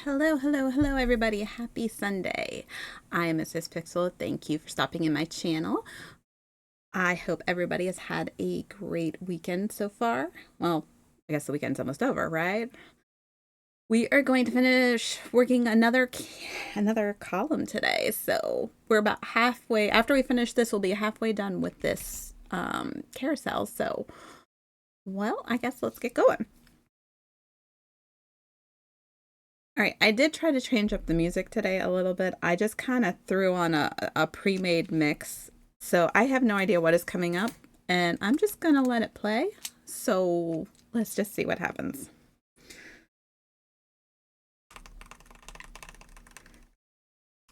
Hello, hello, hello, everybody. Happy Sunday. I am Mrs. Pixel. Thank you for stopping in my channel. I hope everybody has had a great weekend so far. Well, I guess the weekend's almost over, right? We are going to finish working another column today. So we're about halfway. After we finish this, we'll be halfway done with this carousel. So, well, I guess let's get going. All right, I did try to change up the music today a little bit. I just kind of threw on a pre-made mix. So I have no idea what is coming up, and I'm just going to let it play. So let's just see what happens.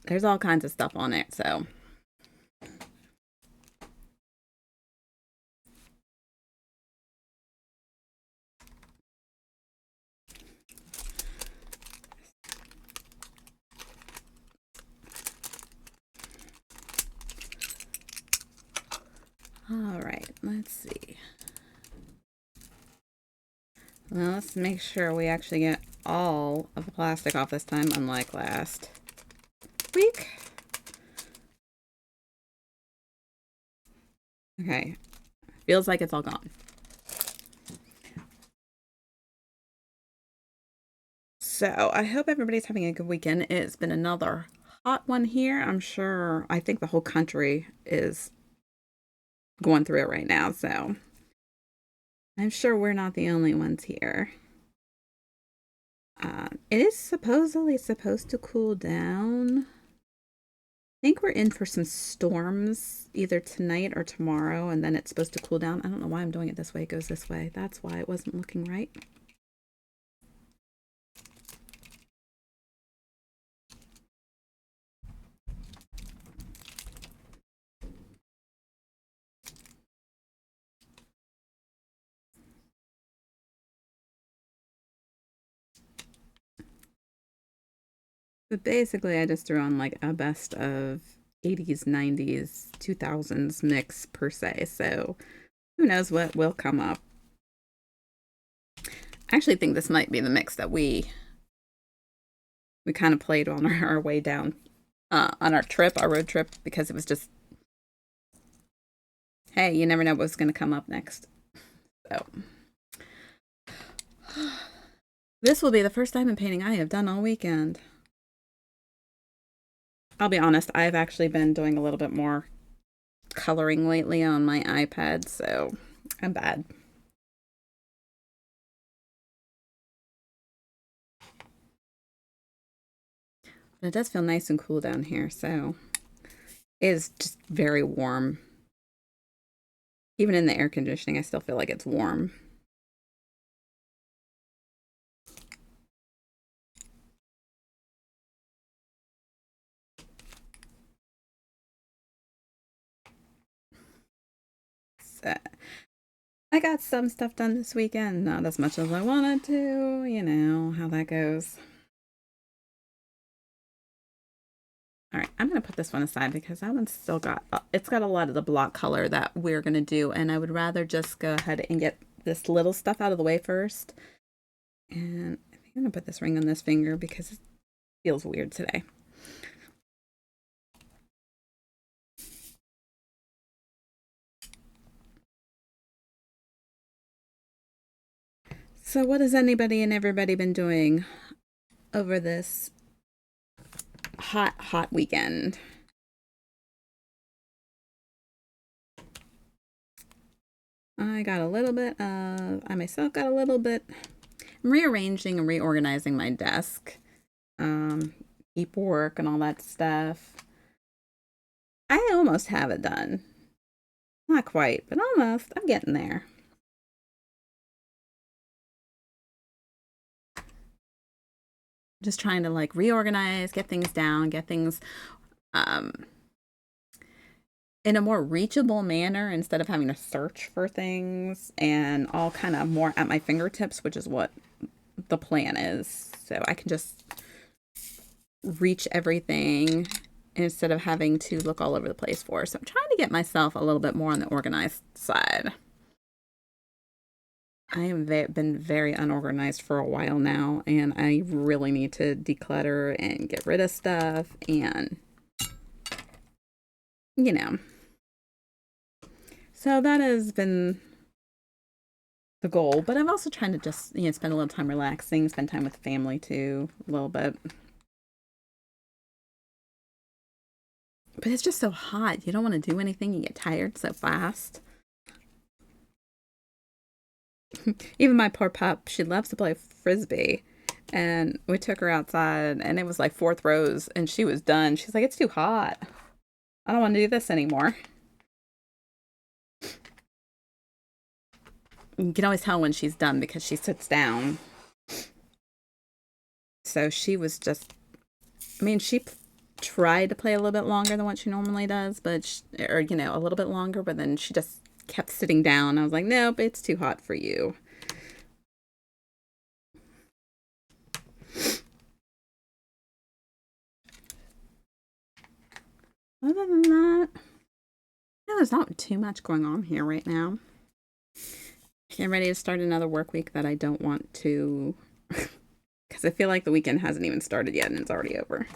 There's all kinds of stuff on it, so. All right, let's see. Well, let's make sure we actually get all of the plastic off this time, unlike last week. Okay, feels like it's all gone. So I hope everybody's having a good weekend. It's been another hot one here. I think the whole country is going through it right now. So I'm sure we're not the only ones here. It is supposedly supposed to cool down. I think we're in for some storms either tonight or tomorrow, and then it's supposed to cool down. I don't know why I'm doing it this way. It goes this way. That's why it wasn't looking right. But basically, I just threw on like a best of 80s, 90s, 2000s mix per se. So who knows what will come up. I actually think this might be the mix that we kind of played on our way down on our road trip, because it was just, hey, you never know what's going to come up next. So this will be the first diamond painting I have done all weekend. I'll be honest, I've actually been doing a little bit more coloring lately on my iPad, so I'm bad. But it does feel nice and cool down here, so it is just very warm. Even in the air conditioning, I still feel like it's warm. So I got some stuff done this weekend, not as much as I wanted to, you know how that goes. All right, I'm going to put this one aside because that one's still got, it's got a lot of the block color that we're going to do, and I would rather just go ahead and get this little stuff out of the way first. And I think I'm going to put this ring on this finger because it feels weird today. So what has anybody and everybody been doing over this hot weekend? I myself got a little bit, I'm rearranging and reorganizing my desk, paperwork and all that stuff. I almost have it done. Not quite, but almost. I'm getting there. Just trying to like reorganize, get things down, get things in a more reachable manner instead of having to search for things, and all kind of more at my fingertips, which is what the plan is. So I can just reach everything instead of having to look all over the place for. So I'm trying to get myself a little bit more on the organized side. I have been very unorganized for a while now, and I really need to declutter and get rid of stuff and, you know. So that has been the goal, but I'm also trying to just, spend a little time relaxing, spend time with the family too, a little bit. But it's just so hot. You don't want to do anything. You get tired so fast. Even my poor pup, she loves to play frisbee. And we took her outside, and it was like fourth rose, and she was done. She's like, it's too hot. I don't want to do this anymore. You can always tell when she's done because she sits down. So she was just, she tried to play a little bit longer than what she normally does, but, or, a little bit longer, but then she just kept sitting down. I was like, nope, it's too hot for you. Other than that, there's not too much going on here right now. Getting ready to start another work week that I don't want to, because I feel like the weekend hasn't even started yet and it's already over.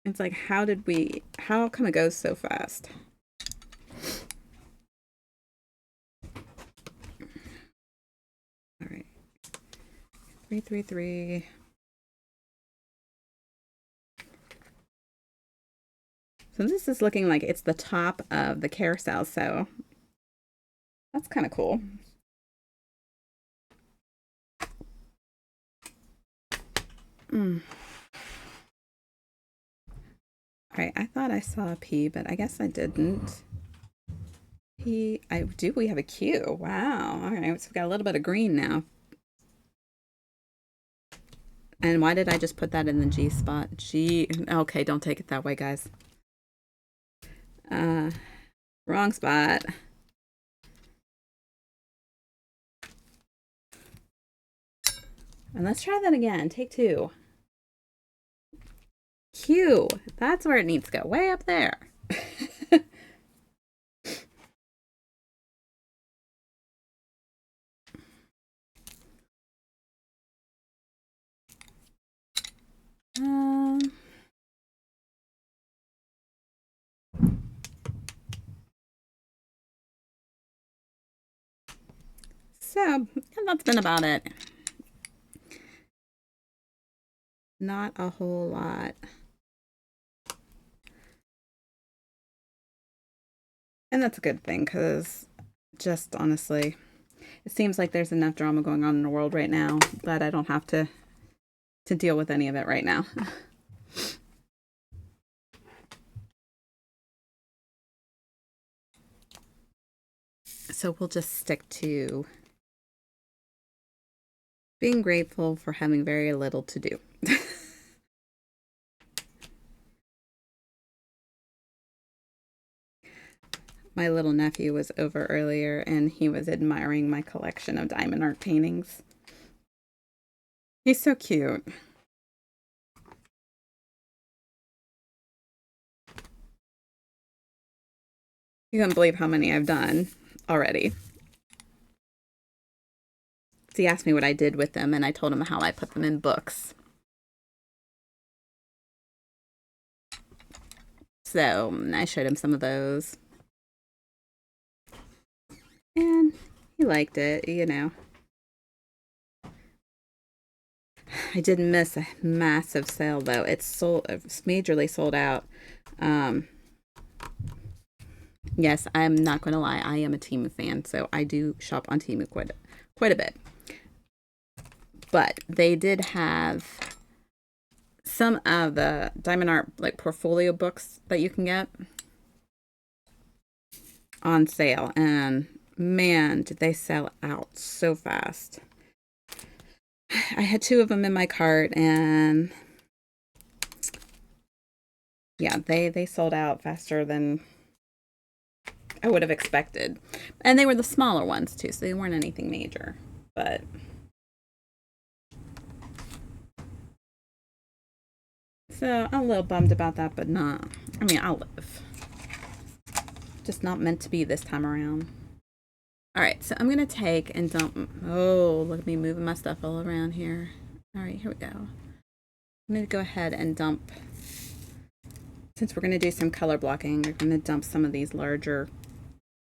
It's like, how come it goes so fast? All right. 333. So this is looking like it's the top of the carousel, so that's kind of cool. All right, I thought I saw a P, but I guess I didn't. P, we have a Q. Wow. All right, so we've got a little bit of green now. And why did I just put that in the G spot? G, okay, don't take it that way, guys. Wrong spot. And let's try that again. Take two. Q. That's where it needs to go. Way up there. So that's been about it. Not a whole lot. And that's a good thing, because just honestly, it seems like there's enough drama going on in the world right now that I don't have to deal with any of it right now. So we'll just stick to being grateful for having very little to do. My little nephew was over earlier and he was admiring my collection of diamond art paintings. He's so cute. You couldn't believe how many I've done already. So he asked me what I did with them, and I told him how I put them in books. So I showed him some of those. And he liked it, I did miss a massive sale, though. It's majorly sold out. Yes, I'm not going to lie. I am a Temu fan, so I do shop on Temu quite a bit. But they did have some of the diamond art like portfolio books that you can get on sale, and man, did they sell out so fast. I had two of them in my cart, and yeah, they sold out faster than I would have expected. And they were the smaller ones too, so they weren't anything major. But so I'm a little bummed about that, but not. I'll live. Just not meant to be this time around. All right, so I'm gonna take and dump. Oh, look at me moving my stuff all around here. All right, here we go. I'm gonna go ahead and dump. Since we're gonna do some color blocking, I'm gonna dump some of these larger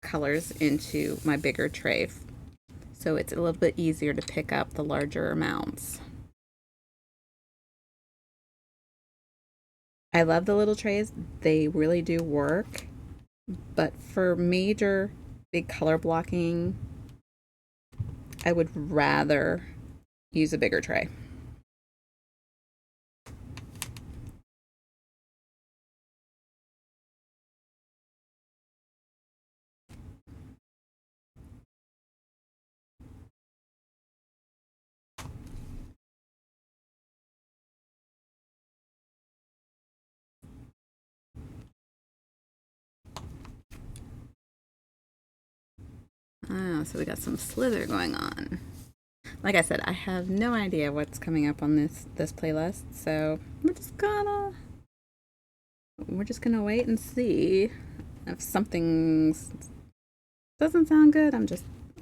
colors into my bigger tray, so it's a little bit easier to pick up the larger amounts. I love the little trays; they really do work. But for major big color blocking, I would rather use a bigger tray. Oh, so we got some slither going on. Like I said, I have no idea what's coming up on this playlist, so we're just gonna wait and see if something doesn't sound good.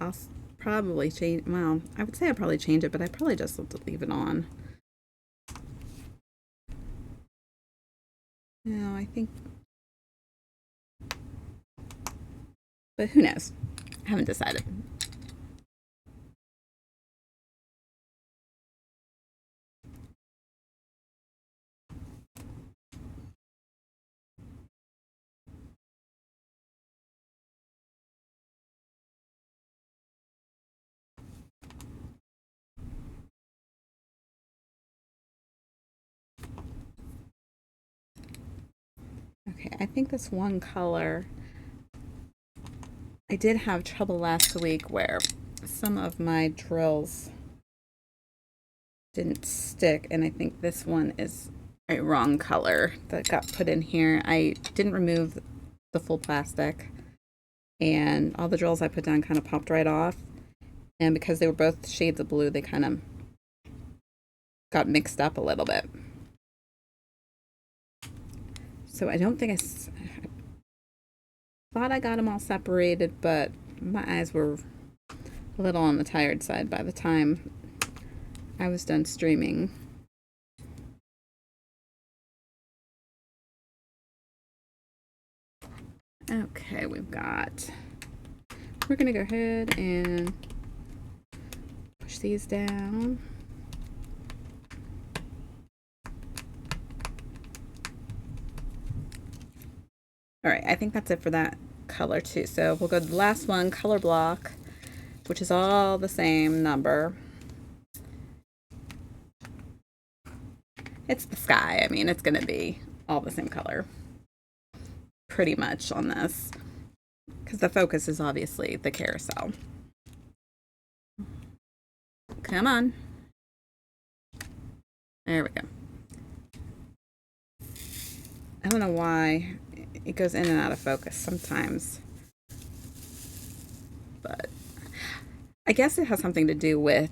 I'll probably change. Well, I would say I'd probably change it, but I probably just leave it on. No, I think, but who knows? I haven't decided. Okay, I think this one color, I did have trouble last week where some of my drills didn't stick, and I think this one is a wrong color that got put in here. I didn't remove the full plastic, and all the drills I put down kind of popped right off, and because they were both shades of blue, they kind of got mixed up a little bit. So I don't think I thought I got them all separated, but my eyes were a little on the tired side by the time I was done streaming. Okay, we're gonna go ahead and push these down. All right, I think that's it for that color too. So we'll go to the last one, color block, which is all the same number. It's the sky. I mean, it's gonna be all the same color pretty much on this because the focus is obviously the carousel. Come on. There we go. I don't know why it goes in and out of focus sometimes, but I guess it has something to do with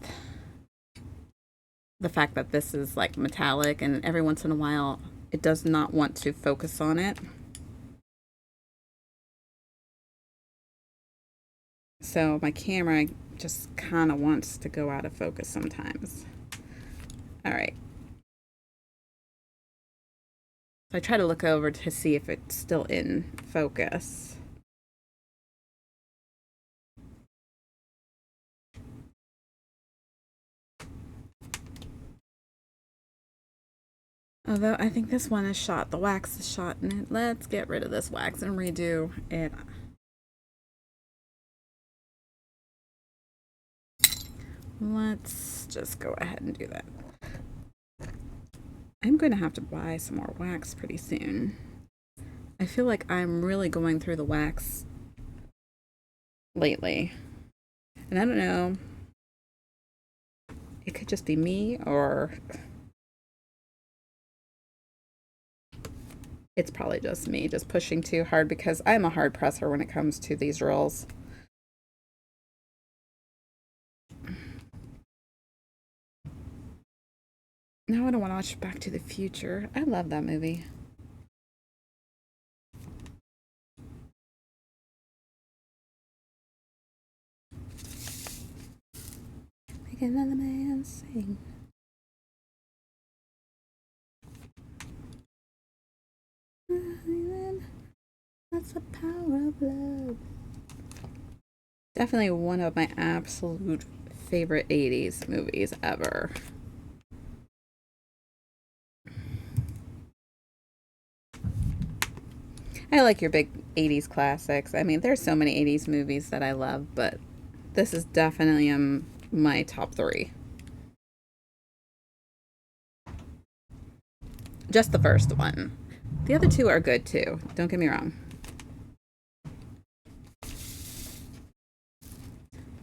the fact that this is like metallic, and every once in a while it does not want to focus on it. So my camera just kind of wants to go out of focus sometimes. All right. So I try to look over to see if it's still in focus. Although I think this one is shot. The wax is shot in it. Let's get rid of this wax and redo it. Let's just go ahead and do that. I'm going to have to buy some more wax pretty soon. I feel like I'm really going through the wax lately. And I don't know. It could just be me, or it's probably just me just pushing too hard, because I'm a hard presser when it comes to these rolls. Now I don't want to watch Back to the Future. I love that movie. make another man sing. That's the power of love. Definitely one of my absolute favorite 80s movies ever. I like your big 80s classics. I mean, there's so many 80s movies that I love, but this is definitely my top three. Just the first one. The other two are good too, don't get me wrong.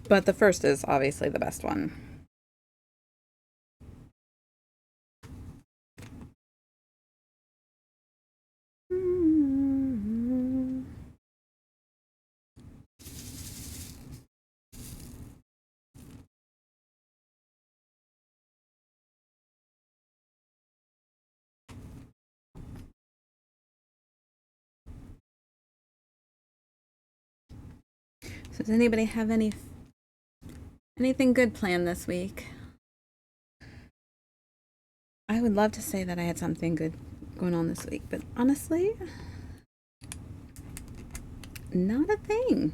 But the first is obviously the best one. So does anybody have anything good planned this week? I would love to say that I had something good going on this week, but honestly, not a thing.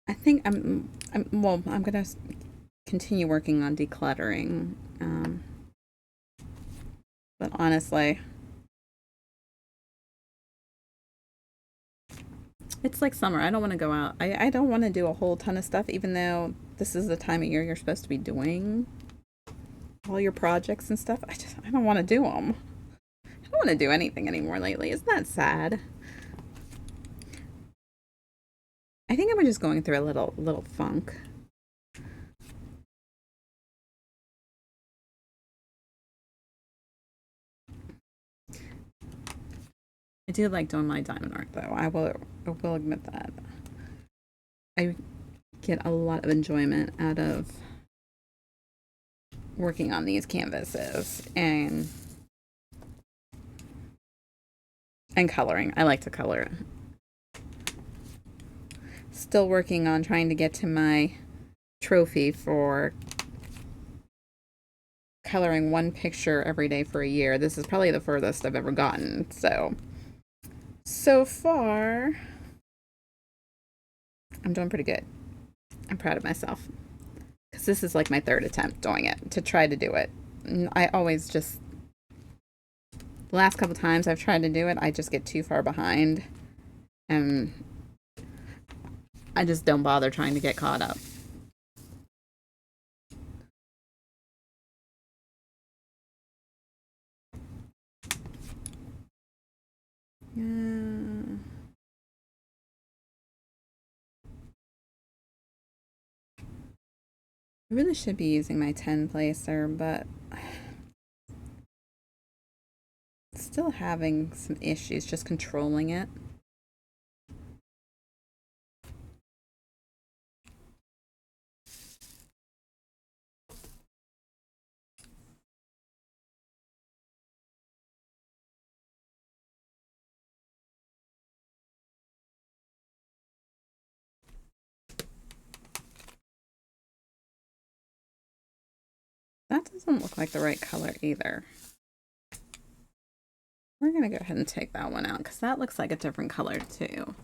I think I'm gonna continue working on decluttering. But honestly, it's like summer. I don't want to go out. I don't want to do a whole ton of stuff, even though this is the time of year you're supposed to be doing all your projects and stuff. I don't want to do them. I don't want to do anything anymore lately. Isn't that sad? I think I'm just going through a little funk. I do like doing my diamond art, though. I will admit that. I get a lot of enjoyment out of working on these canvases and coloring. I like to color. Still working on trying to get to my trophy for coloring one picture every day for a year. This is probably the furthest I've ever gotten. So far, I'm doing pretty good. I'm proud of myself. Because this is like my third attempt doing it, to try to do it. I always just, the last couple times I've tried to do it, I just get too far behind. And I just don't bother trying to get caught up. Yeah. I really should be using my 10 placer, but still having some issues just controlling it. That doesn't look like the right color either. We're going to go ahead and take that one out because that looks like a different color too.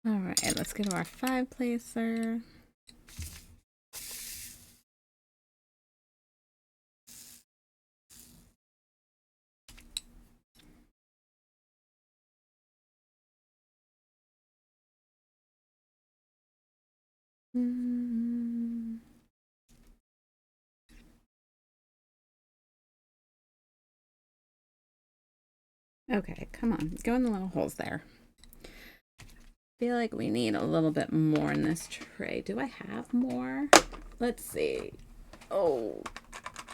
All right, let's go to our 5 placer. Okay, come on, go in the little holes there. Feel like we need a little bit more in this tray. Do I have more? Let's see. Oh,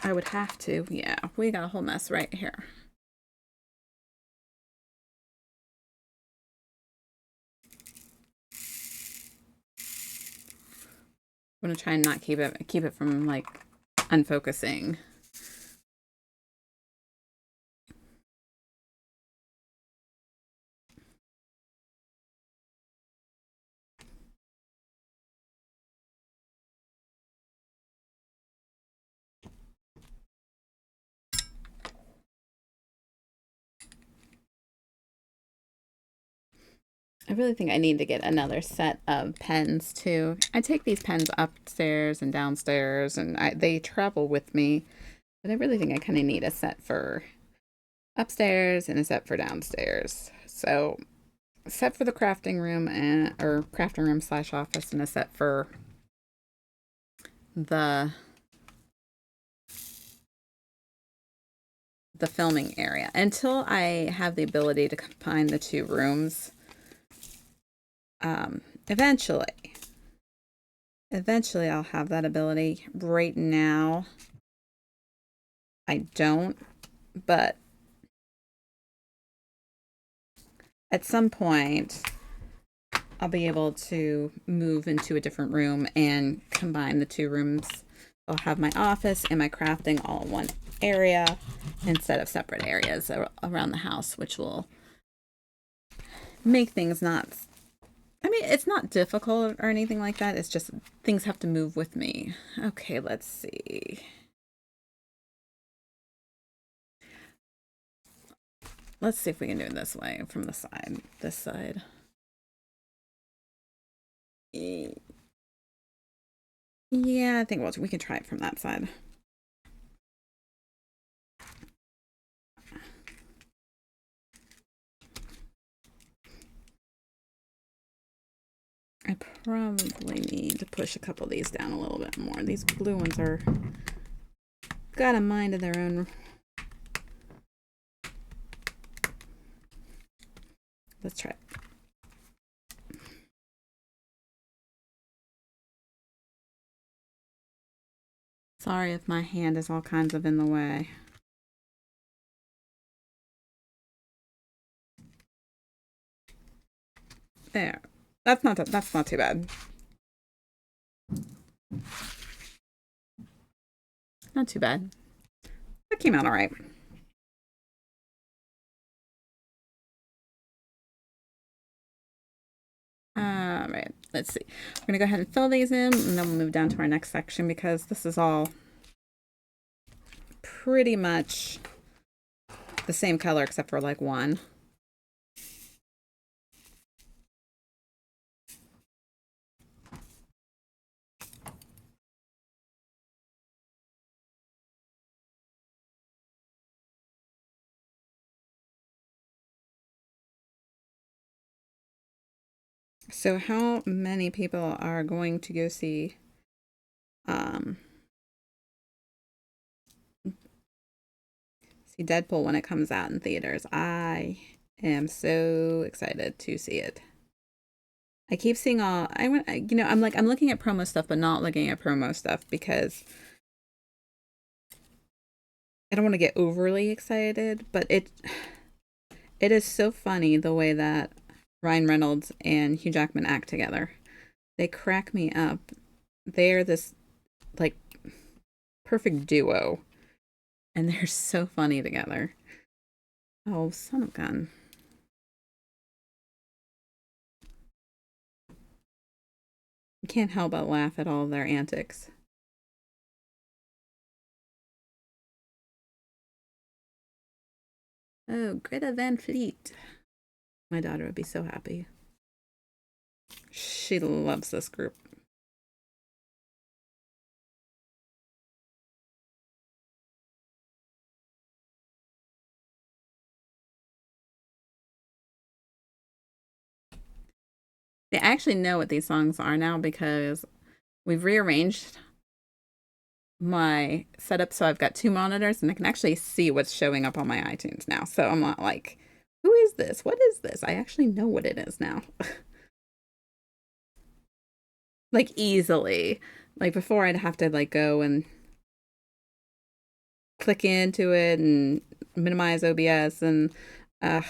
I would have to. Yeah, we got a whole mess right here. I'm gonna try and not keep it from like unfocusing. I really think I need to get another set of pens too. I take these pens upstairs and downstairs, and they travel with me. But I really think I kind of need a set for upstairs and a set for downstairs. So, a set for the crafting room and or crafting room slash office, and a set for the filming area. Until I have the ability to combine the two rooms, eventually I'll have that ability. Right now, I don't, but at some point, I'll be able to move into a different room and combine the two rooms. I'll have my office and my crafting all in one area instead of separate areas around the house, which will make things not, I mean, it's not difficult or anything like that. It's just things have to move with me. Okay, let's see. Let's see if we can do it this way from the side, this side. Yeah, I think we can try it from that side. I probably need to push a couple of these down a little bit more. These blue ones are got a mind of their own. Let's try it. Sorry if my hand is all kinds of in the way. There. That's not too bad. Not too bad. That came out all right. All right, let's see. We're gonna go ahead and fill these in, and then we'll move down to our next section because this is all pretty much the same color except for like one. So how many people are going to go see Deadpool when it comes out in theaters? I am so excited to see it. I keep seeing I'm looking at promo stuff but not looking at promo stuff because I don't want to get overly excited, but it is so funny the way that Ryan Reynolds and Hugh Jackman act together. They crack me up. They're this like perfect duo, and they're so funny together. Oh, son of a gun. You can't help but laugh at all their antics. Oh, Greta Van Fleet. My daughter would be so happy. She loves this group. They actually know what these songs are now because we've rearranged my setup so I've got two monitors and I can actually see what's showing up on my iTunes now. So I'm not like, who is this? What is this? I actually know what it is now. Like easily. Like before I'd have to like go and click into it and minimize OBS and it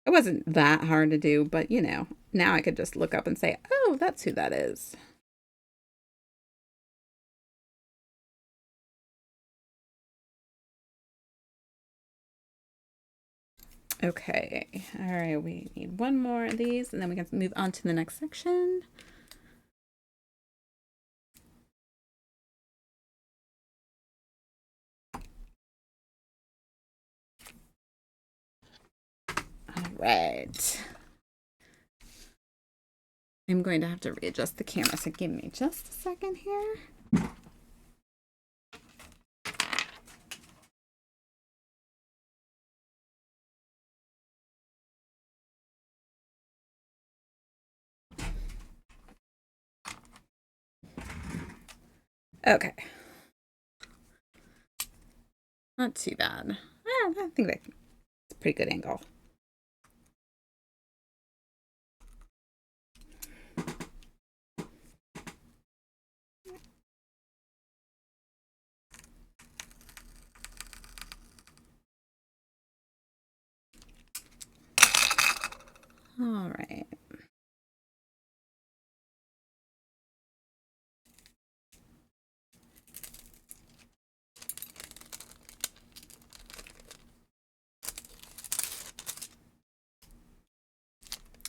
wasn't that hard to do, but you know, Now I could just look up and say, oh, that's who that is. Okay, all right, we need one more of these and then we can move on to the next section. All right. I'm going to have to readjust the camera, so give me just a second here. Okay. Not too bad. I think that's a pretty good angle. All right.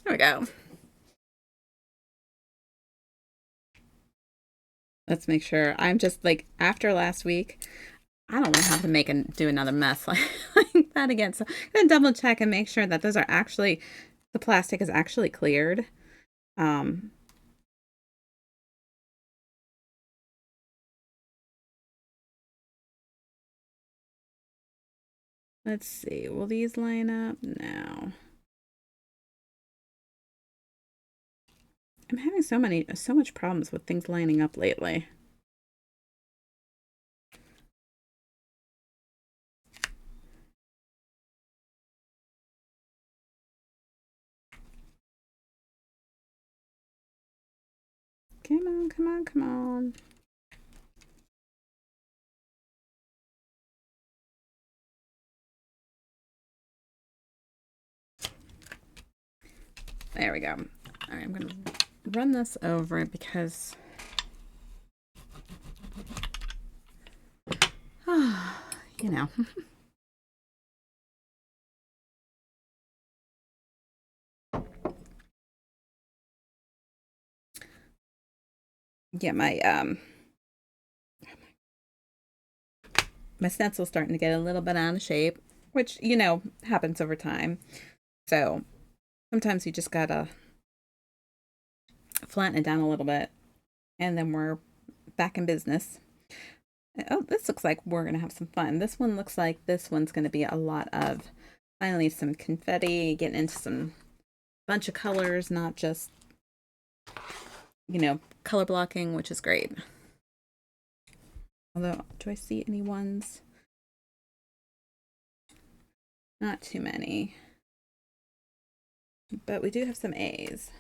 There we go. Let's make sure. I'm just like, after last week, I don't want to have to do another mess like that again. So I'm going to double check and make sure that those are actually, the plastic is actually cleared. Let's see. Will these line up? No. I'm having so much problems with things lining up lately. Come on, come on, come on. There we go. All right, I'm going to run this over because you know. Yeah, my stencil's starting to get a little bit out of shape, which, you know, happens over time. So sometimes you just gotta flatten it down a little bit, and then we're back in business. Oh, this looks like we're gonna have some fun. This one looks like this one's gonna be a lot of finally some confetti, getting into some bunch of colors, not just, you know, color blocking, which is great. Although, do I see any ones? Not too many. But we do have some A's.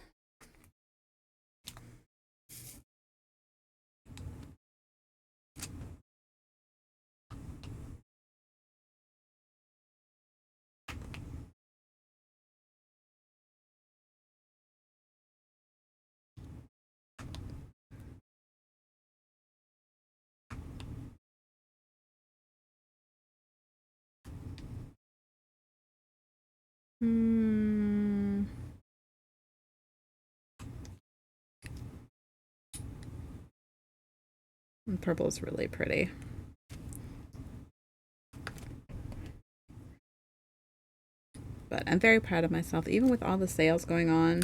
Purple is really pretty. But I'm very proud of myself. Even with all the sales going on,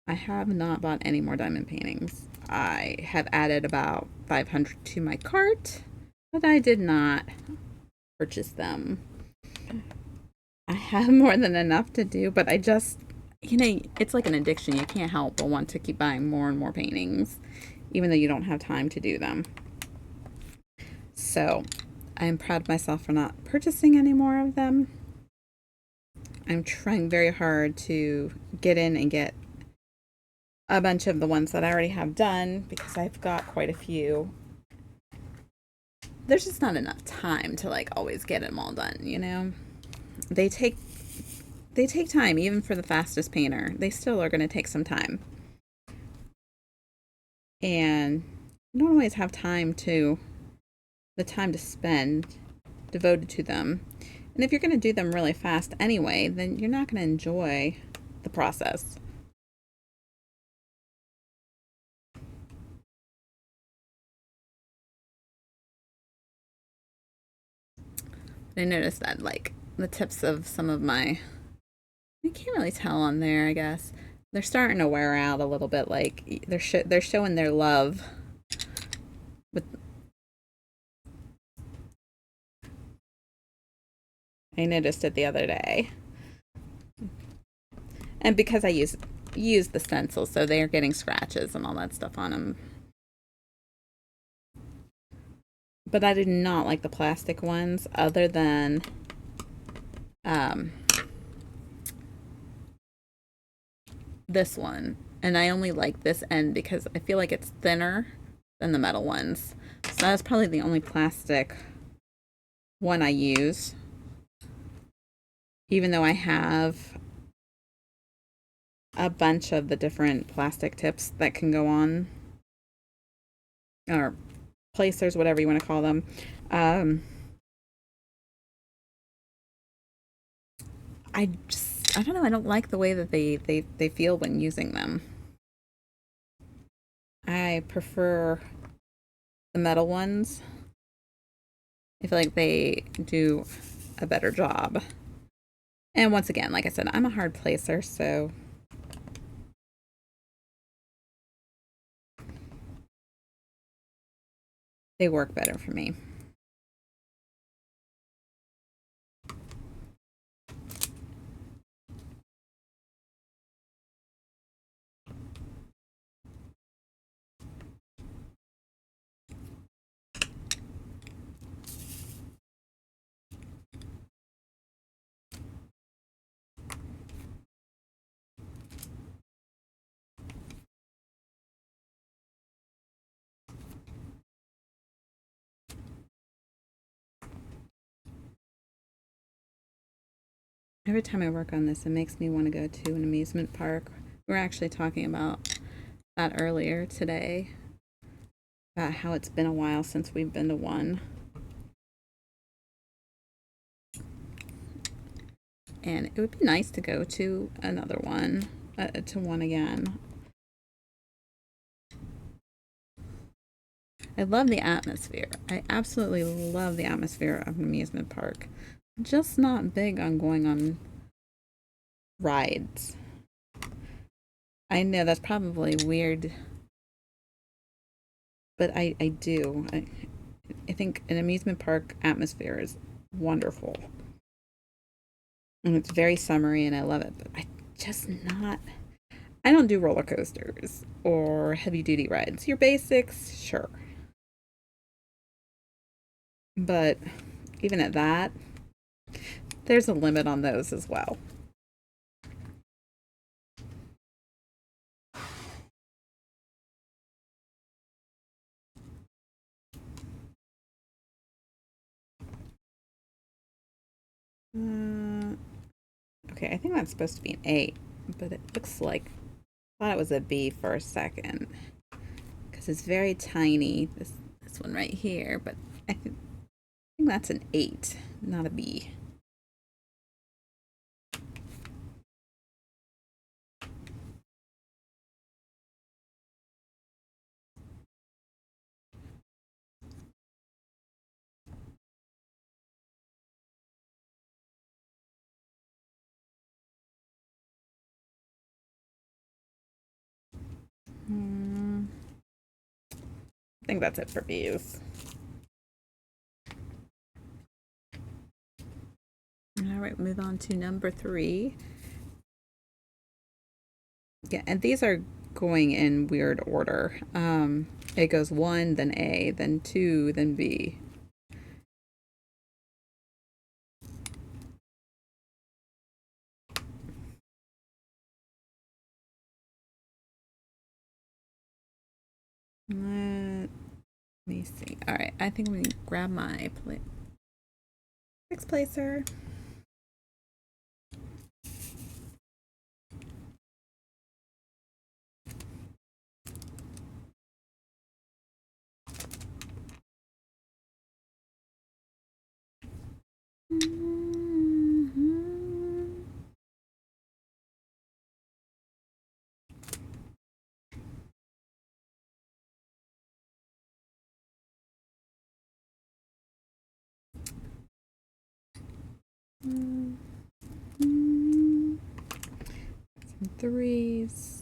I have not bought any more diamond paintings. I have added about 500 to my cart, but I did not purchase them. I have more than enough to do, but I just, you know, it's like an addiction. You can't help but want to keep buying more and more paintings, even though you don't have time to do them. So I'm proud of myself for not purchasing any more of them. I'm trying very hard to get in and get a bunch of the ones that I already have done because I've got quite a few. There's just not enough time to like always get them all done, you know? They take they take time, even for the fastest painter. They still are going to take some time. And you don't always have the time to spend devoted to them. And if you're going to do them really fast anyway, then you're not going to enjoy the process. I noticed that, like, the tips of some of my, I can't really tell on there, I guess. They're starting to wear out a little bit. Like, they're showing their love with. I noticed it the other day. And because I use the stencil, so they are getting scratches and all that stuff on them. But I do not like the plastic ones, other than um, this one. And I only like this end because I feel like it's thinner than the metal ones. So that's probably the only plastic one I use. Even though I have a bunch of the different plastic tips that can go on, or placers, whatever you want to call them. I don't know, I don't like the way that they feel when using them. I prefer the metal ones. I feel like they do a better job. And once again, like I said, I'm a hard placer, so they work better for me. Every time I work on this, it makes me want to go to an amusement park. We were actually talking about that earlier today, about how it's been a while since we've been to one. And it would be nice to go to another one, to one again. I love the atmosphere. I absolutely love the atmosphere of an amusement park. I'm just not big on going on rides. I know that's probably weird, but I do. I think an amusement park atmosphere is wonderful. And it's very summery and I love it, but I don't do roller coasters or heavy duty rides. Your basics, sure. But even at that, there's a limit on those as well. Uh, okay, I think that's supposed to be an 8, but it looks like I thought it was a B for a second because it's very tiny. This one right here, but I think that's an 8, not a B. I think that's it for B's. All right, move on to number 3. Yeah, and these are going in weird order. It goes 1, then A, then 2, then B. Let me see. All right, I think I'm gonna grab my fix placer. Some threes.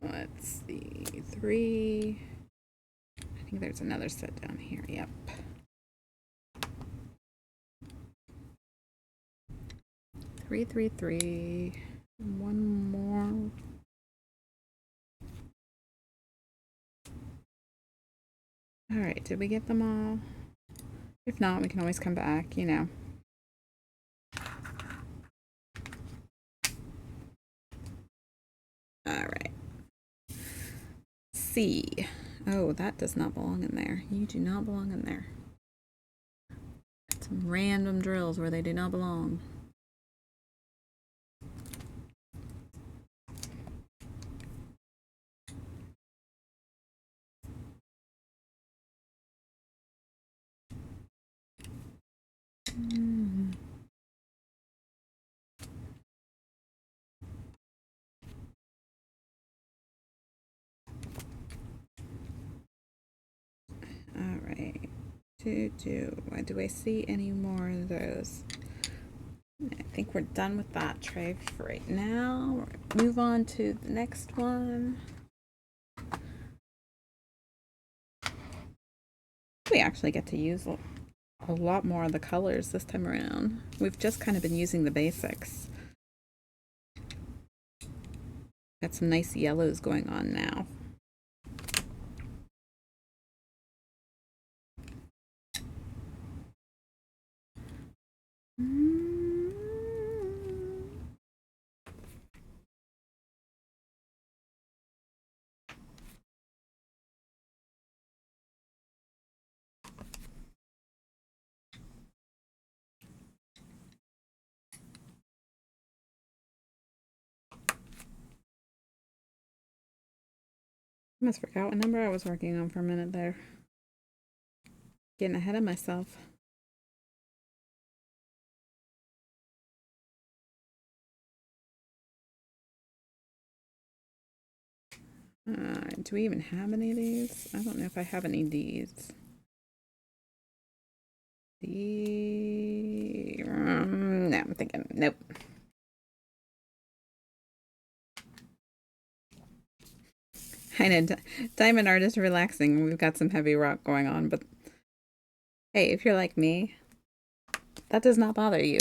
Let's see, 3. I think there's another set down here. Yep. 3, 3, 3. One more. All right, did we get them all? If not, we can always come back, you know. All right. C. Oh, that does not belong in there. You do not belong in there. Some random drills where they do not belong. All right. Do I see any more of those? I think we're done with that tray for right now. We're gonna move on to the next one. We actually get to use a lot more of the colors this time around. We've just kind of been using the basics. Got some nice yellows going on now. I almost forgot what number I was working on for a minute there. Getting ahead of myself. Do we even have any of these? I don't know if I have any of these. No, I'm thinking, nope. I know, Diamond Art is relaxing. We've got some heavy rock going on, but hey, if you're like me, that does not bother you.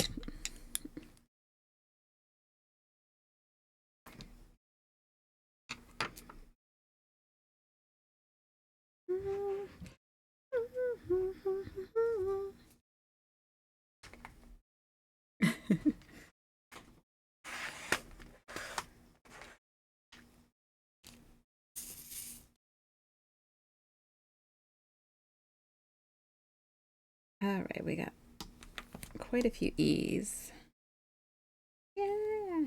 All right, we got quite a few E's. Yeah.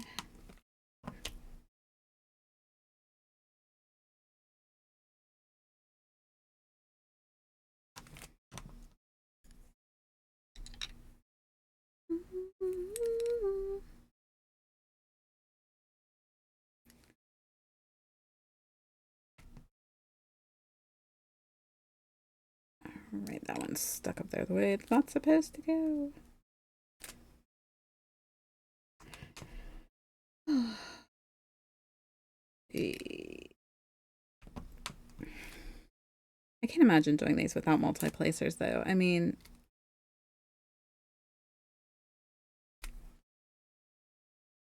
All right, that one's stuck up there the way it's not supposed to go. I can't imagine doing these without multi-placers, though. I mean,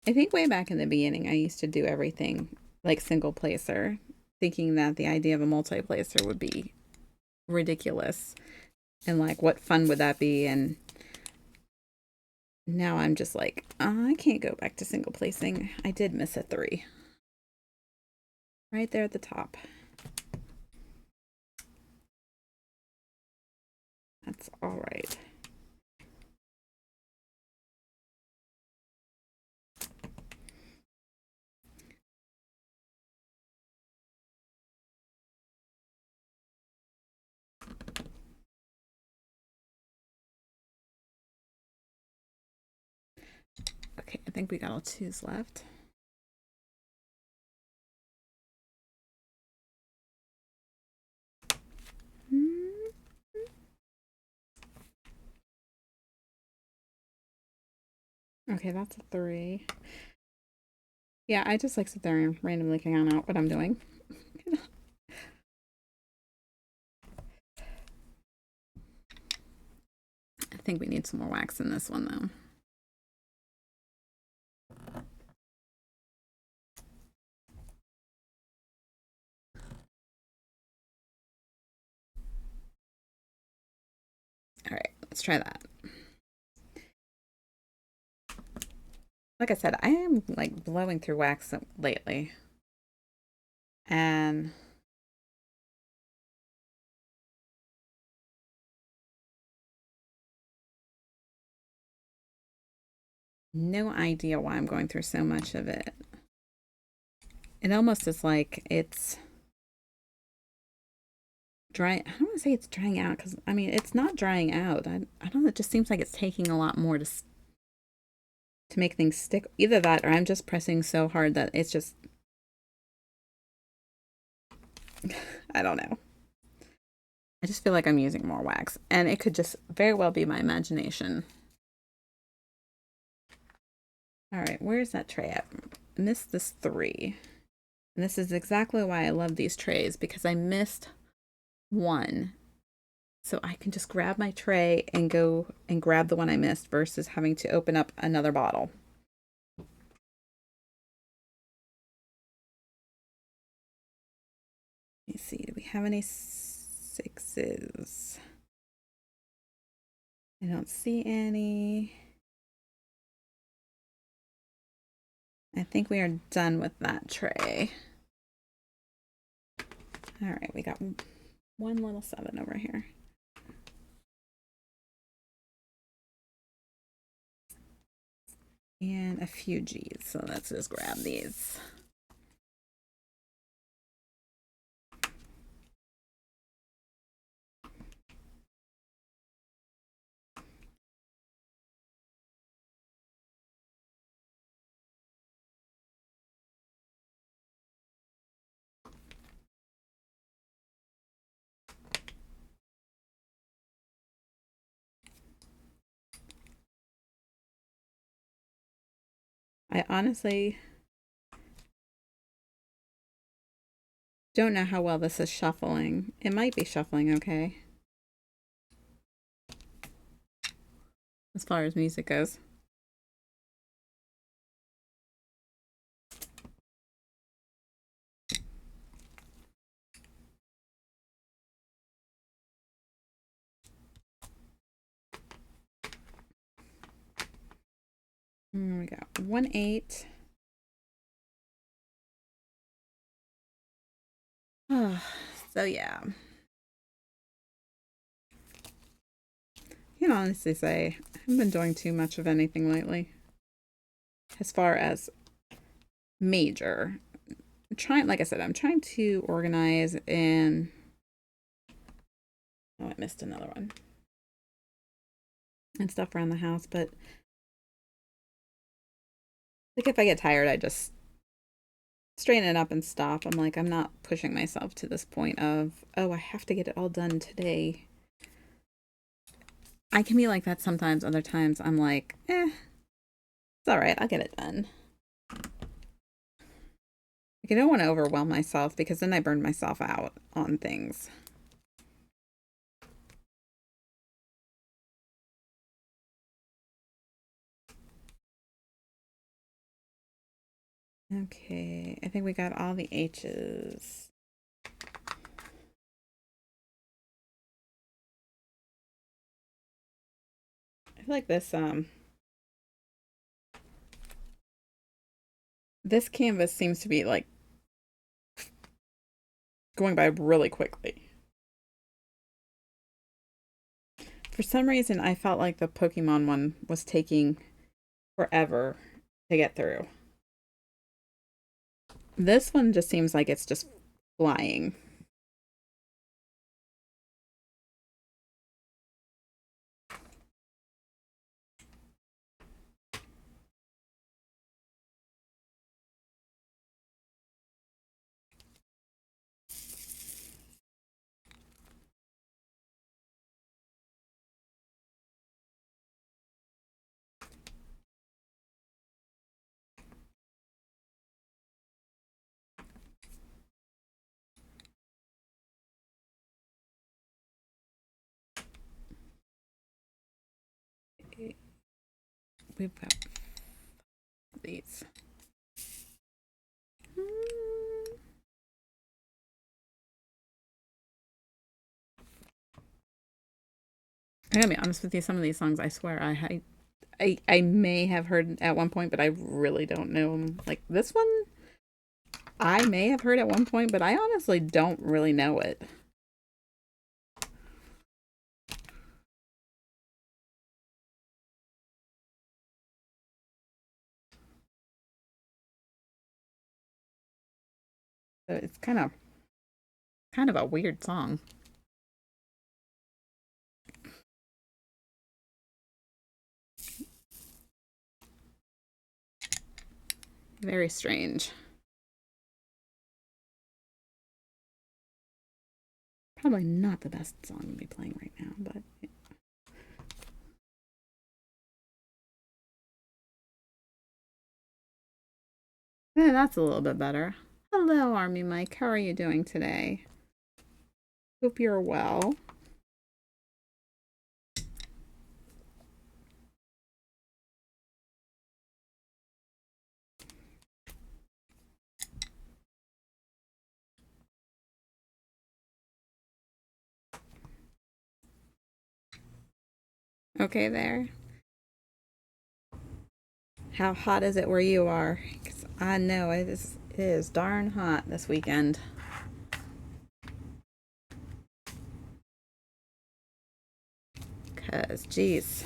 I think way back in the beginning, I used to do everything like single placer, thinking that the idea of a multi-placer would be ridiculous. And like, what fun would that be? And now I'm just like, oh, I can't go back to single placing. I did miss a 3. Right there at the top. That's all right. Okay, I think we got all 2s left. Okay, that's a 3. Yeah, I just like sit there and randomly count out what I'm doing. I think we need some more wax in this one though. All right, let's try that. Like I said, I am like blowing through wax lately. And no idea why I'm going through so much of it. It almost is like it's dry. I don't want to say it's drying out because I mean it's not drying out. I don't know. It just seems like it's taking a lot more to make things stick. Either that or I'm just pressing so hard that it's just I don't know. I just feel like I'm using more wax, and it could just very well be my imagination. All right, where's that tray at? I missed this 3. And this is exactly why I love these trays, because I missed one. So I can just grab my tray and go and grab the one I missed versus having to open up another bottle. Let me see, do we have any 6s? I don't see any. I think we are done with that tray. All right, we got one little 7 over here. And a few G's, so let's just grab these. I honestly don't know how well this is shuffling. It might be shuffling okay. As far as music goes. We got 1 8. So yeah. I can honestly say I haven't been doing too much of anything lately. As far as major. I'm trying, like I said, I'm trying to organize and oh, I missed another one. And stuff around the house, but like if I get tired, I just straighten it up and stop. I'm like, I'm not pushing myself to this point of, oh, I have to get it all done today. I can be like that sometimes. Other times I'm like, it's all right. I'll get it done. Like, I don't want to overwhelm myself because then I burn myself out on things. Okay, I think we got all the H's. I feel like this canvas seems to be like going by really quickly. For some reason, I felt like the Pokemon one was taking forever to get through. This one just seems like it's just flying. we've got these. I gotta be honest with you, some of these songs I swear I may have heard at one point, but I really don't know them. Like this one, I may have heard at one point, but I honestly don't really know it. So it's kind of a weird song. Very strange. Probably not the best song to be playing right now, but yeah, that's a little bit better. Hello, Army Mike. How are you doing today? Hope you're well. Okay, there. How hot is it where you are? 'Cause I know it is darn hot this weekend. Cause, geez.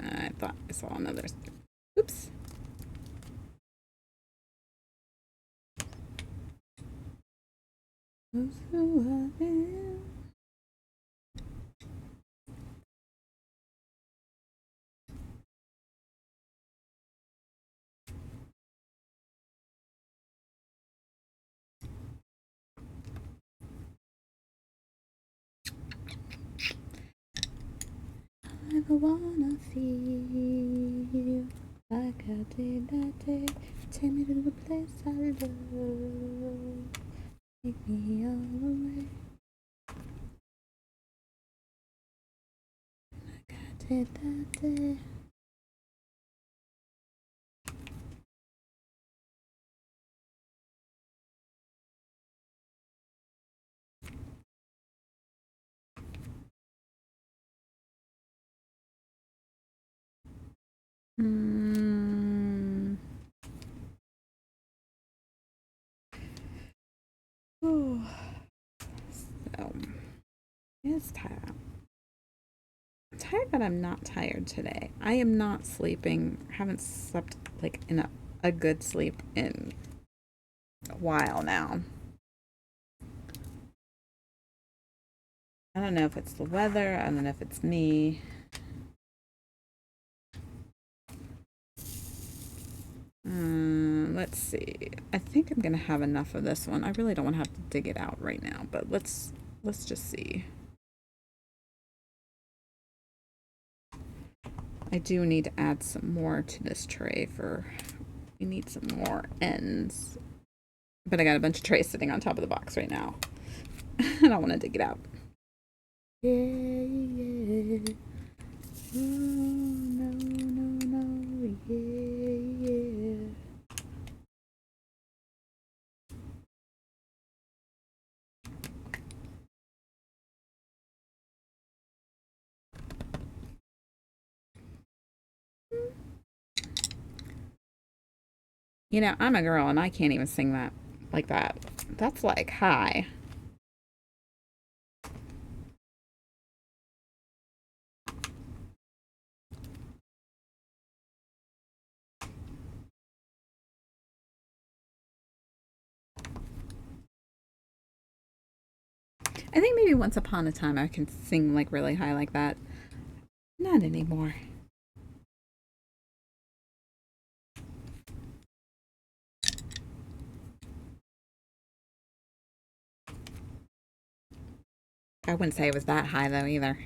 I thought I saw another. Oops. I wanna feel like I did that day. Take me to the place I love. Take me all the way. Like I did that day. Oh. So, it's tired. I'm tired, but I'm not tired today. I am not sleeping. Haven't slept like in a good sleep in a while now. I don't know if it's the weather. I don't know if it's me. Let's see. I think I'm gonna have enough of this one. I really don't want to have to dig it out right now, but let's just see. I do need to add some more to this tray for. We need some more ends, but I got a bunch of trays sitting on top of the box right now. I don't want to dig it out. Yeah, yeah. Oh, no, no, no, yeah, yeah. You know, I'm a girl and I can't even sing that like that. That's like high. I think maybe once upon a time I can sing like really high like that. Not anymore. I wouldn't say it was that high though either.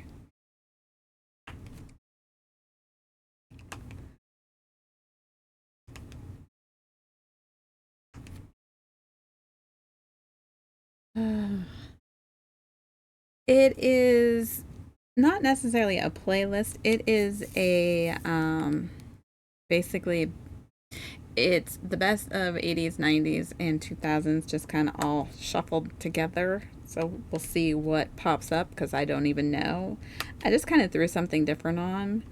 It is not necessarily a playlist. It is a basically it's the best of 80s, 90s, and 2000s just kind of all shuffled together. So we'll see what pops up because I don't even know. I just kind of threw something different on.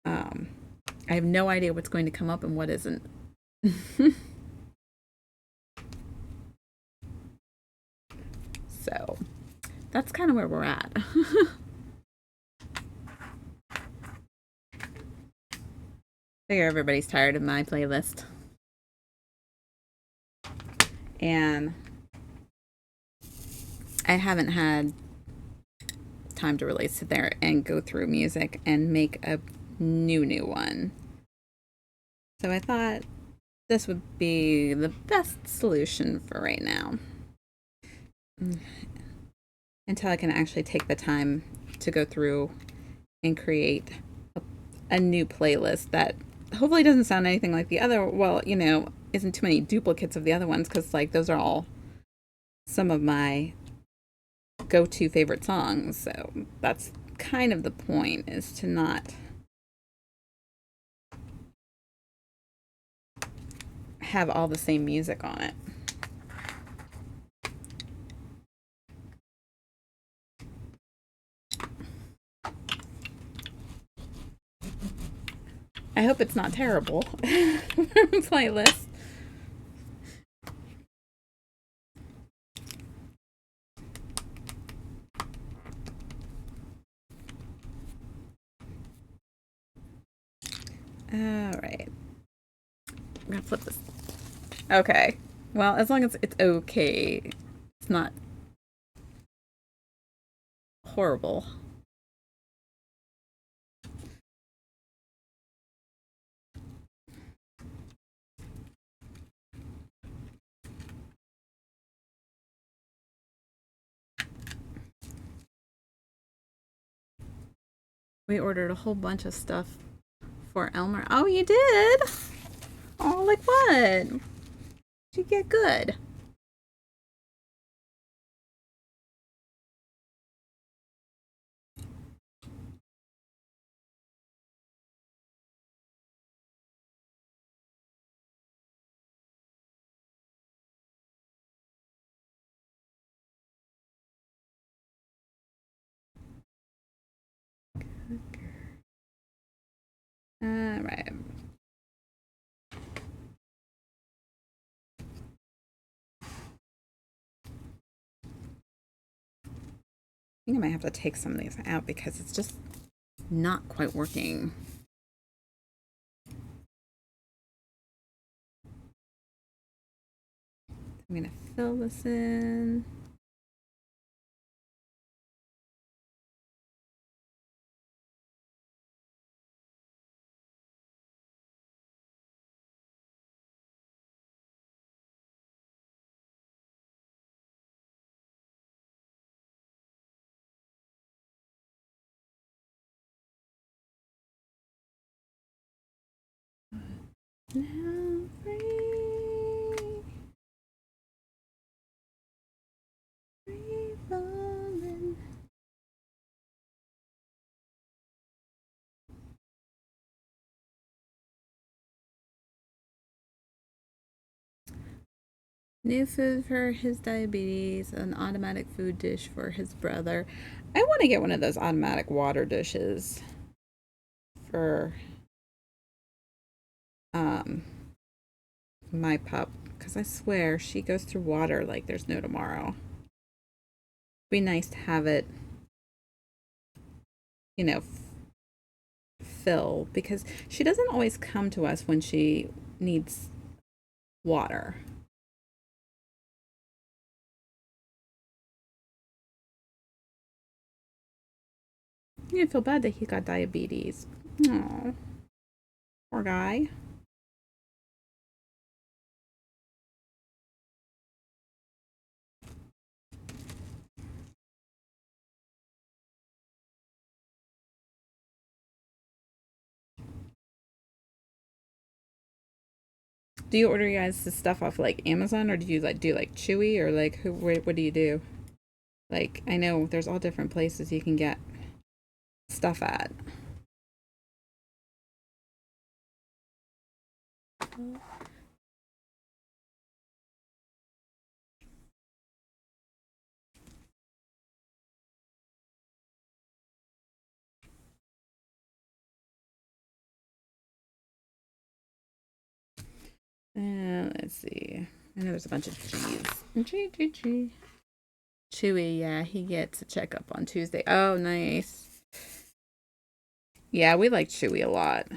Um, I have no idea what's going to come up and what isn't. So that's kind of where we're at. Figure everybody's tired of my playlist. And I haven't had time to really sit there and go through music and make a new one. So I thought this would be the best solution for right now. Until I can actually take the time to go through and create a new playlist that hopefully doesn't sound anything like the other. Well, isn't too many duplicates of the other ones because, like, those are all some of my go to favorite songs. So that's kind of the point, is to not have all the same music on it. I hope it's not terrible playlist. All right. I'm gonna flip this. Okay. Well, as long as it's okay, it's not horrible. We ordered a whole bunch of stuff for Elmer. Oh, you did? Oh, like what? Did you get good? All right. I think I might have to take some of these out because it's just not quite working. I'm gonna fill this in. Now free, free falling. New food for his diabetes, an automatic food dish for his brother. I want to get one of those automatic water dishes for um my pup because I swear she goes through water like there's no tomorrow. Be nice to have it, you know, fill because she doesn't always come to us when she needs water. You feel bad that he got diabetes. Oh, poor guy. Do you order you guys the stuff off like Amazon, or do you like do like Chewy, or like what do you do? Like I know there's all different places you can get stuff at. Let's see. I know there's a bunch of G's. G G G. Chewy, yeah, he gets a checkup on Tuesday. Oh, nice. Yeah, we like Chewy a lot.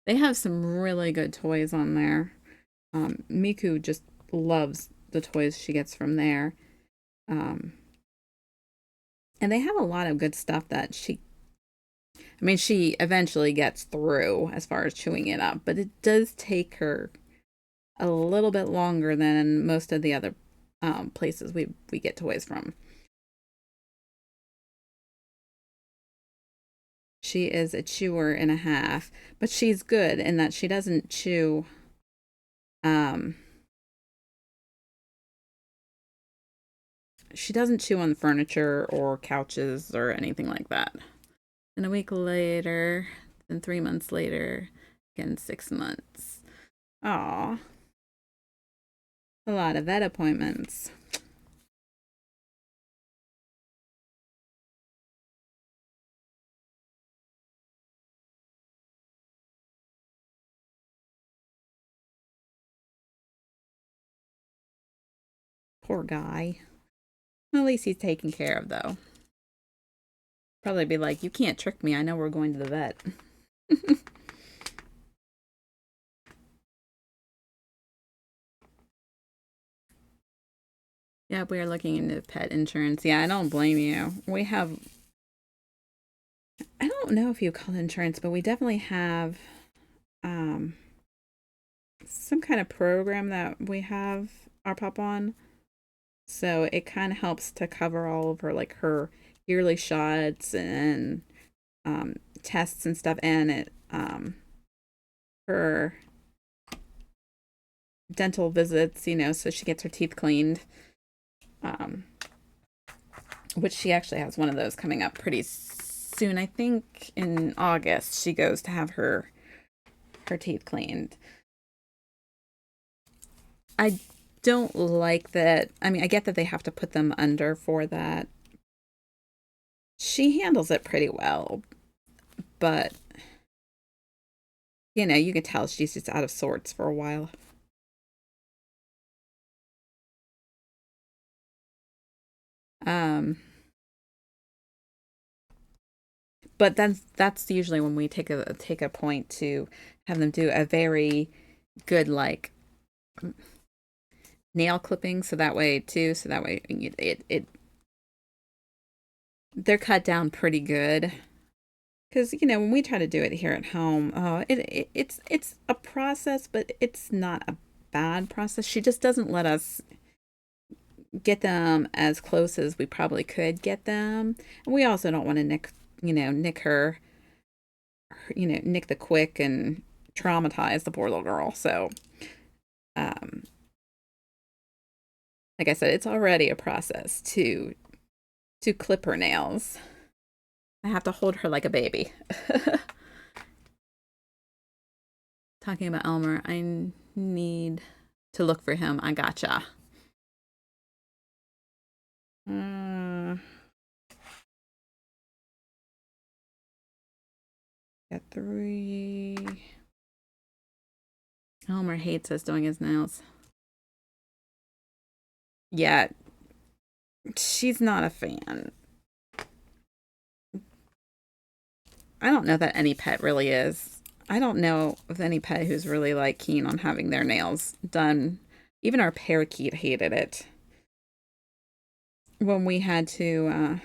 They have some really good toys on there. Miku just loves the toys she gets from there. Um, and they have a lot of good stuff that she eventually gets through as far as chewing it up, but it does take her a little bit longer than most of the other places we get toys from. She is a chewer and a half, but she's good in that she doesn't chew. Um, she doesn't chew on furniture or couches or anything like that. And a week later, then 3 months later, again 6 months. Aw, a lot of vet appointments. Poor guy. Well, at least he's taken care of, though. Probably be like, you can't trick me. I know we're going to the vet. Yeah, we are looking into pet insurance. Yeah, I don't blame you. We have, I don't know if you call it insurance, but we definitely have um, some kind of program that we have our pup on. So it kind of helps to cover all of her yearly shots and tests and stuff, and her dental visits, so she gets her teeth cleaned. Um, which she actually has one of those coming up pretty soon. I think in August she goes to have her teeth cleaned. I don't like that. I mean, I get that they have to put them under for that. She handles it pretty well, but you can tell she's just out of sorts for a while. Um, but that's usually when we take a point to have them do a very good like nail clipping, so that way they're cut down pretty good. Because when we try to do it here at home, it's a process, but it's not a bad process. She just doesn't let us get them as close as we probably could get them. And we also don't want to nick her, nick the quick and traumatize the poor little girl. So, um, like I said, it's already a process to clip her nails. I have to hold her like a baby. Talking about Elmer, I need to look for him. I gotcha. Got 3. Elmer hates us doing his nails. Yeah, she's not a fan. I don't know that any pet really is. I don't know of any pet who's really like keen on having their nails done. Even our parakeet hated it when we had to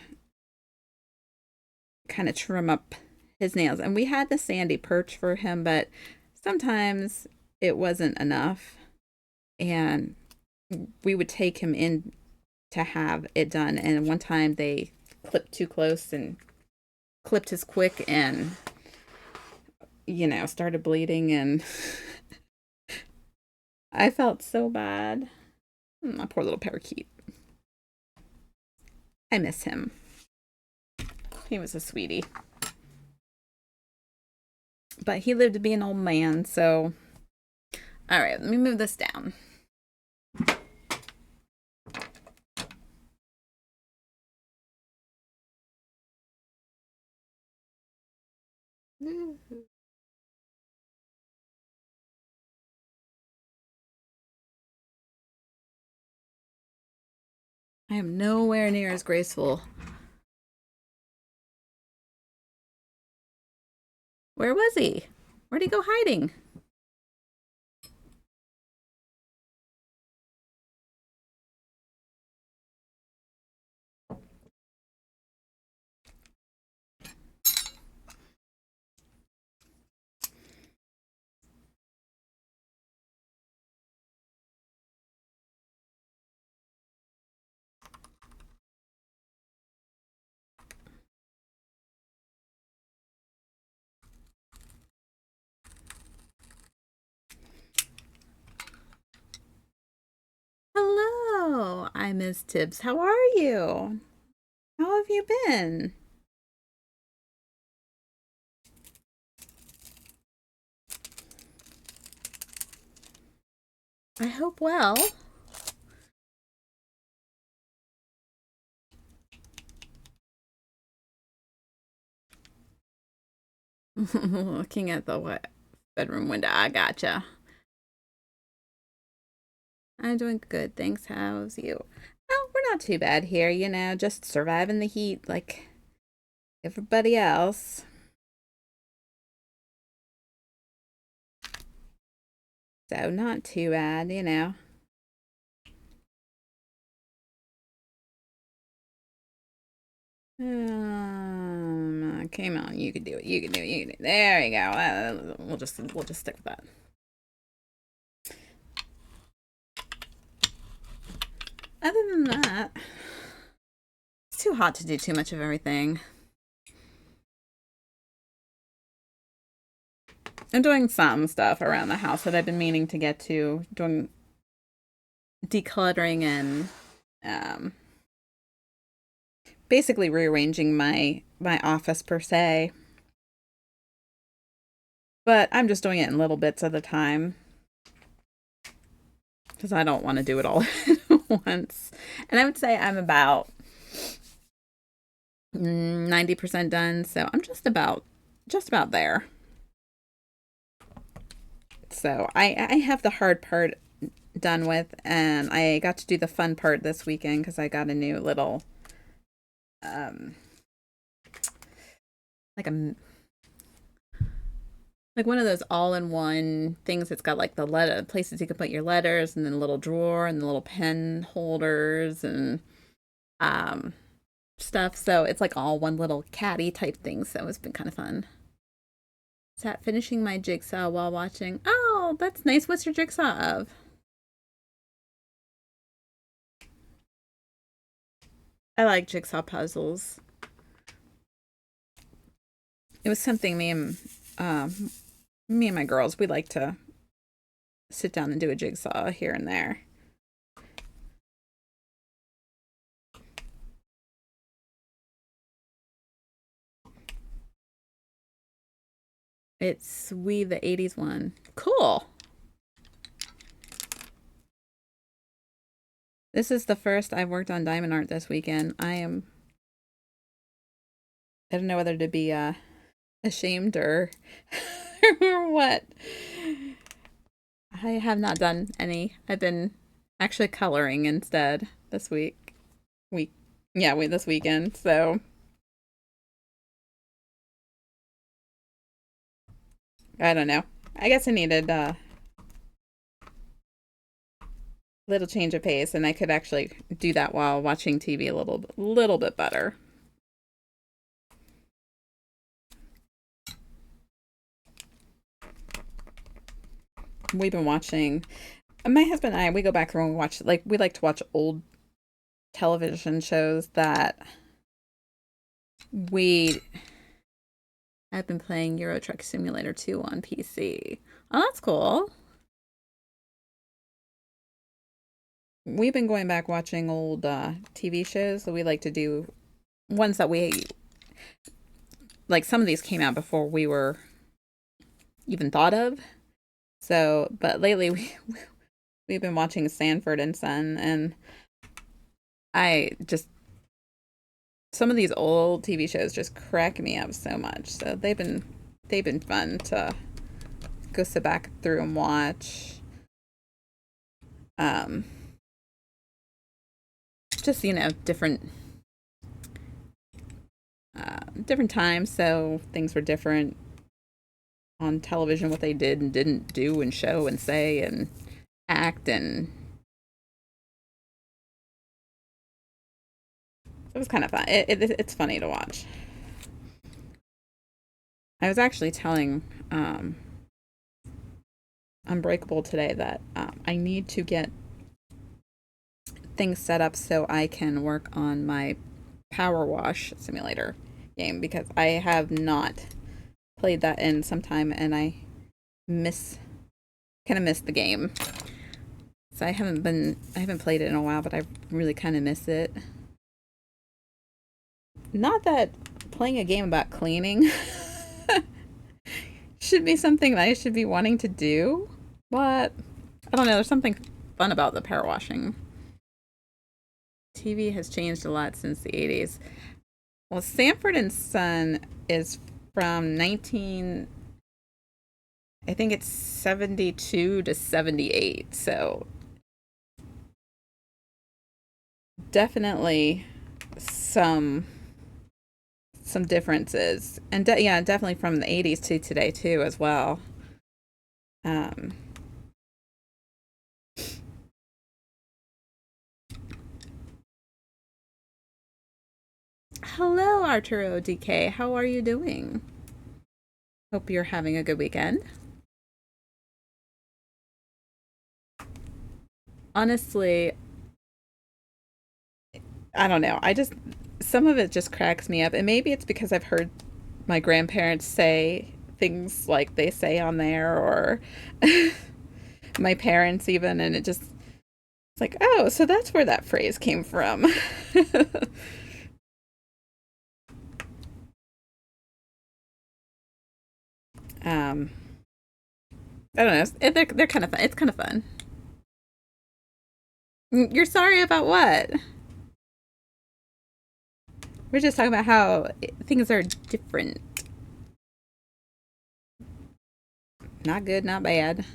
kind of trim up his nails. And we had the sandy perch for him, but sometimes it wasn't enough. And we would take him in to have it done. And one time they clipped too close and clipped his quick and started bleeding, and I felt so bad. My poor little parakeet. I miss him. He was a sweetie. But he lived to be an old man, so. All right, let me move this down. I am nowhere near as graceful. Where was he? Where'd he go hiding? Hello, I'm Miss Tibbs. How are you? How have you been? I hope well. Looking at the what bedroom window. I gotcha. I'm doing good, thanks. How's you? Oh, we're not too bad here, just surviving the heat like everybody else. So not too bad. Come on, you can do it. You can do it. You can do it. There you go. We'll just stick with that. Other than that, it's too hot to do too much of everything. I'm doing some stuff around the house that I've been meaning to get to, doing decluttering and um, basically rearranging my office per se. But I'm just doing it in little bits at a time because I don't want to do it all at once. And I would say I'm about 90% done, so I'm just about there. So I have the hard part done with, and I got to do the fun part this weekend because I got a new little um like a like one of those all-in-one things that's got like the letter places you can put your letters, and then a little drawer and the little pen holders and um stuff. So it's like all one little caddy type thing. So it's been kind of fun. Sat finishing my jigsaw while watching. Oh, that's nice. What's your jigsaw of? I like jigsaw puzzles. It was something me and my girls, we like to sit down and do a jigsaw here and there. It's We the 80s one. Cool. This is the first I've worked on diamond art this weekend. I don't know whether to be ashamed or or what. I have not done any. I've been actually coloring instead this week. Week yeah, wait, this weekend. So I don't know. I guess I needed a little change of pace, and I could actually do that while watching TV a little bit better. We've been watching. My husband and I, we go back through and watch, like, we like to watch old television shows that we have been playing Euro Truck Simulator 2 on PC. Oh, that's cool. we've been going back watching old TV shows that we like to do. Ones that we like, some of these came out before we were even thought of. So, but lately we've been watching Sanford and Son, and I just some of these old TV shows just crack me up so much. So they've been fun to go sit back through and watch. Um, just different times, so things were different on television. What they did and didn't do and show and say and act, and it was kind of fun. It's funny to watch. I was actually telling Unbreakable today that I need to get things set up so I can work on my Power Wash Simulator game, because I have not played that in some time, and I miss kind of missed the game. So I haven't played it in a while, but I really kind of miss it. Not that playing a game about cleaning should be something that I should be wanting to do, but I don't know. There's something fun about the power washing. TV has changed a lot since the 80s. Well, Sanford and Son is from 19, I think it's 72 to 78. So definitely some differences, and yeah, definitely from the 80s to today too as well. Um, Hello, Arturo DK. How are you doing? Hope you're having a good weekend. Honestly, I don't know. Some of it just cracks me up. And maybe it's because I've heard my grandparents say things like they say on there, or my parents even. And it's like, oh, so that's where that phrase came from. um, I don't know. They're kind of fun. It's kind of fun. You're sorry about what? We're just talking about how things are different. Not good, not bad.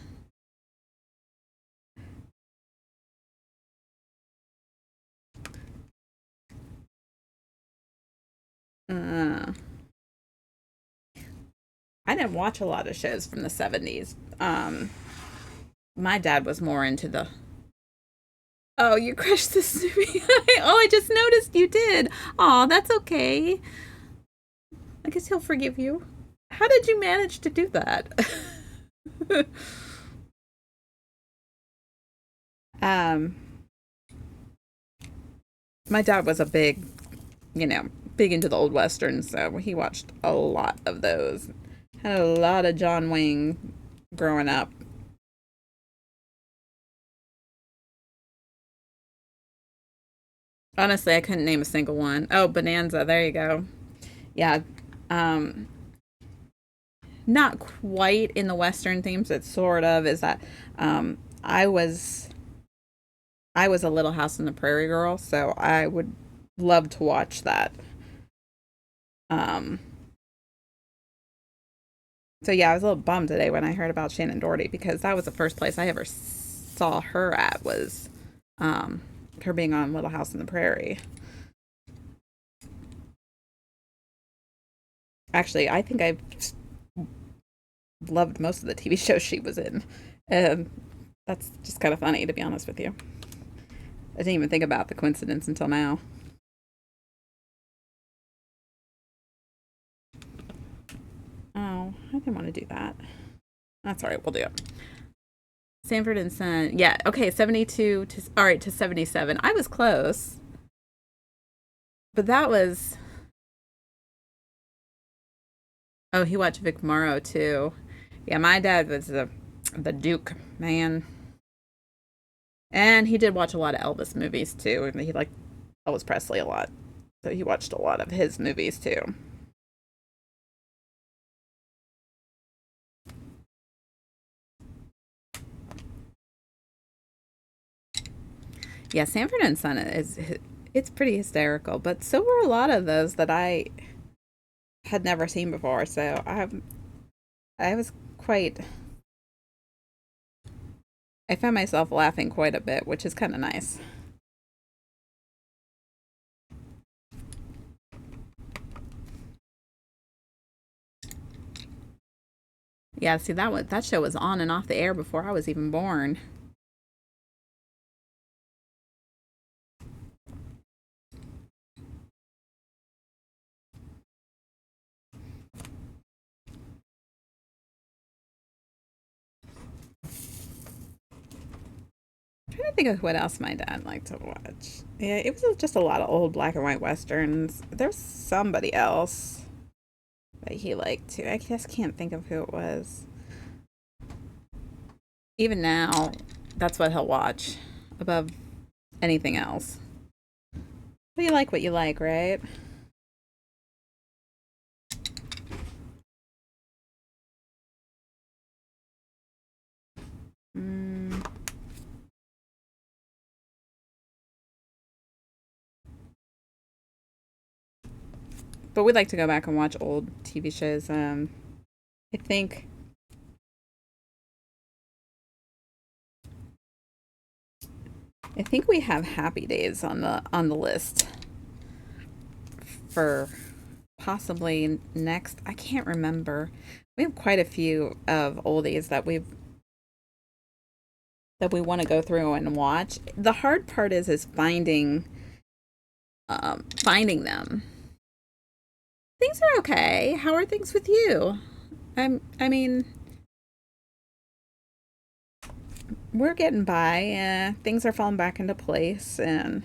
Uh, I didn't watch a lot of shows from the 70s. My dad was more into the. Oh, you crushed the Snoopy. Oh, I just noticed you did. Oh, that's okay. I guess he'll forgive you. How did you manage to do that? um, my dad was a big into the old westerns, so he watched a lot of those. Had a lot of John Wayne growing up. Honestly, I couldn't name a single one. Oh, Bonanza. There you go. Yeah. Um, Not quite in the Western themes. It sort of is that. Um, I was I was a Little House on the Prairie girl, so I would love to watch that. Um, so yeah, I was a little bummed today when I heard about Shannon Doherty, because that was the first place I ever saw her at, was um, her being on Little House on the Prairie. Actually, I think I've loved most of the TV shows she was in. And that's just kind of funny, to be honest with you. I didn't even think about the coincidence until now. Oh, I didn't want to do that. That's all right. We'll do it. Sanford and Son. Yeah. Okay. 72 to all right to 77. I was close, but that was. Oh, he watched Vic Morrow too. Yeah, my dad was the Duke man. And he did watch a lot of Elvis movies too, and he liked Elvis Presley a lot. So he watched a lot of his movies too. Yeah, Sanford and Son is it's pretty hysterical, but so were a lot of those that I had never seen before. So I was quite I found myself laughing quite a bit, which is kind of nice. Yeah, see that show was on and off the air before I was even born. I'm trying to think of what else my dad liked to watch. Yeah, it was just a lot of old black and white westerns. There's somebody else that he liked too. I just can't think of who it was. Even now, that's what he'll watch above anything else. But you like what you like, right? Mm. But we like to go back and watch old TV shows. I think I think we have Happy Days on the list for possibly next. I can't remember. We have quite a few of oldies that we want to go through and watch. The hard part is finding them. Things are okay. How are things with you? I mean, we're getting by. Things are falling back into place, and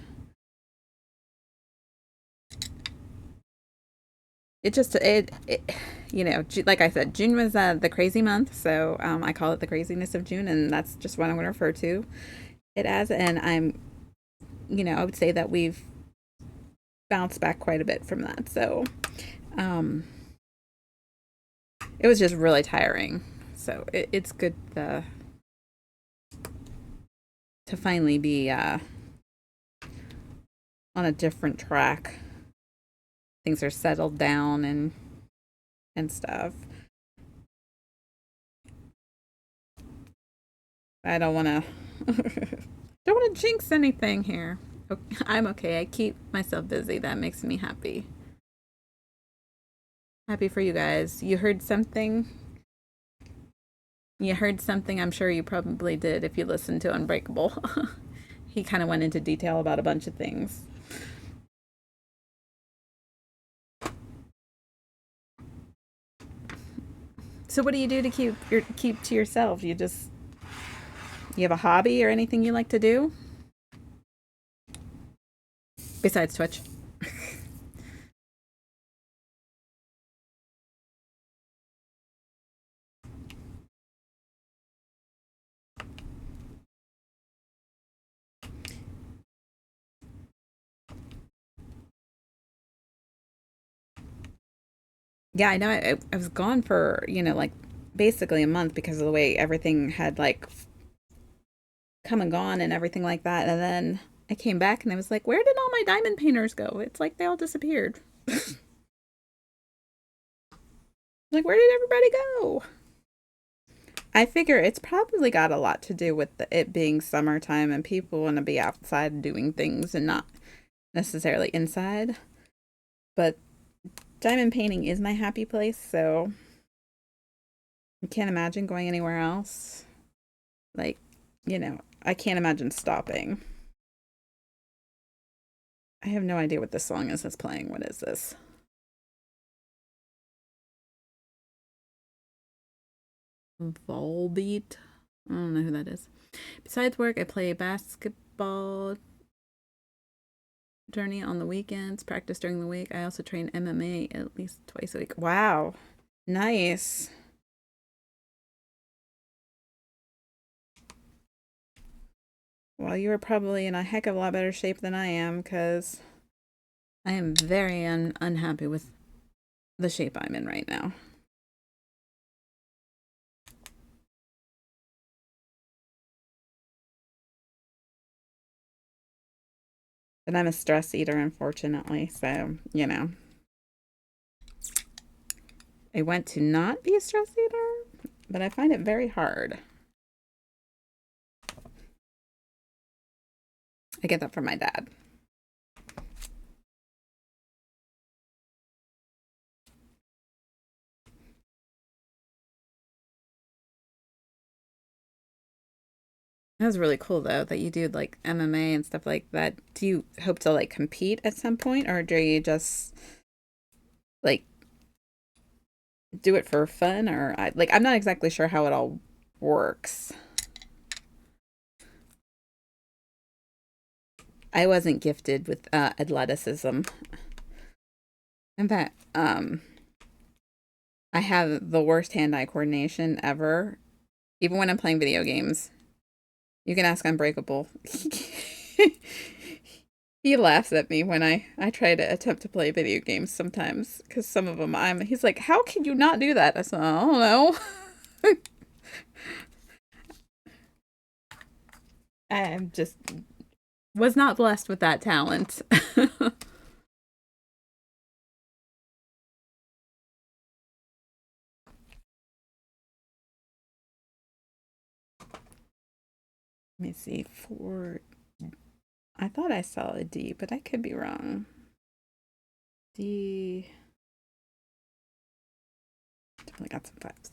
it just it you know, like I said, June was the crazy month, so I call it the craziness of June, and that's just what I'm going to refer to it as. And I would say that we've bounced back quite a bit from that. So um, it was just really tiring. So it's good to finally be on a different track. Things are settled down and stuff. I don't want to don't want to jinx anything here. I'm okay. I keep myself busy. That makes me happy. Happy for you guys. You heard something? You heard something? I'm sure you probably did if you listened to Unbreakable. He kind of went into detail about a bunch of things. So what do you do to keep to yourself? You have a hobby or anything you like to do besides Twitch? Yeah, I know. I was gone for like basically a month because of the way everything had like come and gone and everything like that. And then I came back and I was like, where did all my diamond painters go? It's like they all disappeared. Like, where did everybody go? I figure it's probably got a lot to do with it being summertime and people want to be outside doing things and not necessarily inside. But diamond painting is my happy place, so I can't imagine going anywhere else. Like, I can't imagine stopping. I have no idea what this song is that's playing. What is this? Volbeat? I don't know who that is. Besides work, I play basketball journey on the weekends, practice during the week. I also train MMA at least twice a week. Wow. Nice. Well, you are probably in a heck of a lot better shape than I am because I am very unhappy with the shape I'm in right now. But I'm a stress eater, unfortunately. So, you know, I want to not be a stress eater, but I find it very hard. I get that from my dad. That was really cool though that you do like MMA and stuff like that. Do you hope to like compete at some point or do you just like do it for fun or like I'm not exactly sure how it all works. I wasn't gifted with athleticism. In fact, I have the worst hand-eye coordination ever. Even when I'm playing video games. You can ask Unbreakable. He laughs at me when I try to attempt to play video games sometimes because some of them he's like, how can you not do that? I said, I don't know. I'm just was not blessed with that talent. Let me see. For I thought I saw a D, but I could be wrong. D. Definitely got some fives.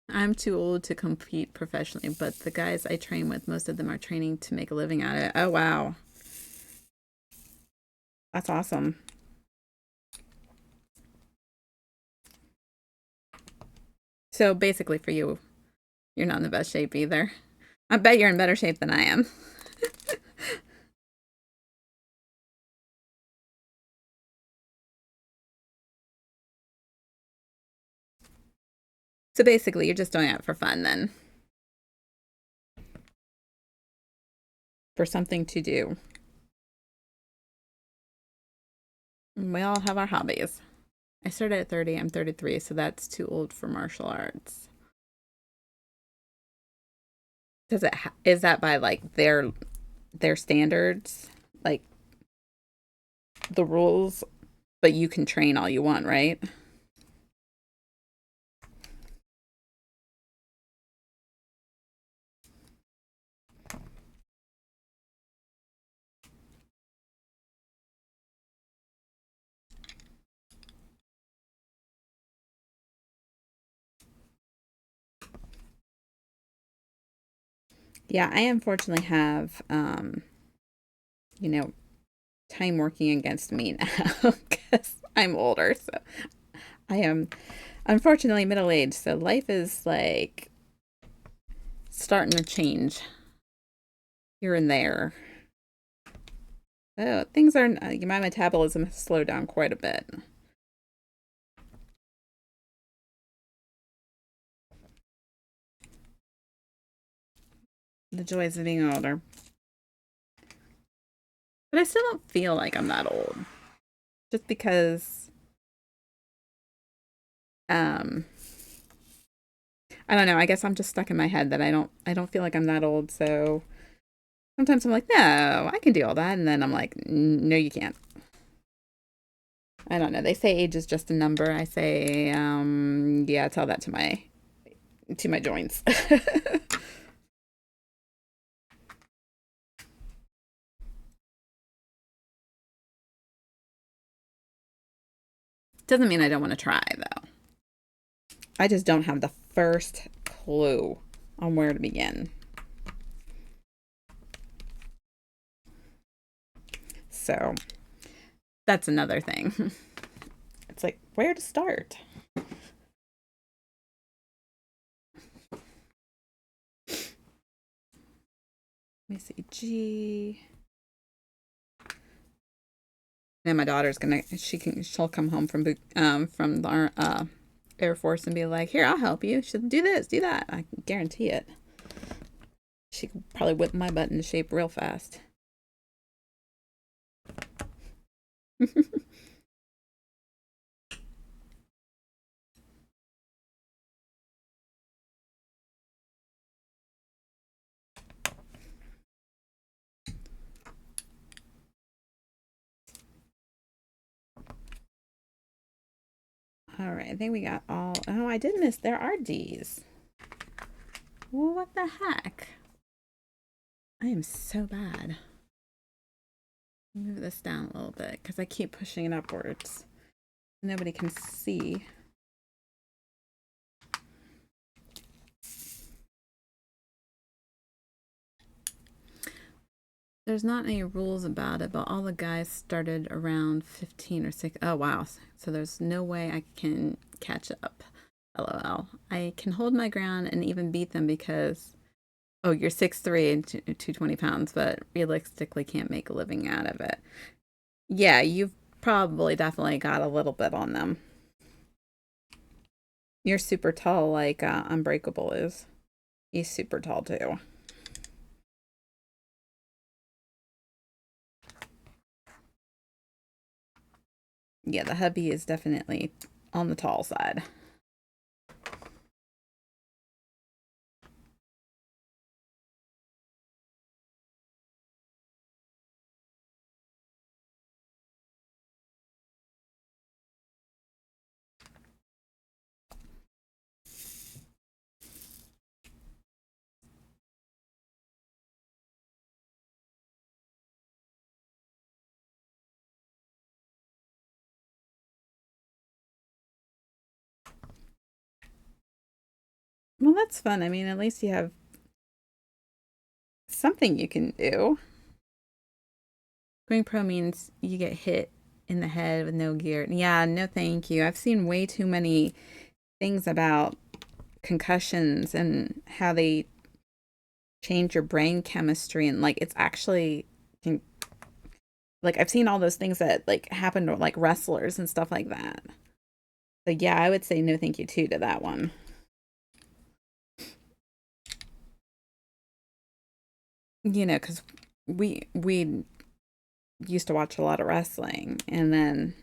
I'm too old to compete professionally, but the guys I train with, most of them are training to make a living at it. Oh, wow. That's awesome. So basically, for you, you're not in the best shape either. I bet you're in better shape than I am. So basically, you're just doing it for fun then. For something to do. We all have our hobbies. I started at 30, I'm 33, so that's too old for martial arts. Does it is that by like their standards, like the rules, but you can train all you want, right? Yeah, I unfortunately have you know, time working against me now because I'm older. So I am unfortunately middle aged. So life is like starting to change here and there. Oh, things are, my metabolism has slowed down quite a bit. The joys of being older. But I still don't feel like I'm that old. Just because, um, I don't know. I guess I'm just stuck in my head that I don't feel like I'm that old. So sometimes I'm like, no, I can do all that. And then I'm like, no, you can't. I don't know. They say age is just a number. I say, yeah, tell that to my joints. Doesn't mean I don't want to try though. I just don't have the first clue on where to begin. So that's another thing. It's like where to start. Let me see. G. And my daughter's gonna. She'll come home from the Air Force and be like, "Here, I'll help you. She'll do this, do that." I can guarantee it. She could probably whip my butt into shape real fast. All right, I think we got all. Oh, I did miss. There are D's. Well, what the heck? I am so bad. Move this down a little bit because I keep pushing it upwards. Nobody can see. There's not any rules about it, but all the guys started around 15 or 6. Oh, wow. So there's no way I can catch up. LOL. I can hold my ground and even beat them because, oh, you're 6'3" and 220 pounds, but realistically can't make a living out of it. Yeah, you've probably definitely got a little bit on them. You're super tall, like Unbreakable is. He's super tall too. Yeah, the hubby is definitely on the tall side. Well, that's fun. I mean, at least you have something you can do. Going pro means you get hit in the head with no gear. Yeah, no thank you. I've seen way too many things about concussions and how they change your brain chemistry, and like it's actually like I've seen all those things that like happen to like wrestlers and stuff like that. So yeah, I would say no thank you too to that one. You know, because we used to watch a lot of wrestling, and then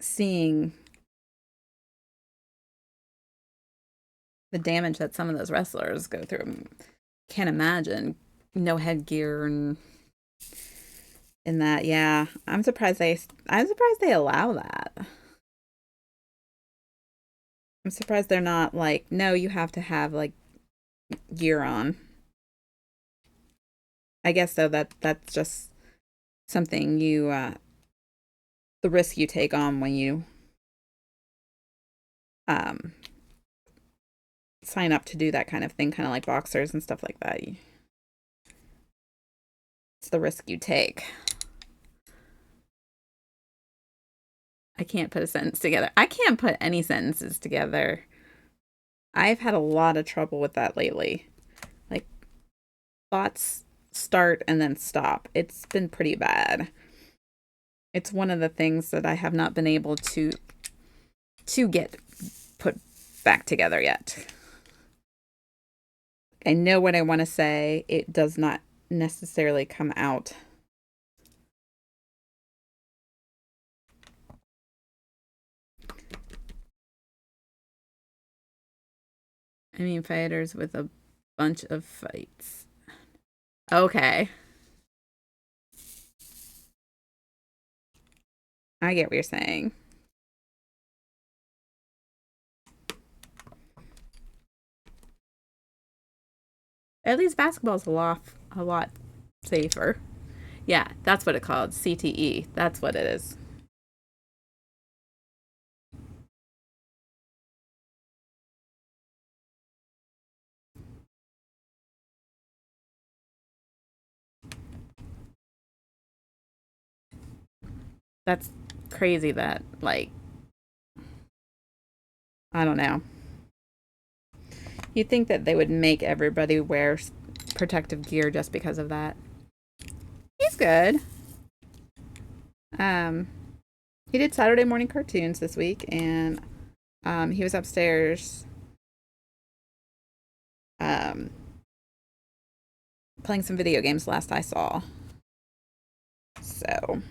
seeing the damage that some of those wrestlers go through, can't imagine no headgear and that. Yeah, I'm surprised they allow that. I'm surprised they're not like, no, you have to have like gear on. I guess though that's just something you the risk you take on when you um sign up to do that kind of thing, kind of like boxers and stuff like that. It's the risk you take. I can't put a sentence together. I can't put any sentences together. I've had a lot of trouble with that lately. Like thoughts start and then stop. It's been pretty bad. It's one of the things that I have not been able to get put back together yet. I know what I want to say. It does not necessarily come out. I mean, fighters with a bunch of fights. Okay. I get what you're saying. At least basketball's a lot safer. Yeah, that's what it called. CTE. That's what it is. That's crazy that like I don't know. You'd think that they would make everybody wear protective gear just because of that. He's good. Um he did Saturday morning cartoons this week, and he was upstairs playing some video games last I saw. So, I'm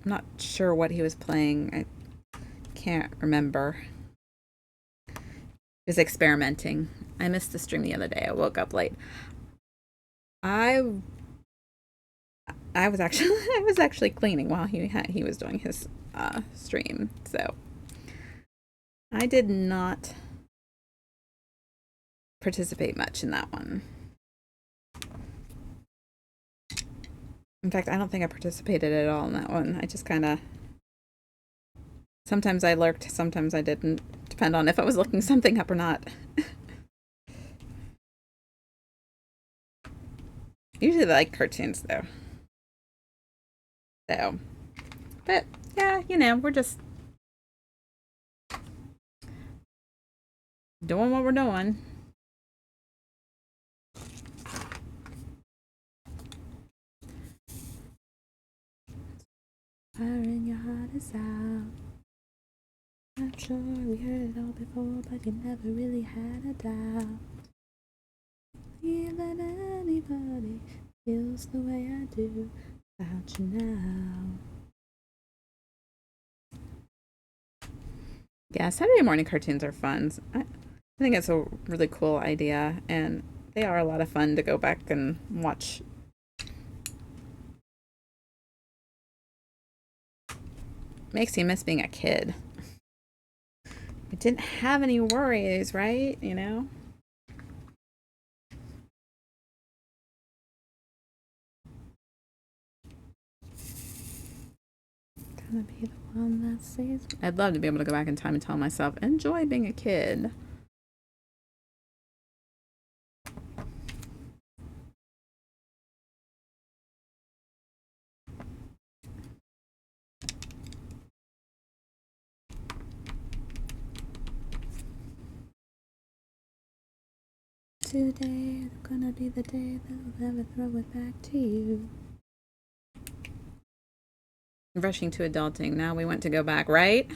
not sure what he was playing. I can't remember. He was experimenting. I missed the stream the other day. I woke up late. I I was actually I was actually cleaning while he was doing his stream. So, I did not participate much in that one. In fact, I don't think I participated at all in that one. I just kind of... Sometimes I lurked, sometimes I didn't. Depend on if I was looking something up or not. Usually I like cartoons, though. So, but, yeah, you know, we're just doing what we're doing. Firing your heart is out. I'm sure we heard it all before, but you never really had a doubt. Feel that anybody feels the way I do about you now. Yeah, Saturday morning cartoons are fun. I think it's a really cool idea, and they are a lot of fun to go back and watch. Makes you miss being a kid. We didn't have any worries, right? You know? Gonna be the one that saves. I'd love to be able to go back in time and tell myself, enjoy being a kid. Today, gonna be the day that will never throw it back to you. Rushing to adulting. Now we want to go back, right?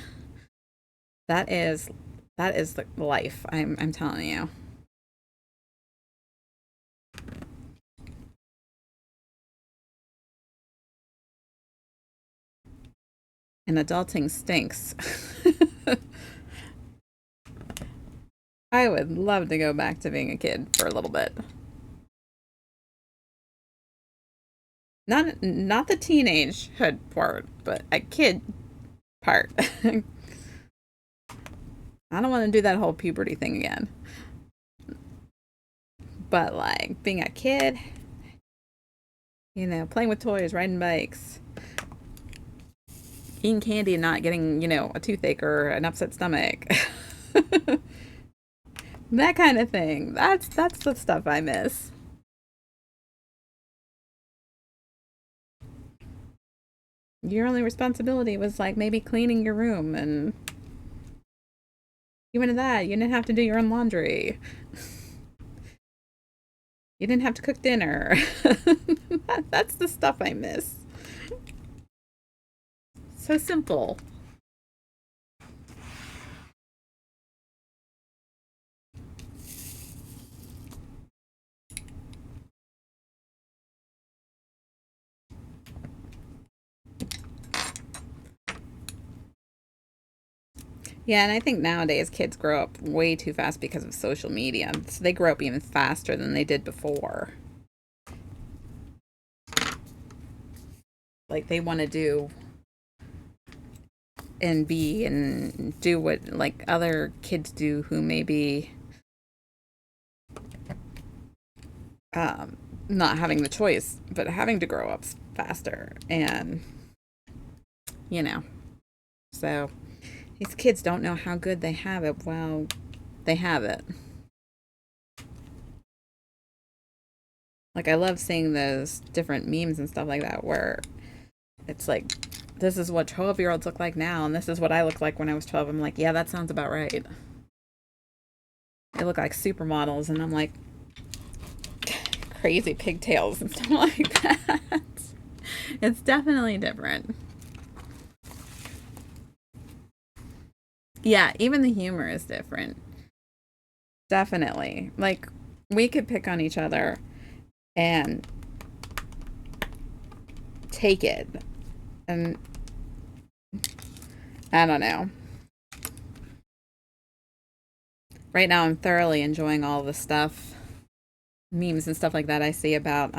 That is the life. I'm telling you. And adulting stinks. I would love to go back to being a kid for a little bit. Not the teenagehood part, but a kid part. I don't want to do that whole puberty thing again. But like being a kid, you know, playing with toys, riding bikes, eating candy and not getting, you know, a toothache or an upset stomach. That kind of thing. That's the stuff I miss. Your only responsibility was like maybe cleaning your room, and even at that, you didn't have to do your own laundry. You didn't have to cook dinner. That's the stuff I miss. So simple. Yeah, and I think nowadays kids grow up way too fast because of social media. So they grow up even faster than they did before. Like they want to do and be and do what like other kids do who maybe not having the choice, but having to grow up faster. And, you know, so these kids don't know how good they have it. Well, they have it. Like, I love seeing those different memes and stuff like that where it's like, this is what 12-year-olds look like now, and this is what I looked like when I was 12. I'm like, yeah, that sounds about right. They look like supermodels, and I'm like, crazy pigtails and stuff like that. It's definitely different. Yeah, even the humor is different. Definitely. Like, we could pick on each other and take it. And I don't know. Right now, I'm thoroughly enjoying all the stuff, memes and stuff like that I see about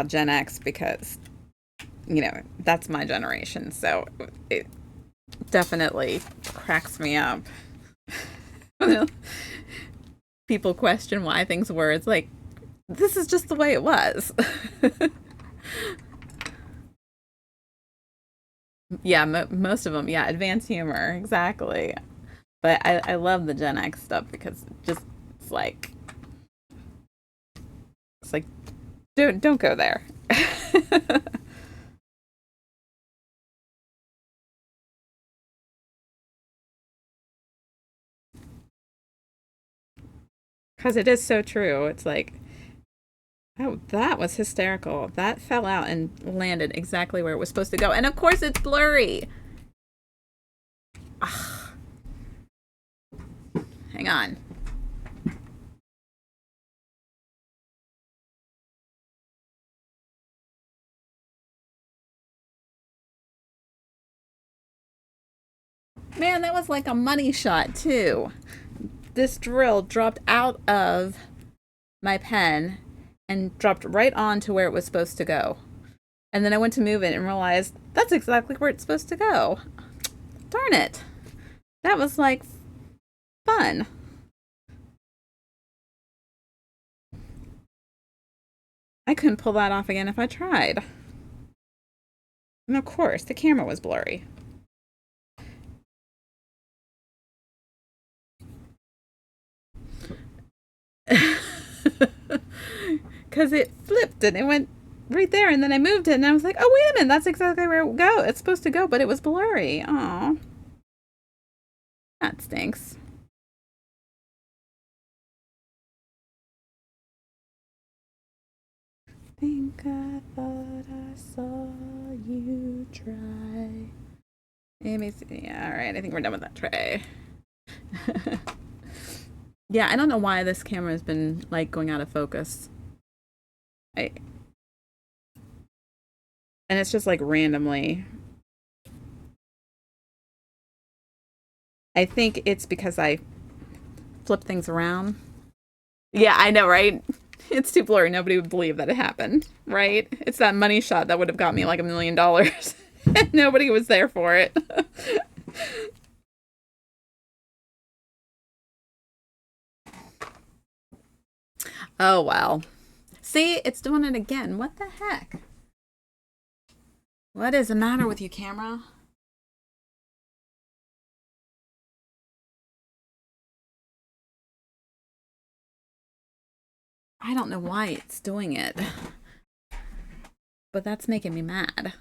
Gen X because that's my generation. So it definitely cracks me up. People question why things were. It's like this is just the way it was. Yeah, most of them. Yeah, advanced humor, exactly. But I love the Gen X stuff because it's like it's like don't go there. Because it is so true. It's like, oh, that was hysterical. That fell out and landed exactly where it was supposed to go. And of course, it's blurry. Ugh, hang on. Man, that was like a money shot, too. This drill dropped out of my pen and dropped right on to where it was supposed to go. And then I went to move it and realized that's exactly where it's supposed to go. Darn it. That was like fun. I couldn't pull that off again if I tried. And of course, the camera was blurry. Because it flipped and it went right there, and then I moved it, and I was like, oh, wait a minute, that's exactly where it's supposed to go, but it was blurry. Oh, that stinks. Think I thought I saw you try. Amy, yeah, all right, I think we're done with that tray. Yeah, I don't know why this camera has been like going out of focus. I and it's just like randomly. I think it's because I flip things around. Yeah, I know, right? It's too blurry. Nobody would believe that it happened, right? It's that money shot that would have got me like $1 million. And nobody was there for it. Oh, well. See, it's doing it again. What the heck? What is the matter with you, camera? I don't know why it's doing it, but that's making me mad.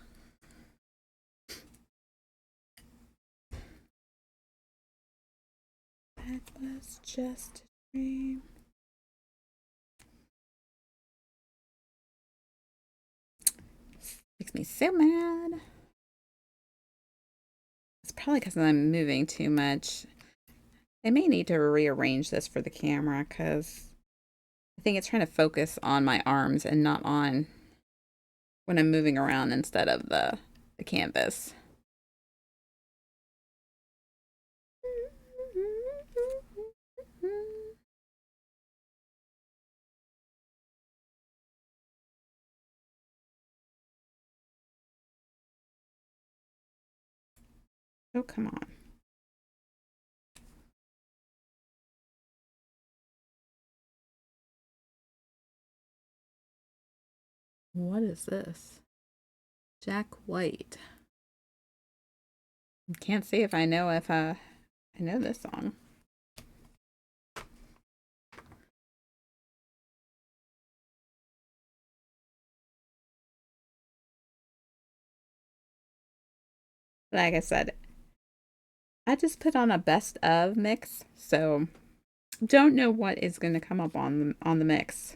That was just a dream. Makes me so mad. It's probably because I'm moving too much. I may need to rearrange this for the camera because I think it's trying to focus on my arms and not on when I'm moving around instead of the canvas. Oh, come on. What is this? Jack White. Can't see if I know I know this song. Like I said, I just put on a best of mix, so don't know what is going to come up on the mix.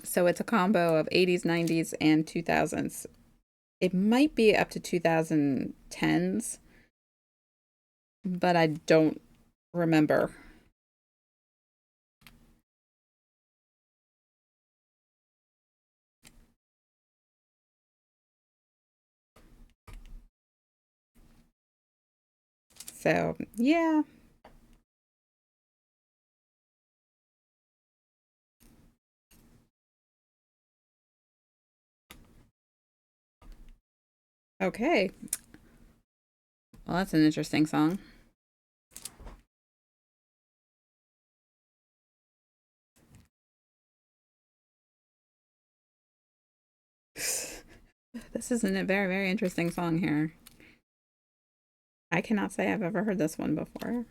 So it's a combo of 80s, 90s, and 2000s. It might be up to 2010s, but I don't remember. So, yeah. Okay. Well, that's an interesting song. This isn't a very, very interesting song here. I cannot say I've ever heard this one before.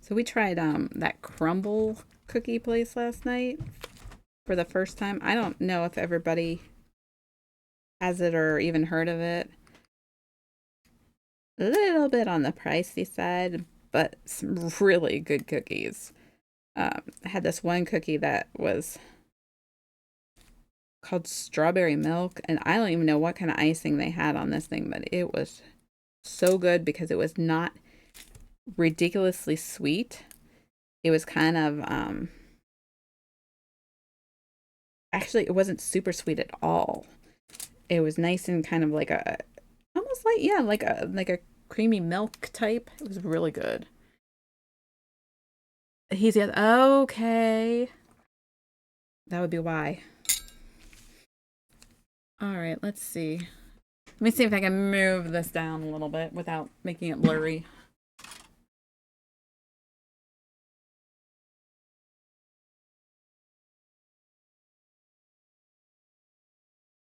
So we tried that crumble cookie place last night for the first time. I don't know if everybody has it or even heard of it. A little bit on the pricey side, but some really good cookies. I had this one cookie that was called strawberry milk, and I don't even know what kind of icing they had on this thing, but it was so good because it was not ridiculously sweet. It was kind of actually it wasn't super sweet at all. It was nice and kind of like a almost like yeah, like a creamy milk type. It was really good. He's the other, okay. That would be why. All right, let's see. Let me see if I can move this down a little bit without making it blurry.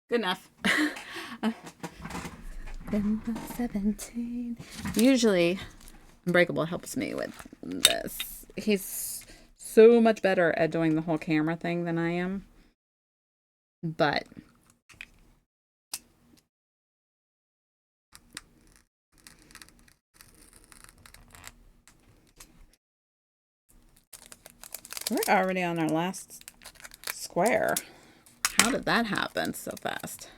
Good enough. 17. Usually, Unbreakable helps me with this. He's so much better at doing the whole camera thing than I am. But we're already on our last square. How did that happen so fast?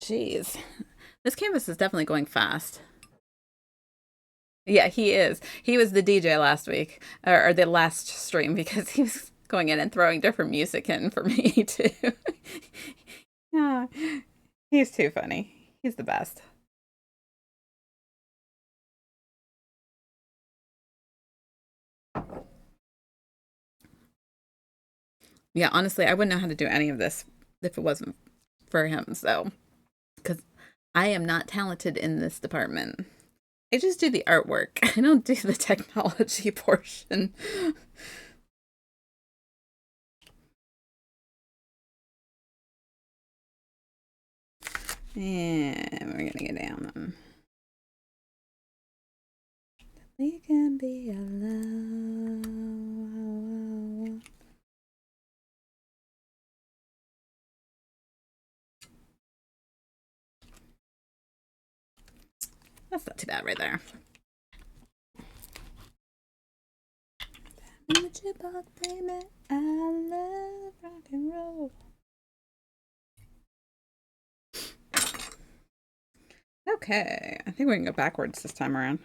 Jeez. This canvas is definitely going fast. Yeah, he is. He was the DJ last week, or the last stream, because he was going in and throwing different music in for me, too. Yeah, he's too funny. He's the best. Yeah, honestly, I wouldn't know how to do any of this if it wasn't for him, so, because I am not talented in this department. I just do the artwork. I don't do the technology portion. And we're gonna get down. We can be alone. That's not too bad right there. What you bought, baby? I love rock and roll. Okay, I think we can go backwards this time around.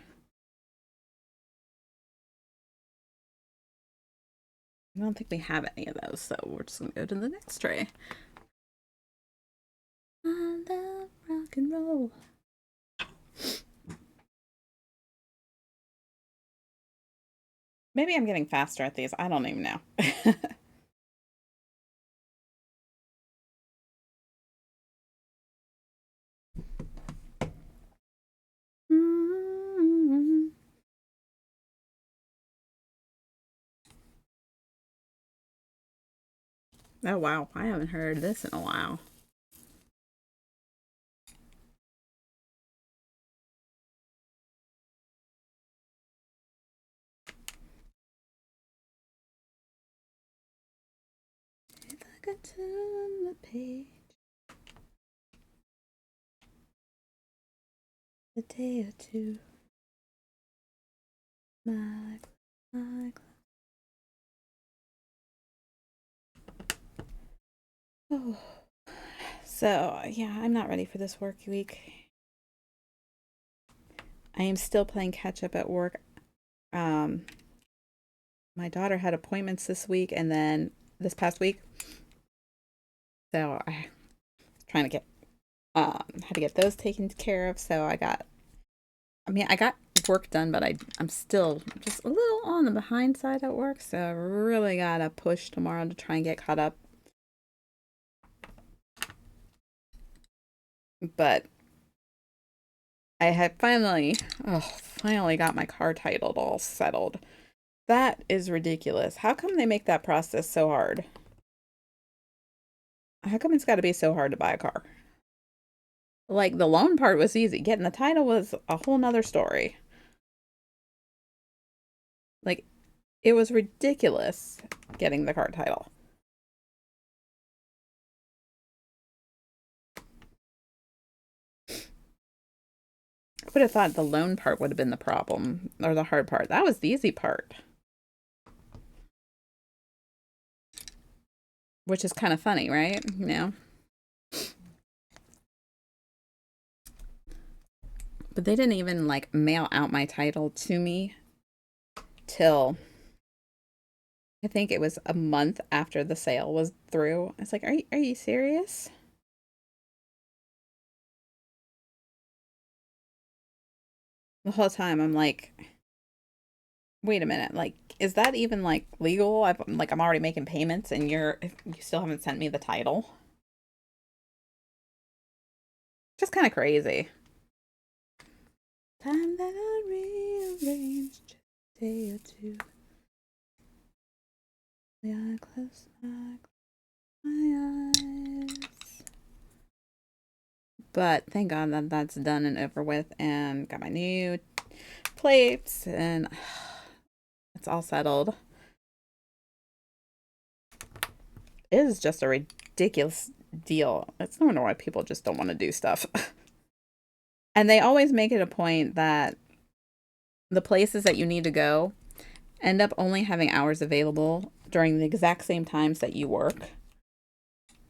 I don't think we have any of those, so we're just gonna go to the next tray. I love rock and roll. Maybe I'm getting faster at these. I don't even know. Oh wow, I haven't heard this in a while. If I could turn the page, a day or two, my, my, oh. So, yeah, I'm not ready for this work week. I am still playing catch up at work. Um, my daughter had appointments this week and then this past week. So I trying to get had to get those taken care of. So I got work done, but I'm still just a little on the behind side at work. So I really gotta push tomorrow to try and get caught up. But I had finally got my car titled all settled. That is ridiculous. How come they make that process so hard? How come it's got to be so hard to buy a car? Like the loan part was easy. Getting the title was a whole nother story. Like it was ridiculous getting the car title. I would have thought the loan part would have been the problem or the hard part. That was the easy part. Which is kind of funny, right? You know? But they didn't even like mail out my title to me till I think it was a month after the sale was through. I was like, are you serious? The whole time I'm like, wait a minute, like, is that even like legal? I'm already making payments and you still haven't sent me the title. Just kind of crazy. Time that I rearrange just a day or two. Yeah, close my eyes. But thank God that that's done and over with, and got my new plates, and it's all settled. It is just a ridiculous deal. It's no wonder why people just don't want to do stuff. And they always make it a point that the places that you need to go end up only having hours available during the exact same times that you work,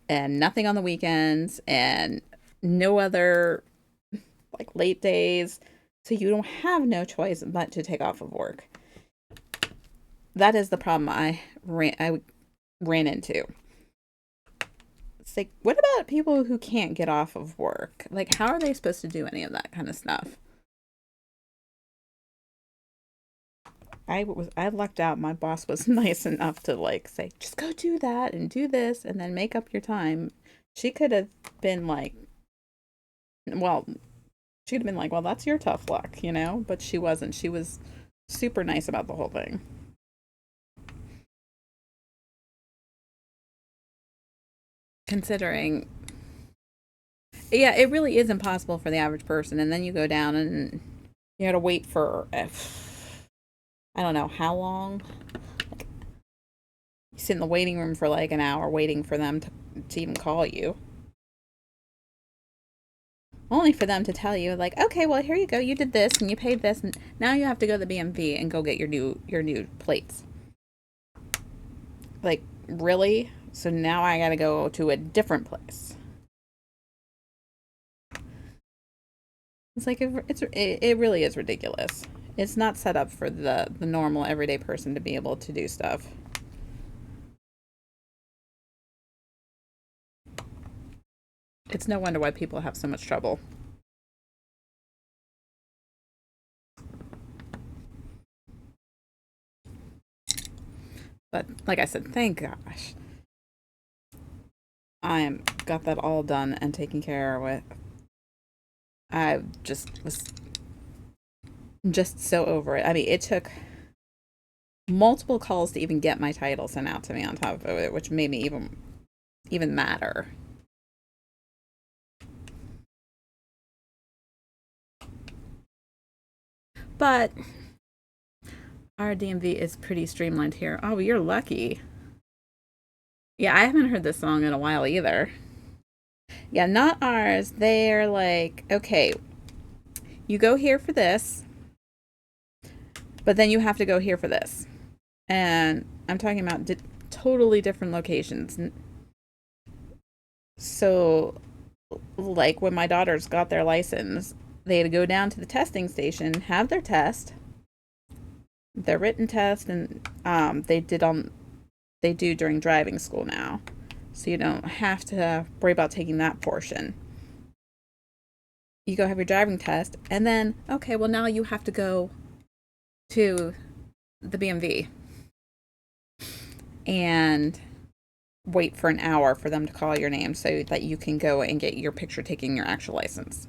and nothing on the weekends, and no other like late days. So you don't have no choice but to take off of work. That is the problem I ran into. It's like, what about people who can't get off of work? Like, how are they supposed to do any of that kind of stuff? I lucked out. My boss was nice enough to like say, just go do that and do this and then make up your time. She could have been like, well, she could have been like, well, that's your tough luck, you know? But she wasn't. She was super nice about the whole thing. Considering, yeah, it really is impossible for the average person. And then you go down and you got to wait for, I don't know how long. Like, you sit in the waiting room for like an hour waiting for them to even call you. Only for them to tell you, like, okay, well, here you go. You did this and you paid this, and now you have to go to the BMV and go get your new plates. Like, really? So now I gotta go to a different place. It's like it really is ridiculous. It's not set up for the normal everyday person to be able to do stuff. It's no wonder why people have so much trouble. But like I said, thank gosh, I am got that all done and taken care of with. I just was just so over it. I mean, it took multiple calls to even get my title sent out to me on top of it, which made me even madder. But our DMV is pretty streamlined here. Oh, you're lucky. Yeah, I haven't heard this song in a while either. Yeah, not ours. They're like, okay, you go here for this, but then you have to go here for this. And I'm talking about totally different locations. So like when my daughters got their license, they had to go down to the testing station, have their test, their written test, and they do during driving school now. So you don't have to worry about taking that portion. You go have your driving test, and then, okay, well, now you have to go to the BMV and wait for an hour for them to call your name so that you can go and get your picture taking your actual license.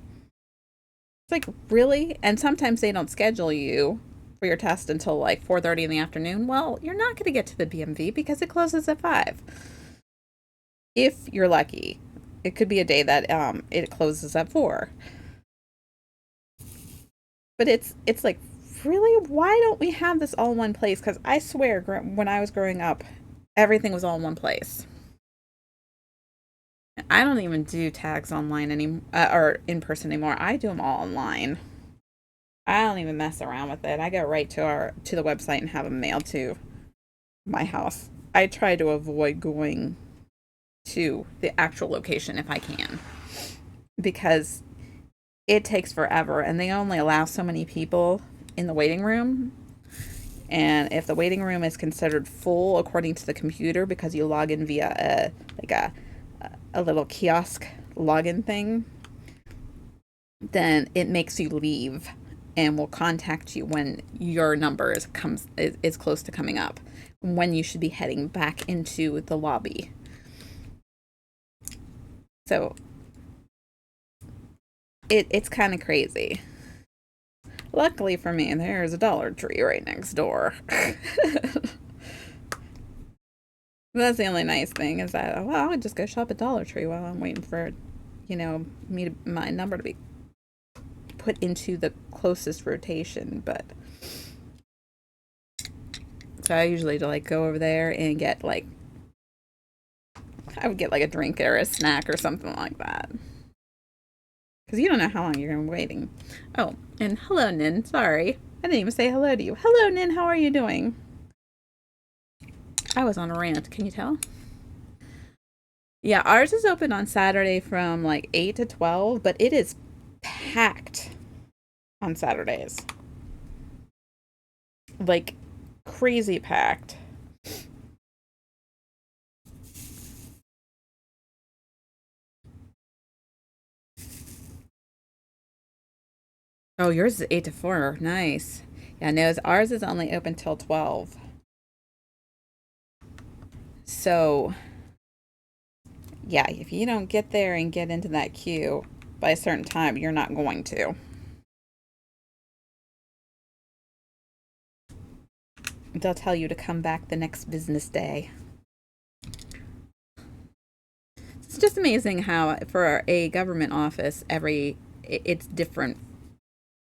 It's like, really? And sometimes they don't schedule you for your test until like 4:30 in the afternoon. Well, you're not going to get to the BMV because it closes at 5. If you're lucky, it could be a day that it closes at 4. But it's like, really, why don't we have this all in one place? Because I swear, when I was growing up, everything was all in one place. I don't even do tags online anymore, or in person anymore. I do them all online. I don't even mess around with it. I go right to the website and have them mailed to my house. I try to avoid going to the actual location if I can, because it takes forever and they only allow so many people in the waiting room. And if the waiting room is considered full according to the computer, because you log in via a little kiosk login thing, then it makes you leave and will contact you when your number is close to coming up, when you should be heading back into the lobby. So it's kind of crazy. Luckily for me, there's a Dollar Tree right next door. That's the only nice thing, is that, well, I would just go shop at Dollar Tree while I'm waiting for, my number to be put into the closest rotation. But so I usually like go over there and get like, I would get like a drink or a snack or something like that, because you don't know how long you're going to be waiting. Oh, and hello, Nin. Sorry, I didn't even say hello to you. Hello, Nin. How are you doing? I was on a rant. Can you tell? Yeah, ours is open on Saturday from like 8 to 12, but it is packed on Saturdays. Like, crazy packed. Oh, yours is 8 to 4. Nice. Yeah, no, ours is only open till 12. So, yeah, if you don't get there and get into that queue by a certain time, you're not going to. They'll tell you to come back the next business day. It's just amazing how, for a government office, it's different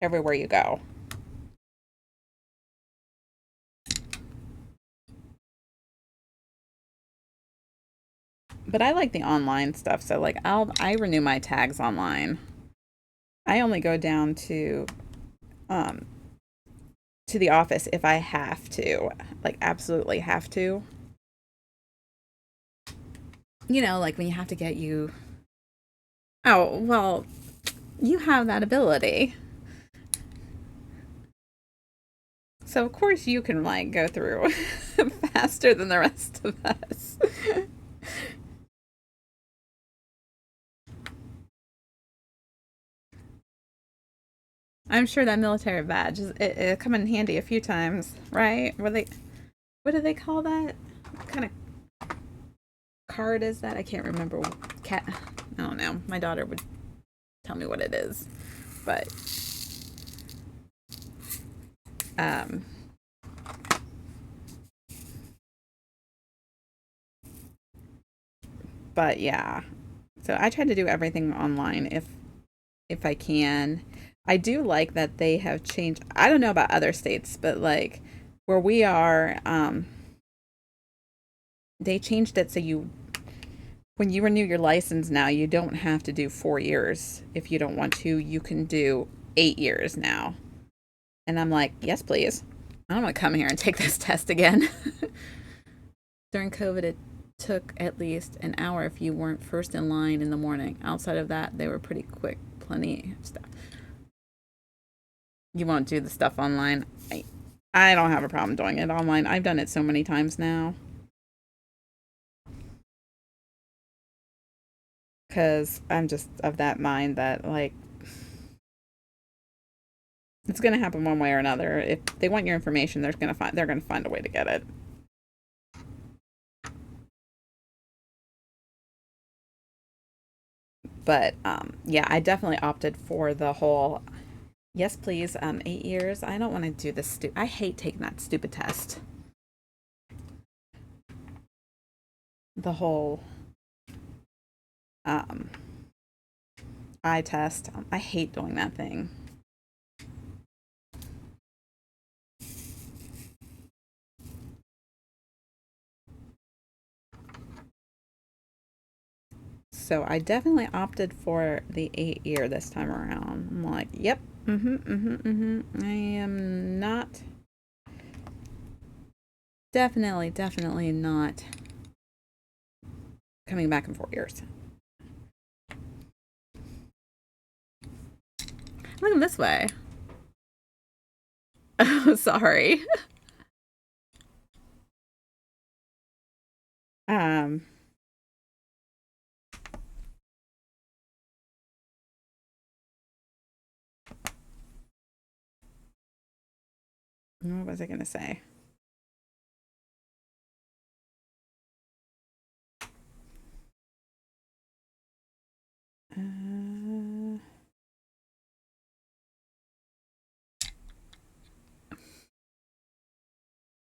everywhere you go. But I like the online stuff, so like I renew my tags online. I only go down um to the office if I have to, like absolutely have to. Like when you have to get you. Oh, well, you have that ability. So of course you can like go through faster than the rest of us. I'm sure that military badge it come in handy a few times, right? What do they call that? What kind of card is that? I can't remember. Cat. I don't know. My daughter would tell me what it is, but um, but yeah. So I try to do everything online if I can. I do like that they have changed. I don't know about other states, but like where we are, they changed it so when you renew your license now, you don't have to do 4 years. If you don't want to, you can do 8 years now. And I'm like, yes, please. I don't want to come here and take this test again. During COVID, it took at least an hour if you weren't first in line in the morning. Outside of that, they were pretty quick. Plenty of stuff. You won't do the stuff online. I don't have a problem doing it online. I've done it so many times now. Because I'm just of that mind that, like, it's going to happen one way or another. If they want your information, they're going to find a way to get it. But yeah, I definitely opted for the whole yes, please. 8 years. I don't want to do this. I hate taking that stupid test. The whole um, eye test. I hate doing that thing. So I definitely opted for the 8 year this time around. I'm like, yep, I am not. Definitely not coming back in 4 years. Look this way. Oh, sorry. Um, what was I gonna say?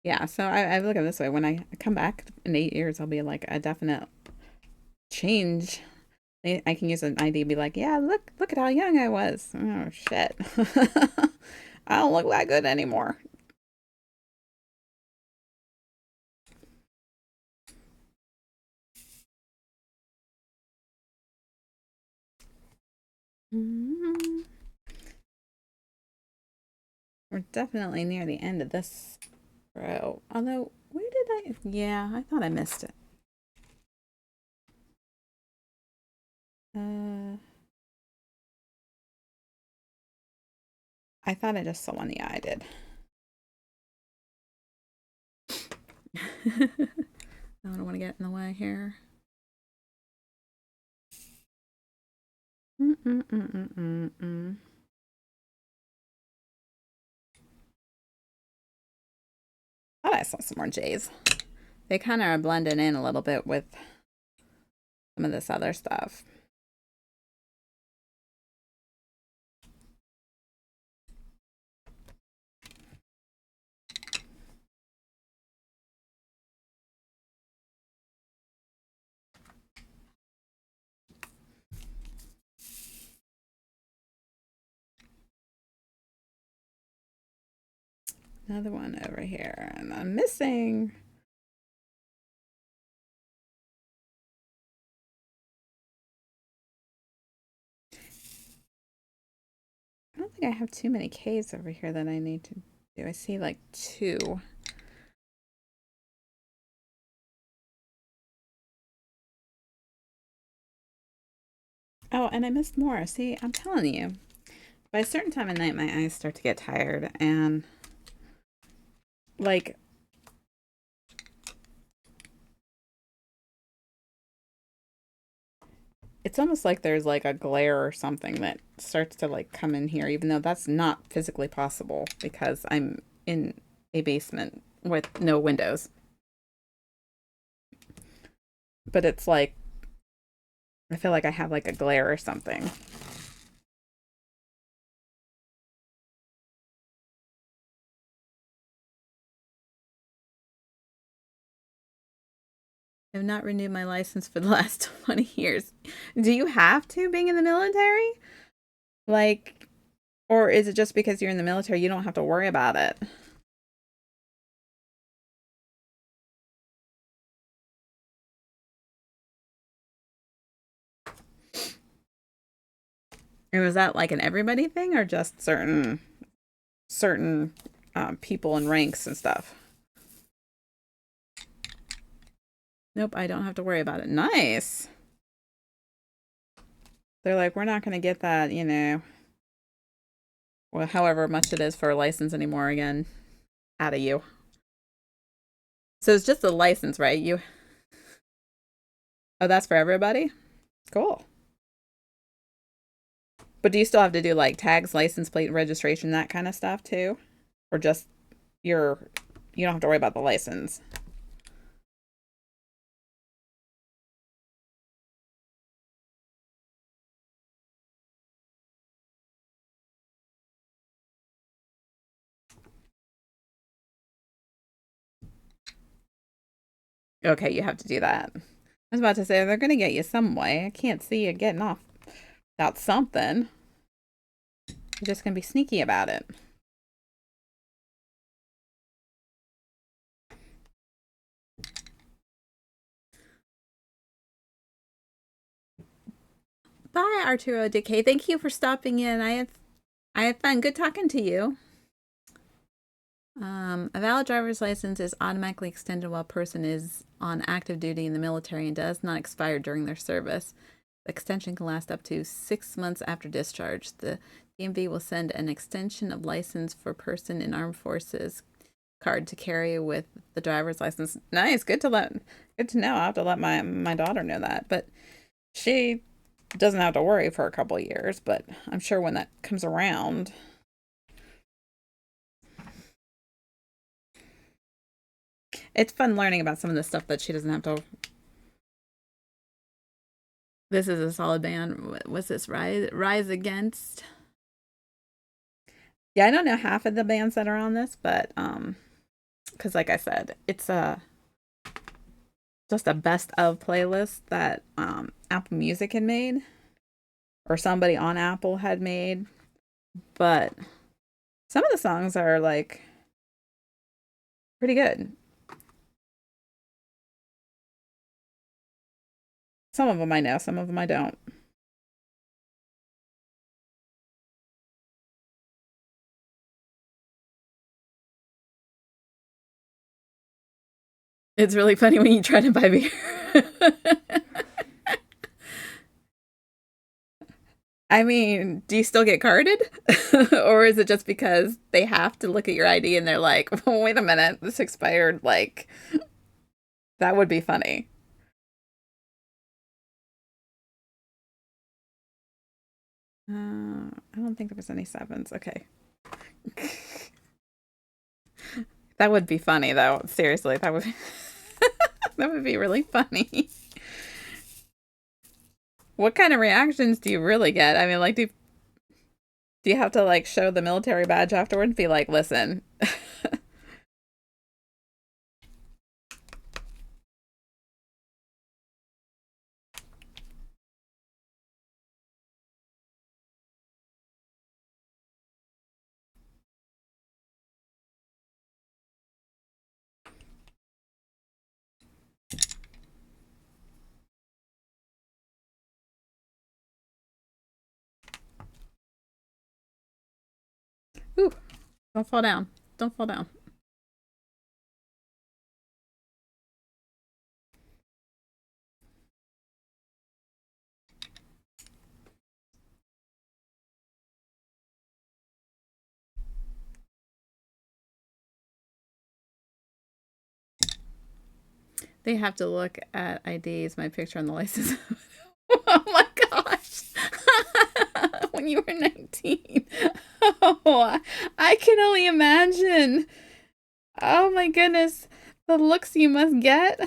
Yeah, so I look at it this way. When I come back in 8 years, I'll be like a definite change. I can use an ID and be like, yeah, look at how young I was. Oh, shit. I don't look that good anymore. Mm-hmm. We're definitely near the end of this row. Although, where did I? Yeah, I thought I missed it. I thought I just saw one. Yeah, I did. I don't want to get in the way here. Thought I saw some more J's. They kind of are blending in a little bit with some of this other stuff. Another one over here, and I'm missing. I don't think I have too many K's over here that I need to do. I see like 2. Oh, and I missed more. See, I'm telling you. By a certain time of night, my eyes start to get tired, and like it's almost like there's like a glare or something that starts to like come in here, even though that's not physically possible because I'm in a basement with no windows. But it's like I feel like I have like a glare or something. I've not renewed my license for the last 20 years. Do you have to being in the military? Like, or is it just because you're in the military you don't have to worry about it? And was that like an everybody thing or just certain people and ranks and stuff? Nope, I don't have to worry about it. Nice. They're like, we're not going to get that, well, however much it is for a license anymore again, out of you. So it's just a license, right? Oh, that's for everybody? Cool. But do you still have to do like tags, license plate, registration, that kind of stuff too? Or just you don't have to worry about the license? Okay, you have to do that. I was about to say, they're going to get you some way. I can't see you getting off without something. You're just going to be sneaky about it. Bye, Arturo Decay. Thank you for stopping in. I had fun. Good talking to you. A valid driver's license is automatically extended while a person is on active duty in the military and does not expire during their service. The extension can last up to 6 months after discharge. The DMV will send an extension of license for person in armed forces card to carry with the driver's license. Nice, good to know. I have to let my daughter know that, but she doesn't have to worry for a couple of years. But I'm sure when that comes around. It's fun learning about some of the stuff that she doesn't have to. This is a solid band. What's this? Rise Against? Yeah, I don't know half of the bands that are on this, but because like I said, it's just a best of playlist that Apple Music had made, or somebody on Apple had made. But some of the songs are like pretty good. Some of them I know, some of them I don't. It's really funny when you try to buy beer. I mean, do you still get carded? Or is it just because they have to look at your ID and they're like, oh, wait a minute, this expired? Like, that would be funny. I don't think there was any sevens. Okay. That would be funny, though. Seriously, that would that would be really funny. What kind of reactions do you really get? I mean, like, do you have to like show the military badge afterward and be like, listen? Ooh, don't fall down. Don't fall down. They have to look at IDs, my picture on the license. Oh my gosh. When you were 19. Oh, I can only imagine. Oh my goodness. The looks you must get.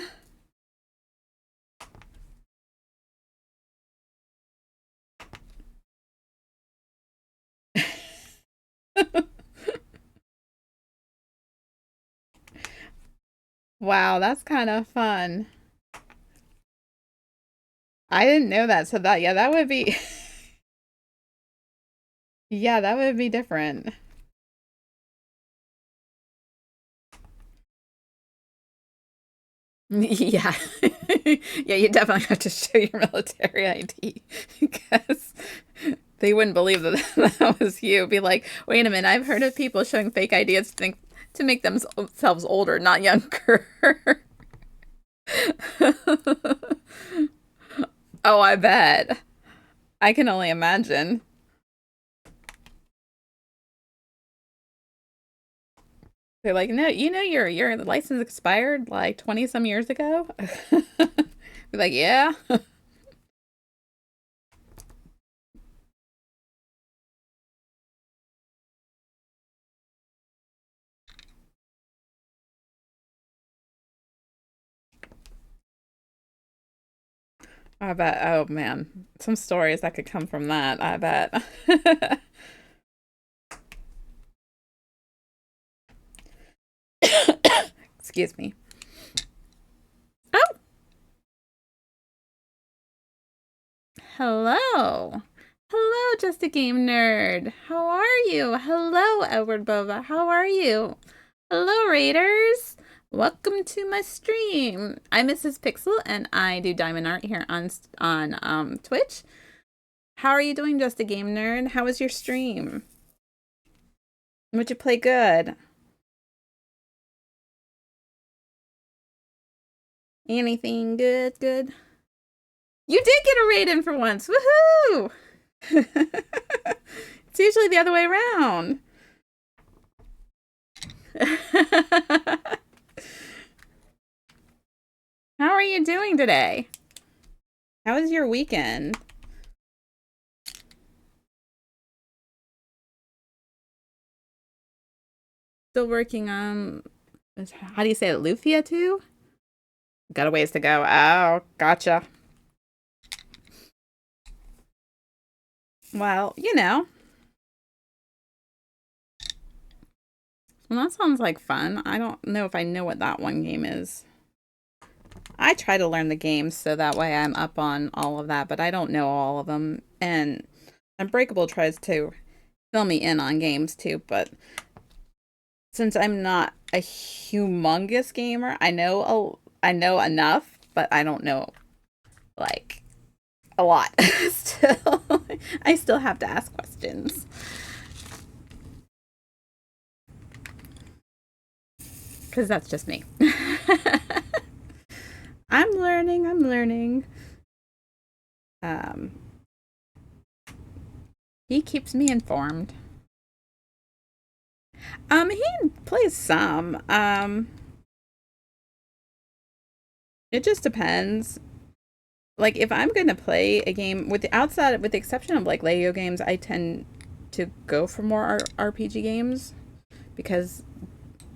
Wow, that's kind of fun. I didn't know that. So yeah, that would be yeah, that would be different. Yeah. Yeah, you definitely have to show your military ID because they wouldn't believe that that was you. Be like, wait a minute, I've heard of people showing fake IDs to make themselves older, not younger. Oh, I bet. I can only imagine. They're like, no, you know your license expired like 20 some years ago. Be like, yeah. I bet. Oh man, some stories that could come from that. I bet. Excuse me. Oh, hello. Hello, Just a Game Nerd. How are you? Hello, Edward Bova. How are you? Hello, Raiders. Welcome to my stream. I'm Mrs. Pixel, and I do diamond art here on Twitch. How are you doing, Just a Game Nerd? How was your stream? Would you play good? Anything good? Good. You did get a raid in for once. Woohoo! It's usually the other way around. How are you doing today? How was your weekend? Still working on, how do you say it, Lufia too? Got a ways to go. Oh, gotcha. Well, well, that sounds like fun. I don't know if I know what that one game is. I try to learn the games so that way I'm up on all of that, but I don't know all of them. And Unbreakable tries to fill me in on games too, but since I'm not a humongous gamer, I know enough, but I don't know like a lot. Still, I still have to ask questions because that's just me. I'm learning. I'm learning. Um, he keeps me informed. He plays some. It just depends. Like if I'm gonna play a game with the exception of like Lego games, I tend to go for more RPG games because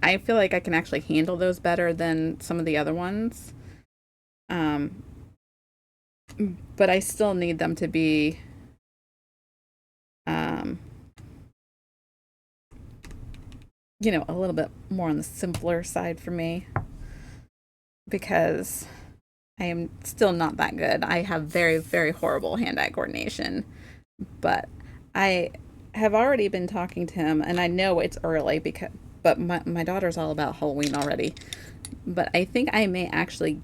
I feel like I can actually handle those better than some of the other ones. Um, but I still need them to be um, a little bit more on the simpler side for me because I am still not that good. I have very, very horrible hand-eye coordination, but I have already been talking to him, and I know it's early but my daughter's all about Halloween already. But I think I may actually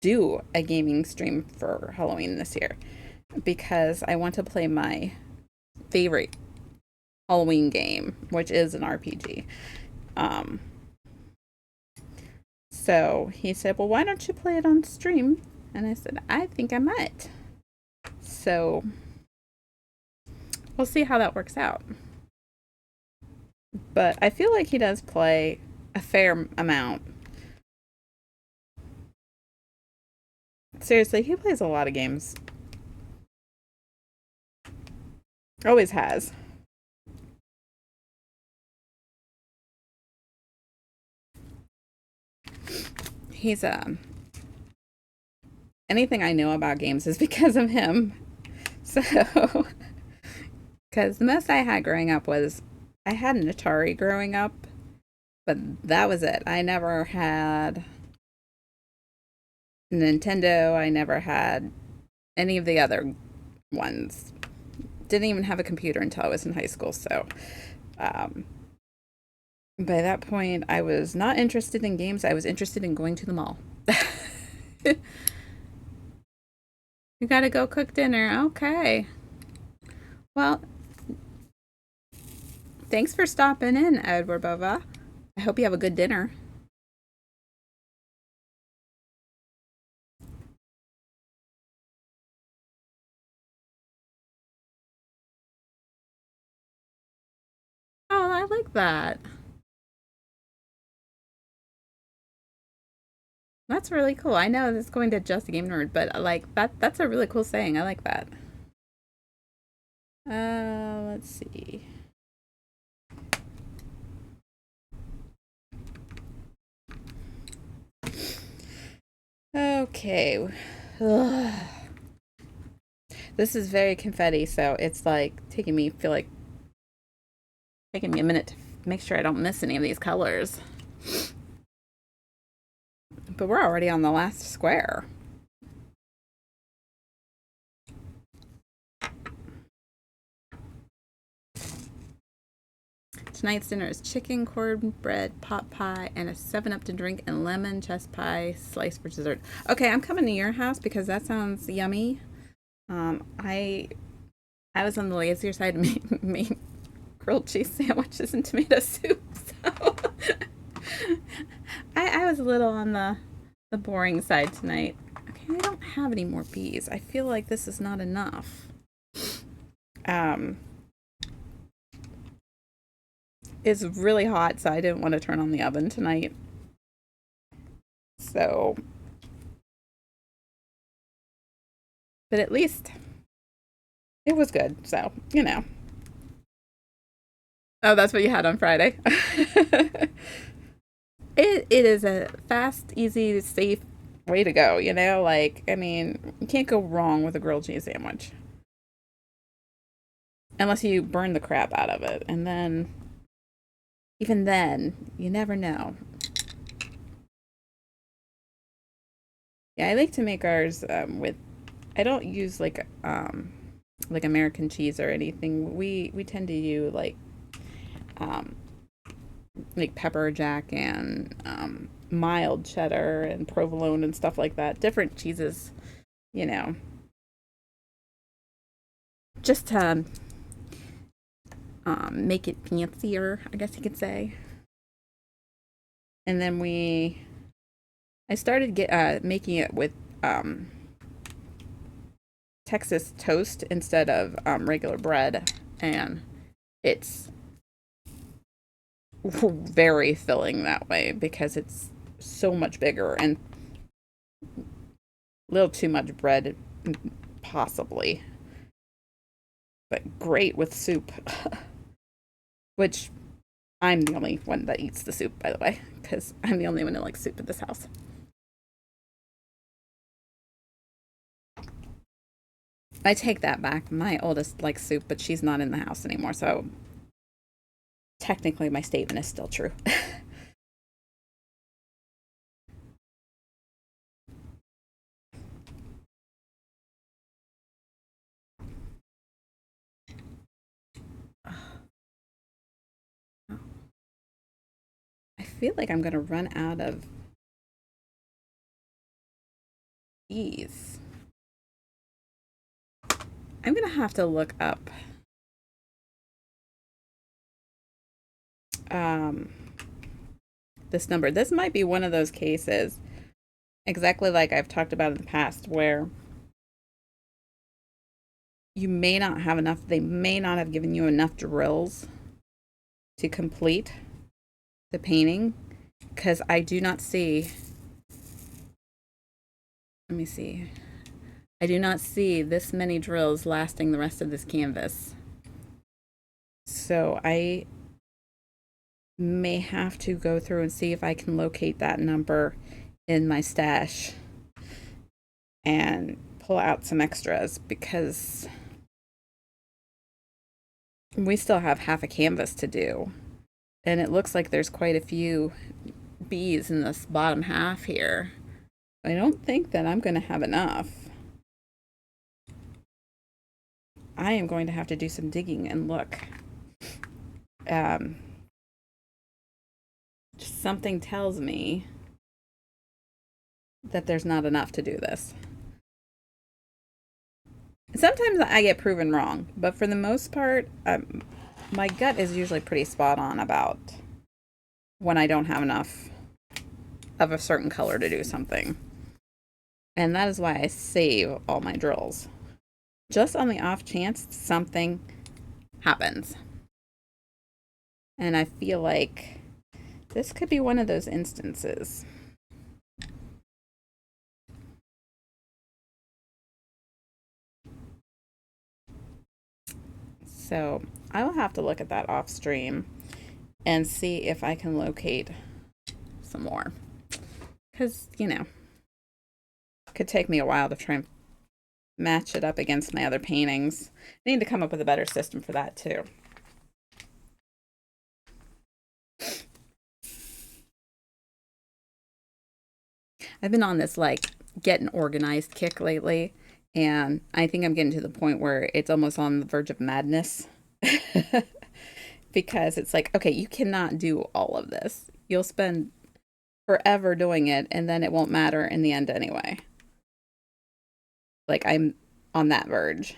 do a gaming stream for Halloween this year because I want to play my favorite Halloween game, which is an RPG. Um, so he said, "Well, why don't you play it on stream?" And I said, "I think I might." So we'll see how that works out. But I feel like he does play a fair amount. Seriously, he plays a lot of games. Always has. He's anything I know about games is because of him. So, because the most I had growing up was I had an Atari growing up, but that was it. I never had Nintendo. I never had any of the other ones. Didn't even have a computer until I was in high school. So, um, by that point, I was not interested in games. I was interested in going to the mall. You gotta go cook dinner. Okay. Well, thanks for stopping in, Edward Bova. I hope you have a good dinner. like that. That's really cool. I know this is going to just a game nerd, but like that's a really cool saying. I like that. Let's see. Okay. Ugh. This is very confetti, so it's like taking me a minute to make sure I don't miss any of these colors. But we're already on the last square. Tonight's dinner is chicken, cornbread, pot pie, and a 7-Up to drink, and lemon chess pie slice for dessert. Okay, I'm coming to your house because that sounds yummy. I was on the lazier side and made grilled cheese sandwiches and tomato soup. So I was a little on the boring side tonight. Okay, I don't have any more bees. I feel like this is not enough. It's really hot, so I didn't want to turn on the oven tonight. So, but at least it was good. So, you know. Oh, that's what you had on Friday. It is a fast, easy, safe way to go, you know? Like, I mean, you can't go wrong with a grilled cheese sandwich. Unless you burn the crap out of it. And then, even then, you never know. Yeah, I like to make ours with, I don't use like American cheese or anything. We tend to use um, like pepper jack and mild cheddar and provolone and stuff like that. Different cheeses, you know, just to make it fancier, I guess you could say. And then I started making it with um, Texas toast instead of regular bread, and it's very filling that way because it's so much bigger and a little too much bread, possibly, but great with soup, which I'm the only one that eats the soup, by the way, because I'm the only one who likes soup at this house. I take that back. My oldest likes soup, but she's not in the house anymore, so technically my statement is still true. I feel like I'm going to run out of these. I'm going to have to look up um, this number. This might be one of those cases, exactly like I've talked about in the past, where you may not have enough, they may not have given you enough drills to complete the painting, because I do not see, let me see, I do not see this many drills lasting the rest of this canvas. So I may have to go through and see if I can locate that number in my stash and pull out some extras, because we still have half a canvas to do. And it looks like there's quite a few bees in this bottom half here. I don't think that I'm going to have enough. I am going to have to do some digging and look. Something tells me that there's not enough to do this. Sometimes I get proven wrong, but for the most part, my gut is usually pretty spot on about when I don't have enough of a certain color to do something. And that is why I save all my drills. Just on the off chance something happens. And I feel like this could be one of those instances. So I will have to look at that off stream and see if I can locate some more. Because, you know, it could take me a while to try and match it up against my other paintings. I need to come up with a better system for that too. I've been on this like getting organized kick lately, and I think I'm getting to the point where it's almost on the verge of madness. Because it's like, okay, you cannot do all of this. You'll spend forever doing it, and then it won't matter in the end anyway. Like, I'm on that verge.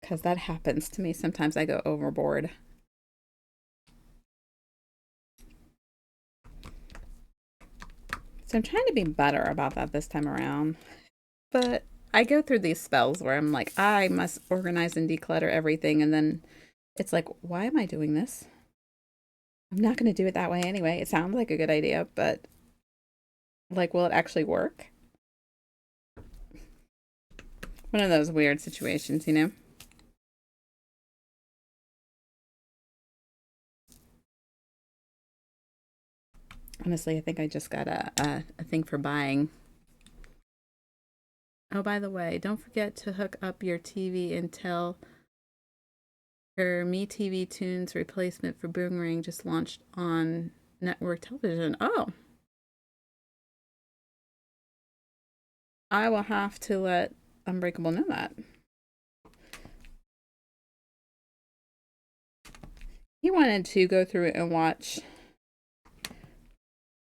Because that happens to me. Sometimes I go overboard. So I'm trying to be better about that this time around. But I go through these spells where I'm like, I must organize and declutter everything. And then it's like, why am I doing this? I'm not going to do it that way anyway. It sounds like a good idea, but like, will it actually work? One of those weird situations, you know? Honestly, I think I just got a thing for buying. Oh, by the way, don't forget to hook up your TV until her Me TV Tunes replacement for Boomerang just launched on network television. Oh, I will have to let Unbreakable know that. He wanted to go through and watch.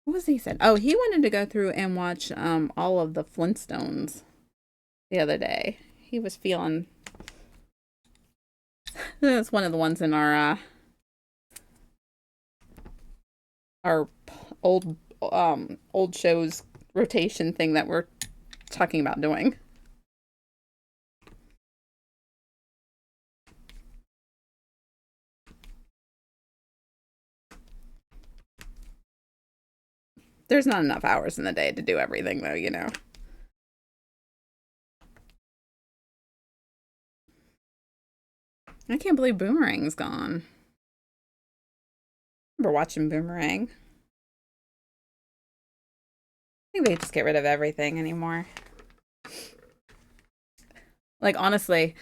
What was he said? Oh, he wanted to go through and watch all of the Flintstones the other day. He was feeling. That's one of the ones in our old old shows rotation thing that we're talking about doing. There's not enough hours in the day to do everything, though, you know. I can't believe Boomerang's gone. I remember watching Boomerang. I think they just get rid of everything anymore. Like, honestly,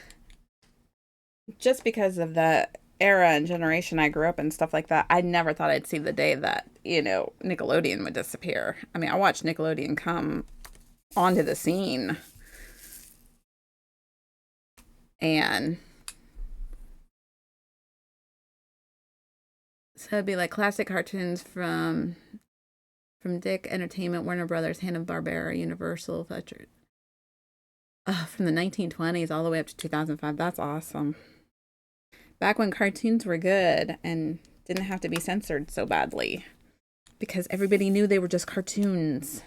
just because of the era and generation I grew up in, stuff like that, I never thought I'd see the day that, you know, Nickelodeon would disappear. I mean, I watched Nickelodeon come onto the scene, and so it'd be like classic cartoons from Dick Entertainment, Warner Brothers, Hanna-Barbera, Universal, Fletcher. From the 1920s all the way up to 2005. That's awesome. Back when cartoons were good and didn't have to be censored so badly because everybody knew they were just cartoons.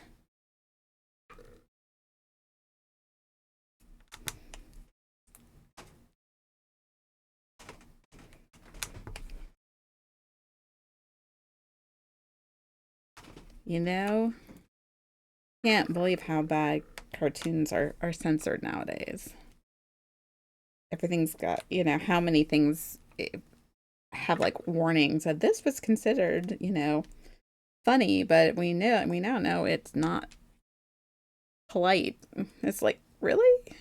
You know? Can't believe how bad cartoons are censored nowadays. Everything's got, you know, how many things have like warnings that this was considered, you know, funny, but we now know it's not polite. It's like, really?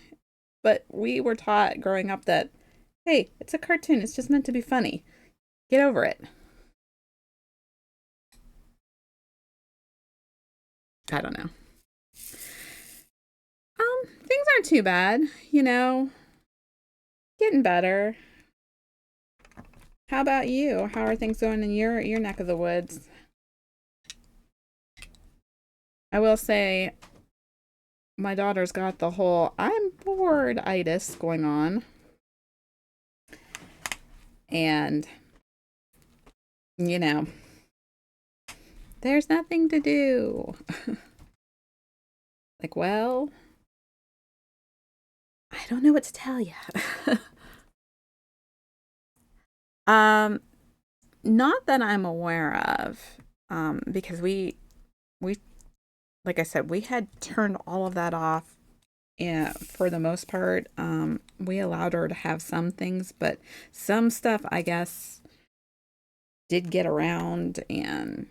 But we were taught growing up that, hey, it's a cartoon. It's just meant to be funny. Get over it. I don't know. Things aren't too bad, you know. Getting better. How about you? How are things going in your neck of the woods? I will say my daughter's got the whole I'm bored itis going on. And you know, There's nothing to do. Like, well, I don't know what to tell you. um, Not that I'm aware of, because we like I said, we had turned all of that off. And for the most part, we allowed her to have some things, but some stuff, I guess, did get around, and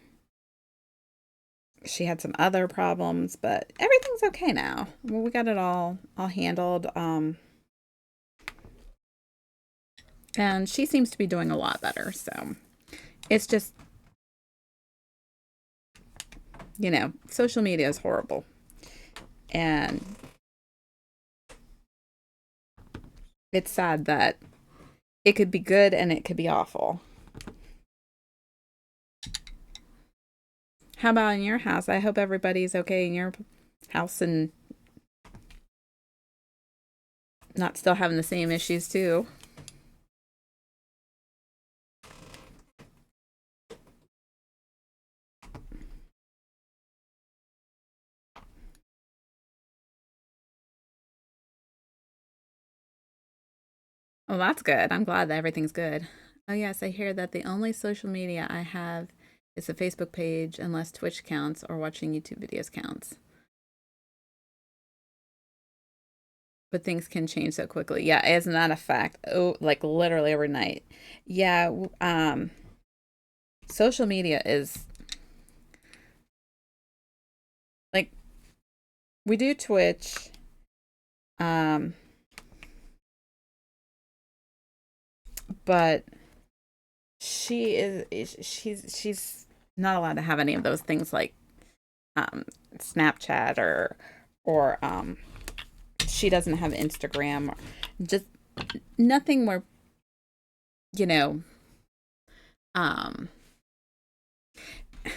she had some other problems, but everything's okay now. Well, we got it all handled. And she seems to be doing a lot better. So it's just, social media is horrible. And it's sad that it could be good and it could be awful. How about in your house? I hope everybody's okay in your house and not still having the same issues too. Well, that's good. I'm glad that everything's good. Oh, yes, I hear that the only social media I have is a Facebook page, unless Twitch counts or watching YouTube videos counts. But things can change so quickly. Yeah, isn't that a fact? Oh, like literally overnight. Yeah, social media is like we do Twitch, um, but she's not allowed to have any of those things like Snapchat or she doesn't have Instagram or just nothing where you know um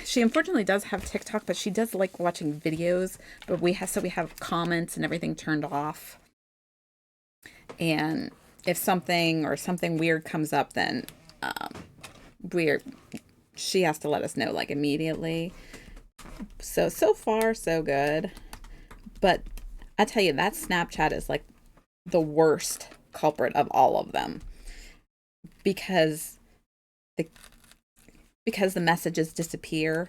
she unfortunately does have TikTok, but she does like watching videos, but we have comments and everything turned off. And if something weird comes up, then um we're she has to let us know like immediately. So far so good. But I tell you, that Snapchat is like the worst culprit of all of them because the because the messages disappear.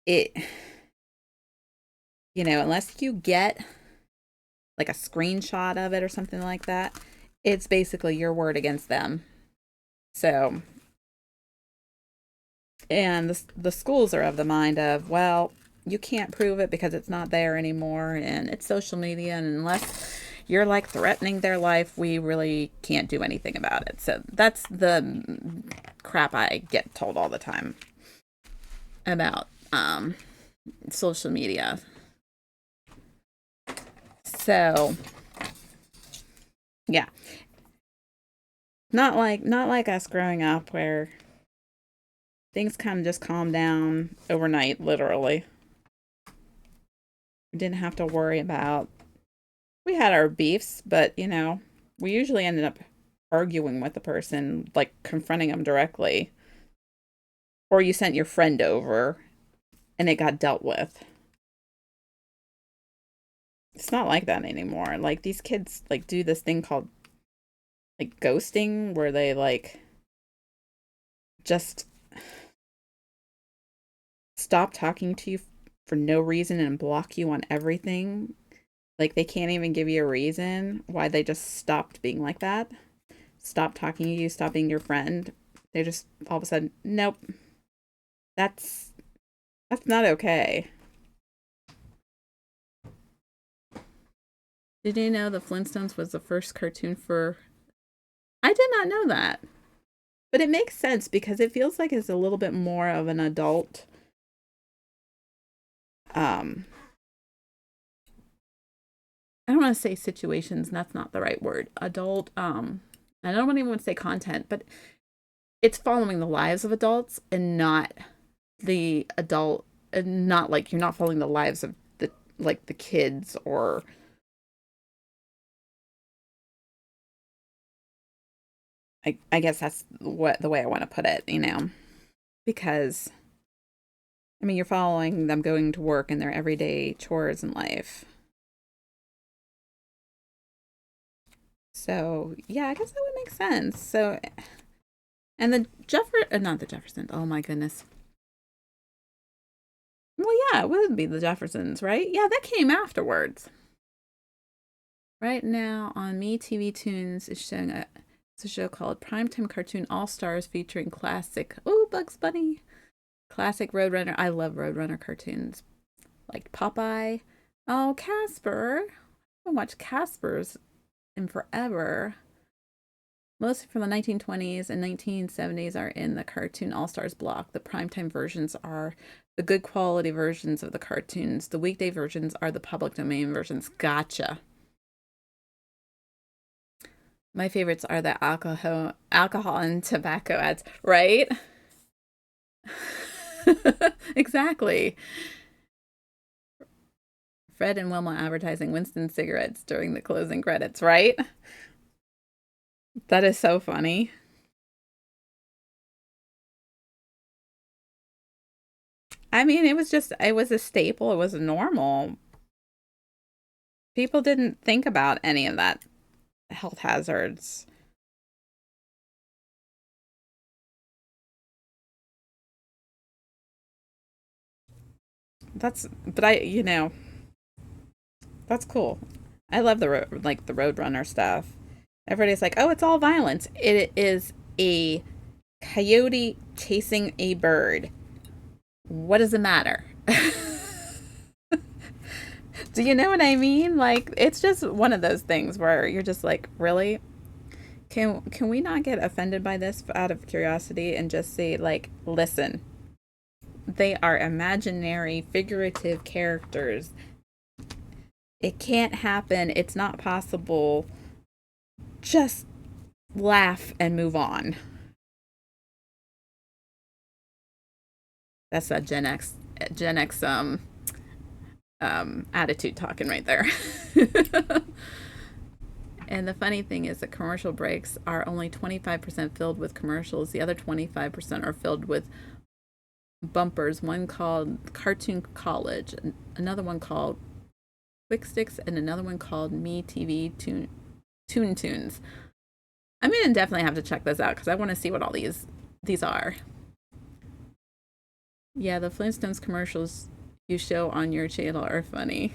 It unless you get like a screenshot of it or something like that, it's basically your word against them. So, and the schools are of the mind of, well, you can't prove it because it's not there anymore and it's social media, and unless you're like threatening their life, we really can't do anything about it. So that's the crap I get told all the time about social media. So yeah, not like us growing up where things kind of just calmed down overnight, literally. We didn't have to worry about. We had our beefs, but we usually ended up arguing with the person, like confronting them directly, or you sent your friend over and it got dealt with. It's not like that anymore. Like these kids like do this thing called like ghosting where they like just stop talking to you for no reason and block you on everything. Like they can't even give you a reason why they just stopped being like that. Stop talking to you, stop being your friend. They just all of a sudden, nope. That's that's not okay. Did you know the Flintstones was the first cartoon for I did not know that. But it makes sense because it feels like it's a little bit more of an adult um I don't want to say situations, that's not the right word. Adult I don't even want to say content, but it's following the lives of adults and not the adult and not like you're not following the lives of the kids or I guess that's what the way I want to put it, because I mean, you're following them going to work and their everyday chores in life. So, yeah, I guess that would make sense. So, and the not the Jeffersons. Oh my goodness. Well, yeah, it would be the Jeffersons, right? Yeah, that came afterwards. Right now on Me TV Tunes is showing it's a show called Primetime Cartoon All Stars featuring classic, oh, Bugs Bunny, classic Roadrunner. I love Roadrunner cartoons like Popeye. Oh, Casper. I haven't watched Casper's in forever. Mostly from the 1920s and 1970s are in the Cartoon All Stars block. The primetime versions are the good quality versions of the cartoons. The weekday versions are the public domain versions. Gotcha. My favorites are the alcohol and tobacco ads, right? Exactly. Fred and Wilma advertising Winston cigarettes during the closing credits, right? That is so funny. I mean, it was a staple. It was normal. People didn't think about any of that health hazards. But that's cool. I love like the Roadrunner stuff. Everybody's like, oh, it's all violence. It is a coyote chasing a bird. What does it matter? Do you know what I mean? Like, it's just one of those things where you're just like, really? Can we not get offended by this out of curiosity and just say like, listen, they are imaginary, figurative characters. It can't happen. It's not possible. Just laugh and move on. That's a Gen X attitude talking right there. And the funny thing is that commercial breaks are only 25% filled with commercials. The other 25% are filled with bumpers, one called Cartoon College, another one called Quick Sticks, and another one called Me TV Tunes. I'm gonna definitely have to check this out because I want to see what all these are. Yeah, the Flintstones commercials you show on your channel are funny.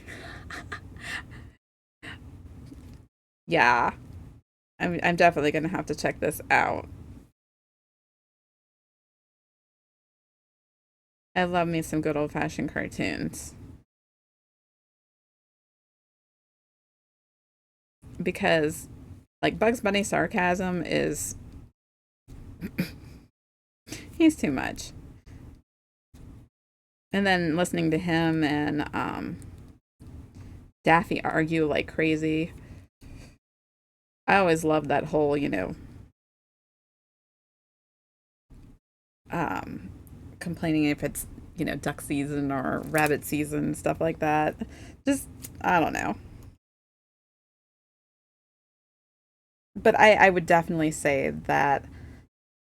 Yeah, I'm definitely gonna have to check this out. I love me some good old fashioned cartoons because like Bugs Bunny sarcasm is he's too much. And then listening to him and Daffy argue like crazy. I always love that whole, um, complaining if it's, duck season or rabbit season, stuff like that. Just, I don't know. But I would definitely say that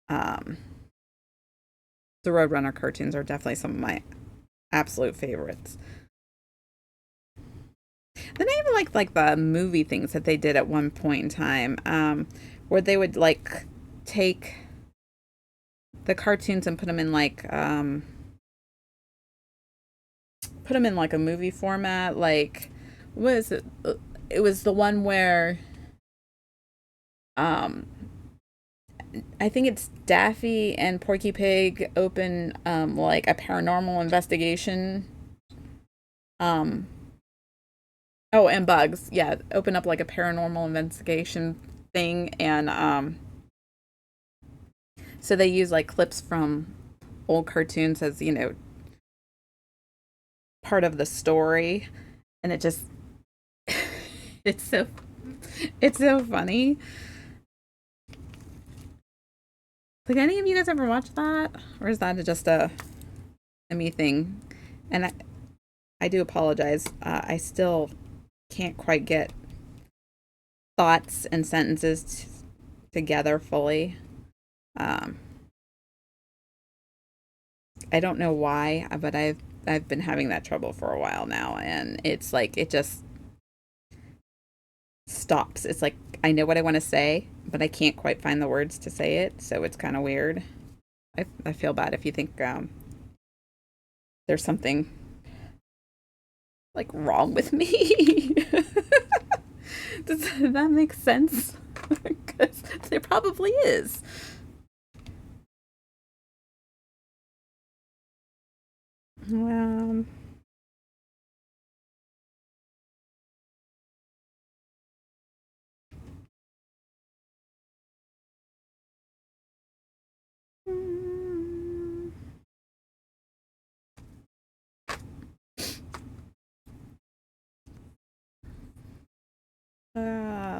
um, the Roadrunner cartoons are definitely some of my absolute favorites. Then I even like the movie things that they did at one point in time, where they would like take the cartoons and put them in like a movie format. Like, what is it? It was the one where um, I think it's Daffy and Porky Pig open like a paranormal investigation. Um, oh, and Bugs, yeah, open up like a paranormal investigation thing, and so they use like clips from old cartoons as part of the story, and it's so it's so funny. Like, any of you guys ever watch that, or is that just a me thing? And I do apologize. I still can't quite get thoughts and sentences together fully. Um, I don't know why, but I've been having that trouble for a while now, and it's like it just stops. It's like I know what I want to say, but I can't quite find the words to say it, so it's kind of weird. I feel bad if you think there's something like wrong with me. Does that make sense? Because there probably is. Um,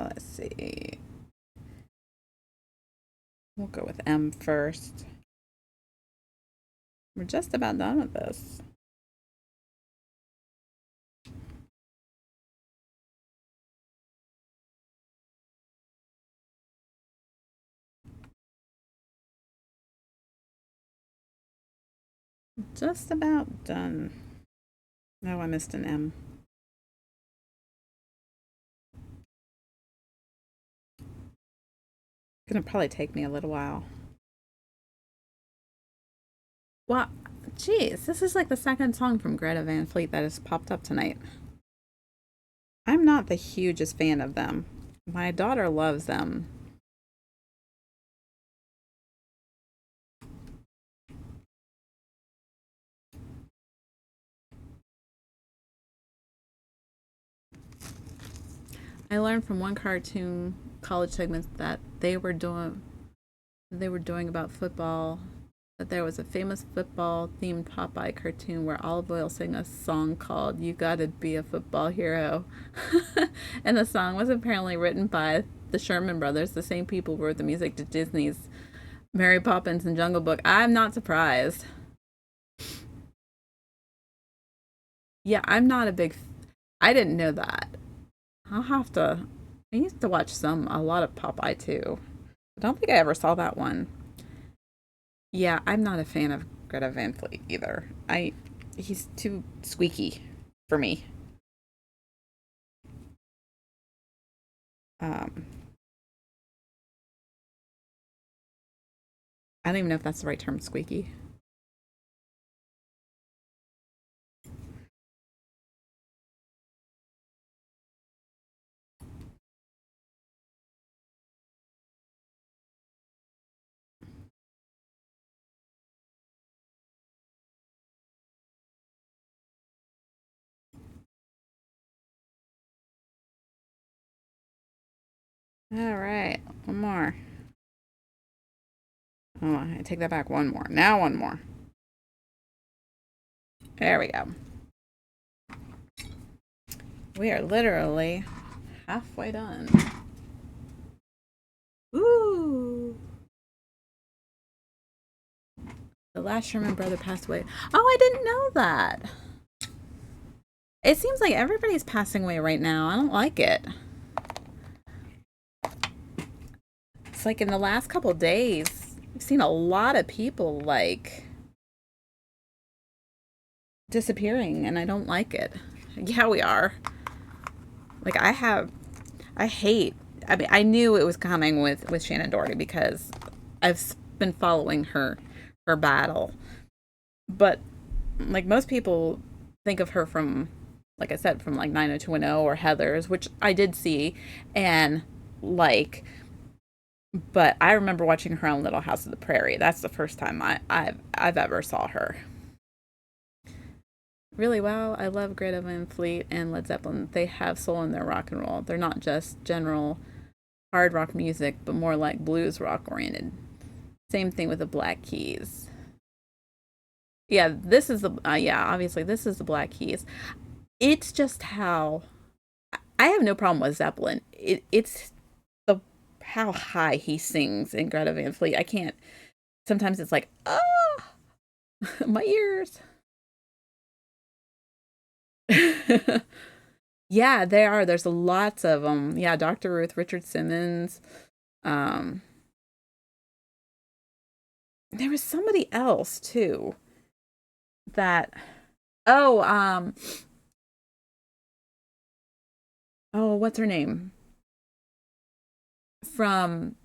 let's see. We'll go with M first. We're just about done with this. Just about done. Oh, I missed an M. Gonna probably take me a little while. Well, geez, this is like the second song from Greta Van Fleet that has popped up tonight. I'm not the hugest fan of them. My daughter loves them. I learned from one cartoon college segment that they were doing about football, that there was a famous football themed Popeye cartoon where Olive Oyl sang a song called "You Gotta Be a Football Hero," and the song was apparently written by the Sherman Brothers, the same people who wrote the music to Disney's Mary Poppins and Jungle Book. I'm not surprised. Yeah, I'm not a big. I didn't know that. I'll have to. I used to watch a lot of Popeye too. I don't think I ever saw that one. Yeah, I'm not a fan of Greta Van Fleet either. He's too squeaky for me. Um, I don't even know if that's the right term, squeaky. All right, one more. Oh, I take that back. One more. Now one more. There we go. We are literally halfway done. Ooh. The last Sherman brother passed away. Oh, I didn't know that. It seems like everybody's passing away right now. I don't like it. It's like in the last couple days, we've seen a lot of people like disappearing, and I don't like it. Yeah, we are. Like I hate. I mean, I knew it was coming with Shannon Doherty because I've been following her battle. But like most people think of her from, like I said, from like 90210 or Heather's, which I did see, and like. But I remember watching her on Little House of the Prairie. That's the first time I've ever saw her. Really well. I love Greta Van Fleet and Led Zeppelin. They have soul in their rock and roll. They're not just general hard rock music, but more like blues rock oriented. Same thing with the Black Keys. Yeah, this is the yeah, obviously this is the Black Keys. It's just how I have no problem with Zeppelin. It's the how high he sings in Greta Van Fleet. I can't. Sometimes it's like, oh, my ears. Yeah, they are. There's lots of them. Yeah, Dr. Ruth, Richard Simmons. Um, there was somebody else too. that. Oh, oh, what's her name from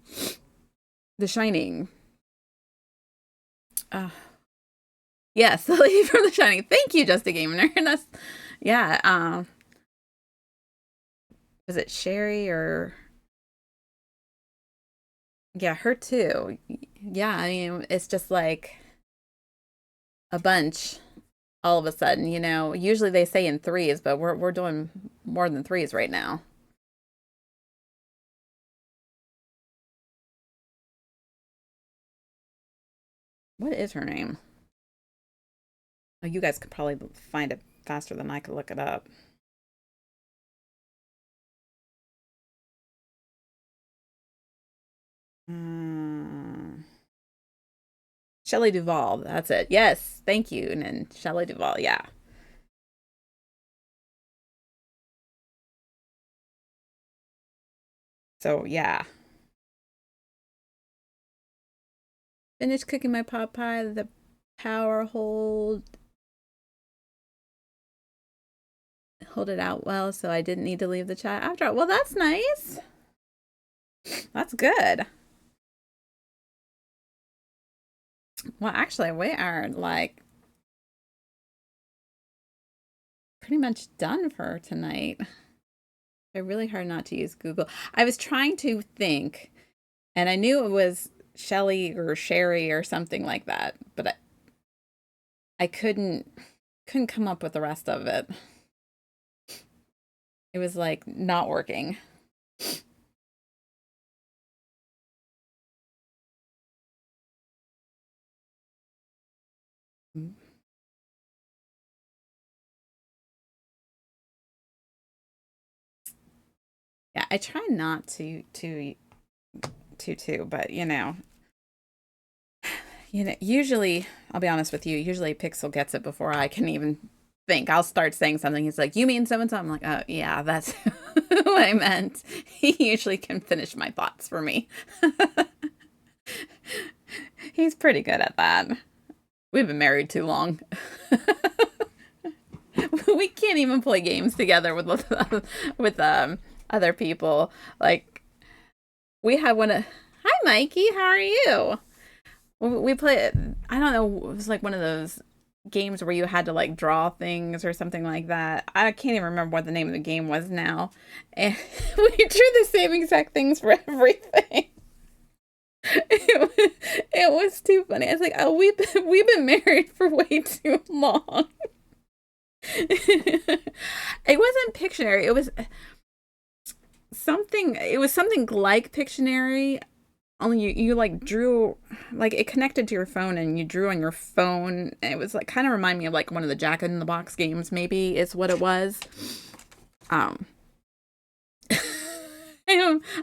The Shining? Uh, yes, the lady from The Shining. Thank you, Just a Gamer. That's yeah. Was it Sherry or yeah, her too? Yeah, I mean, it's just like a bunch all of a sudden. Usually they say in threes, but we're doing more than threes right now. What is her name? Oh, you guys could probably find it faster than I could look it up. Um, Shelley Duvall. That's it. Yes, thank you. And then Shelley Duvall. Yeah. So yeah, finished cooking my pot pie. The power hold it out well, so I didn't need to leave the chat after. Well, that's nice. That's good. Well, actually, we are like pretty much done for tonight. It's really hard not to use Google. I was trying to think, and I knew it was Shelly or Sherry or something like that, but I couldn't come up with the rest of it. It was like not working. Yeah, I try not to, but usually, I'll be honest with you, usually Pixel gets it before I can even think. I'll start saying something. He's like, "You mean so and so?" I'm like, "Oh, yeah, that's what I meant." He usually can finish my thoughts for me. He's pretty good at that. We've been married too long. We can't even play games together with other people. Like we had one of Hi Mikey, how are you? We play I don't know, it was like one of those games where you had to like draw things or something like that. I can't even remember what the name of the game was now. And we drew the same exact things for everything. It was too funny. I was like, oh, we've been married for way too long. It wasn't Pictionary. It was something like Pictionary, only you like drew, like it connected to your phone and you drew on your phone. It was like kind of remind me of like one of the Jack in the Box games, maybe is what it was. Um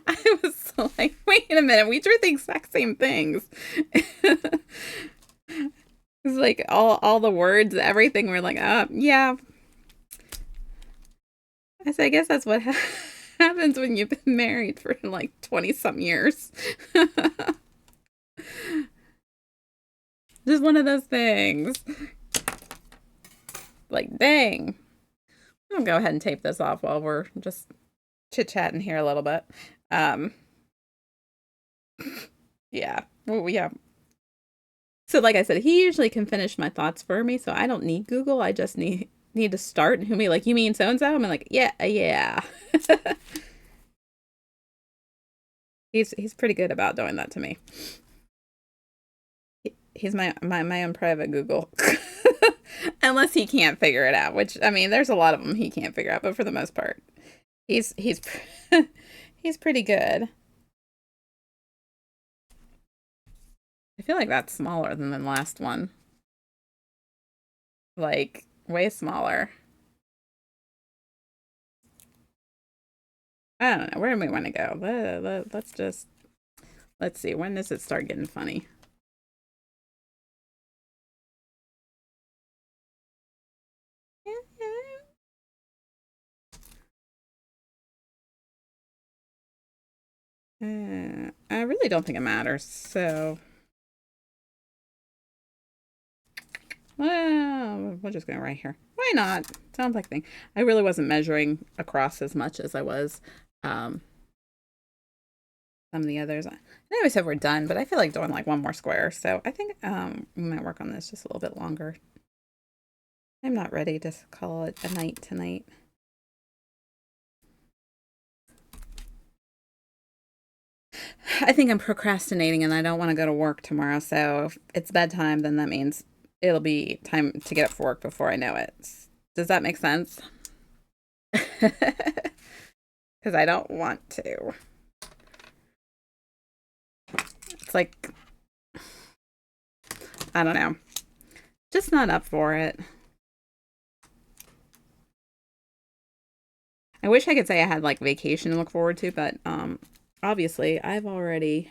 I was like, wait a minute, we drew the exact same things. It's like all the words, everything. We're like, yeah. I guess that's what happens when you've been married for like 20 some years. Just one of those things. Like, dang. I'll go ahead and tape this off while we're just chit chatting here a little bit. Um, yeah. Well, yeah. So, like I said, he usually can finish my thoughts for me, so I don't need Google. I just need to start. And he'll be like, "You mean so and so?" I'm like, "Yeah, yeah." He's pretty good about doing that to me. He's my own private Google. Unless he can't figure it out, which I mean, there's a lot of them he can't figure out, but for the most part, he's he's pretty good. I feel like that's smaller than the last one. Like way smaller. I don't know. Where do we want to go? Let's see. When does it start getting funny? I really don't think it matters. So Well, we're just going right here. Why not? Sounds like thing. I really wasn't measuring across as much as I was um, some of the others. I always said we're done, but I feel like doing like one more square. So I think we might work on this just a little bit longer. I'm not ready to call it a night tonight. I think I'm procrastinating and I don't want to go to work tomorrow. So if it's bedtime, then that means it'll be time to get up for work before I know it. Does that make sense? Because I don't want to. It's like, I don't know. Just not up for it. I wish I could say I had like vacation to look forward to, but obviously I've already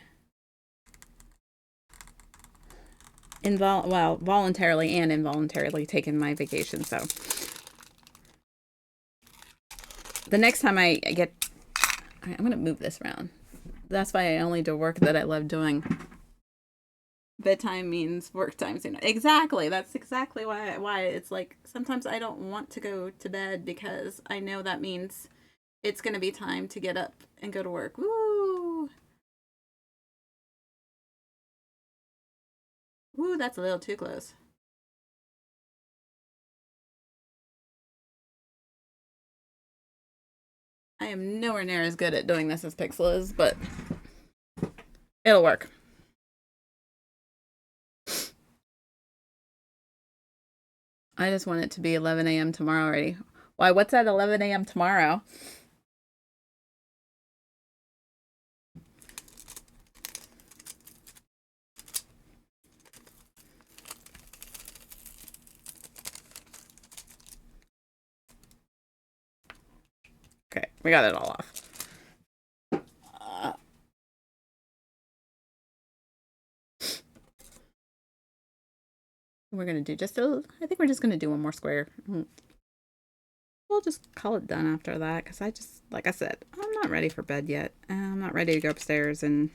voluntarily and involuntarily taken my vacation. So the next time I get, I'm going to move this around. That's why I only do work that I love doing. Bedtime means work time soon. Exactly. That's exactly why it's like sometimes I don't want to go to bed because I know that means it's going to be time to get up and go to work. Woo! Woo, that's a little too close. I am nowhere near as good at doing this as Pixel is, but it'll work. I just want it to be 11 a.m. tomorrow already. Why, what's at 11 a.m. tomorrow? Okay, we got it all off. We're going to do I think we're just going to do one more square. We'll just call it done after that because like I said, I'm not ready for bed yet. I'm not ready to go upstairs and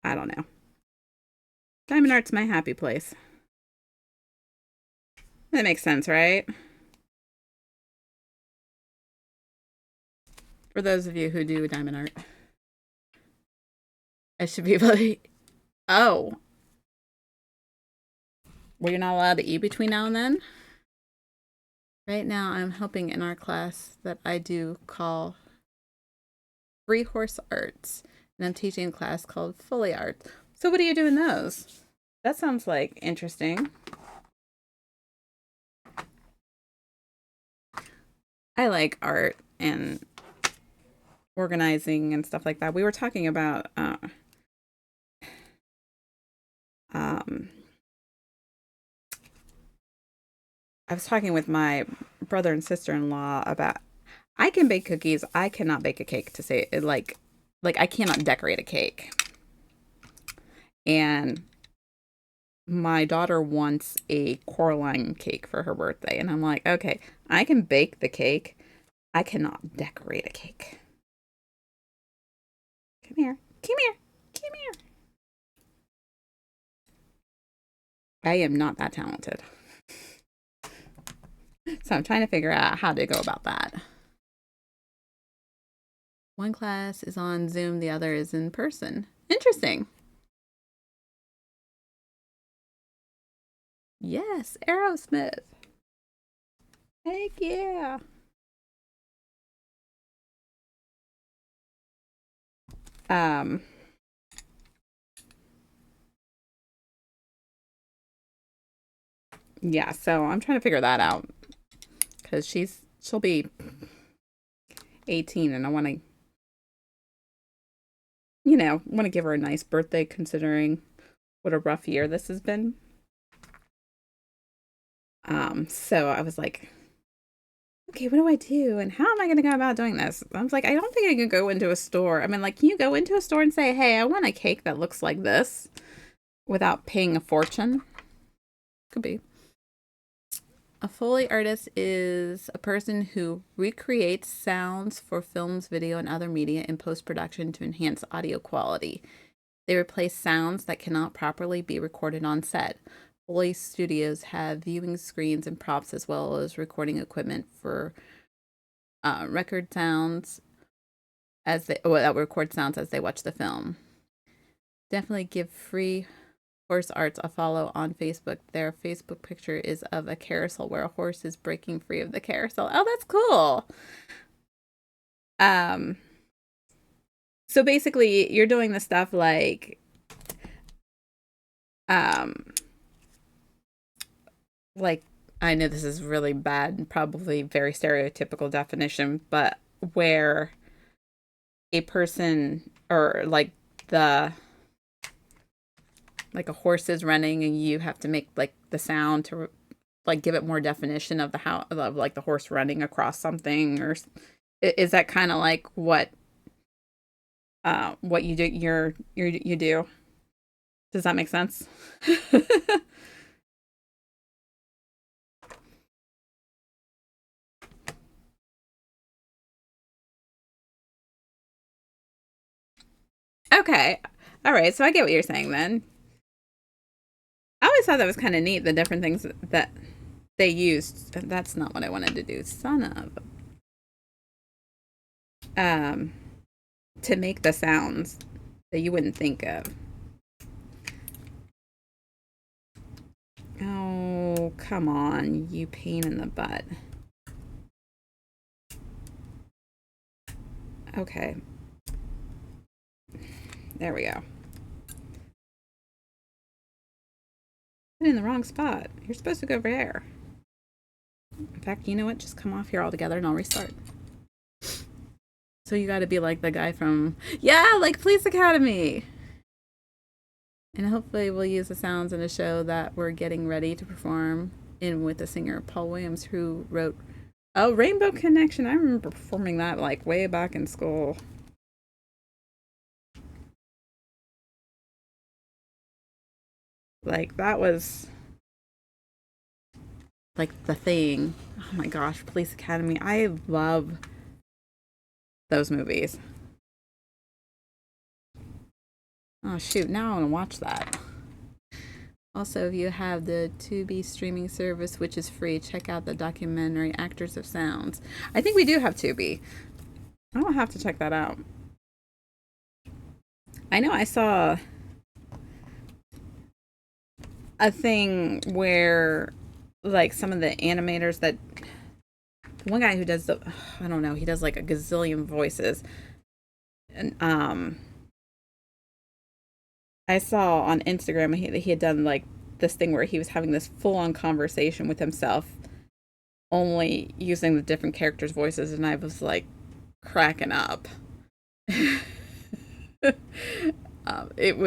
I don't know. Diamond Art's my happy place. That makes sense, right? For those of you who do diamond art. I should be able to... Oh. Well, you're not allowed to eat between now and then? Right now, I'm helping in our class that I do call Free Horse Arts. And I'm teaching a class called Fully Art. So what do you do in those? That sounds like interesting. I like art and organizing and stuff like that. We were talking about I was talking with my brother and sister-in-law about I can bake cookies. I cannot bake a cake to say it like I cannot decorate a cake. And my daughter wants a Coraline cake for her birthday. And I'm like, okay, I can bake the cake. I cannot decorate a cake. Come here. Come here. Come here. I am not that talented. So I'm trying to figure out how to go about that. One class is on Zoom, the other is in person. Interesting. Yes, Aerosmith. Heck yeah. Yeah, so I'm trying to figure that out because she'll be 18 and I want to want to give her a nice birthday considering what a rough year this has been. So I was like, okay, what do I do? And how am I going to go about doing this? I was like, I don't think I can go into a store. I mean, like, can you go into a store and say, hey, I want a cake that looks like this without paying a fortune? Could be. A Foley artist is a person who recreates sounds for films, video, and other media in post-production to enhance audio quality. They replace sounds that cannot properly be recorded on set. Foley studios have viewing screens and props as well as recording equipment for record sounds that record sounds as they watch the film. Definitely give Free Horse Arts a follow on Facebook. Their Facebook picture is of a carousel where a horse is breaking free of the carousel. Oh, that's cool. So basically you're doing the stuff like I know this is really bad and probably very stereotypical definition, but where a person or the like a horse is running and you have to make like the sound to like give it more definition of like the horse running across something, or is that kind of like what you do you do? Does that make sense? Okay. All right. So I get what you're saying then. I always thought that was kind of neat, the different things that they used. That's not what I wanted to do. Son of. Um, to make the sounds that you wouldn't think of. Oh, come on, you pain in the butt. Okay. There we go. I'm in the wrong spot. You're supposed to go over there. In fact, you know what? Just come off here altogether and I'll restart. So you got to be like the guy from, yeah, like Police Academy. And hopefully we'll use the sounds in a show that we're getting ready to perform in with the singer Paul Williams, who wrote, oh, Rainbow Connection. I remember performing that like way back in school. Like that was like the thing. Oh my gosh, Police Academy. I love those movies. Oh shoot, now I want to watch that. Also, if you have the Tubi streaming service, which is free, check out the documentary Actors of Sounds. I think we do have Tubi. I'll have to check that out. I know I saw a thing where like some of the animators that one guy who does the I don't know, he does like a gazillion voices. And I saw on Instagram he had done like this thing where he was having this full-on conversation with himself only using the different characters' voices, and I was like cracking up. It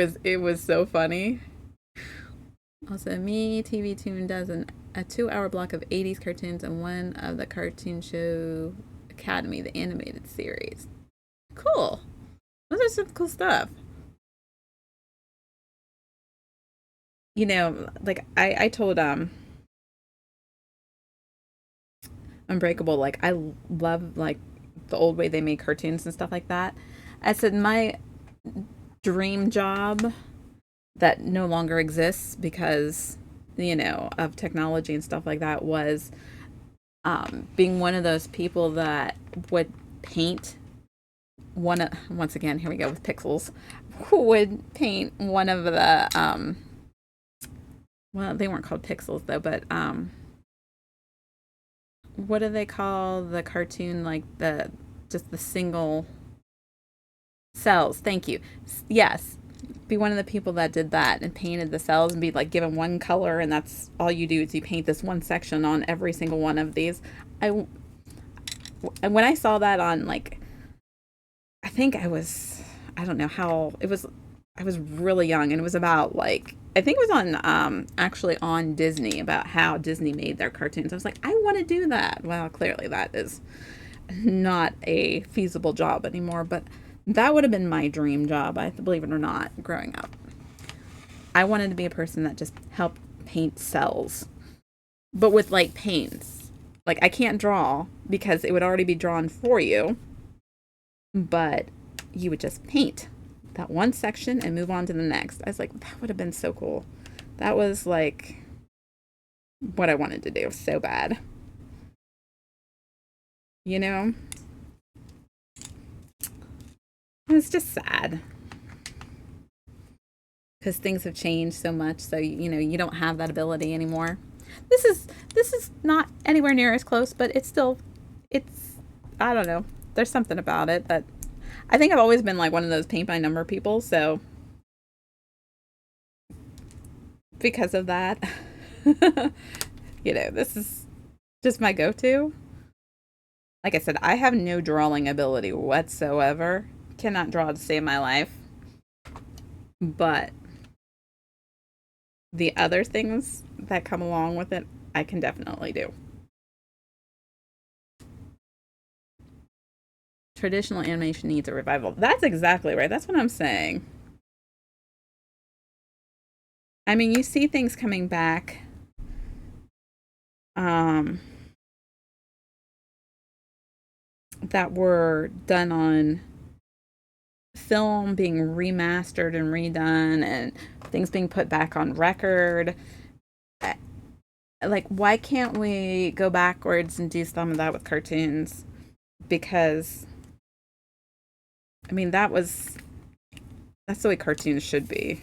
was so funny. Also, Me TV Tune does a 2 hour block of 80s cartoons and one of the Cartoon Show Academy, the animated series. Cool. Those are some cool stuff. You know, like I told Unbreakable, like I love like the old way they made cartoons and stuff like that. I said my dream job that no longer exists because of technology and stuff like that was being one of those people that would paint once again, here we go with pixels, who would paint one of the well, they weren't called pixels though, but what do they call the cartoon, like just the single cells? Thank you. Yes, be one of the people that did that and painted the cells and be like given one color, and that's all you do is you paint this one section on every single one of these. When I saw that on like, I think I don't know how it was. I was really young, and it was about like, I think it was on actually on Disney, about how Disney made their cartoons. I was like, I want to do that. Well, clearly that is not a feasible job anymore, but that would have been my dream job, I believe it or not, growing up. I wanted to be a person that just helped paint cells, but with like paints. Like I can't draw because it would already be drawn for you, but you would just paint. that one section and move on to the next. I was like, that would have been so cool. That was like what I wanted to do so bad. You know? It's just sad because things have changed so much. So, you don't have that ability anymore. This is not anywhere near as close, but it's I don't know. There's something about it that I think I've always been like one of those paint by number people. So because of that, this is just my go-to. Like I said, I have no drawing ability whatsoever. Cannot draw to save my life. But the other things that come along with it, I can definitely do. Traditional animation needs a revival. That's exactly right. That's what I'm saying. I mean, you see things coming back. That were done on film being remastered and redone and things being put back on record. Like, why can't we go backwards and do some of that with cartoons? Because, I mean, that's the way cartoons should be.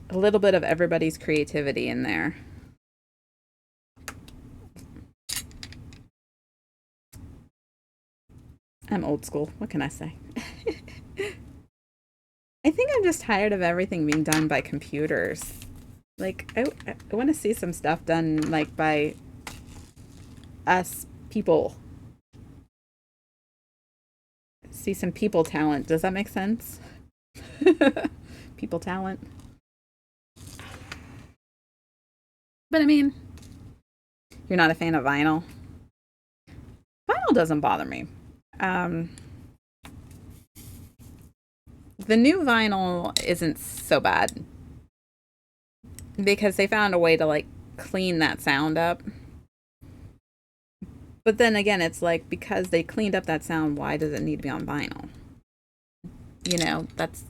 A little bit of everybody's creativity in there. I'm old school. What can I say? I think I'm just tired of everything being done by computers. Like, I want to see some stuff done, like, by us people. See some people talent. Does that make sense? People talent. But I mean, you're not a fan of vinyl. Vinyl doesn't bother me. The new vinyl isn't so bad because they found a way to like clean that sound up. But then again, it's like because they cleaned up that sound, why does it need to be on vinyl? That's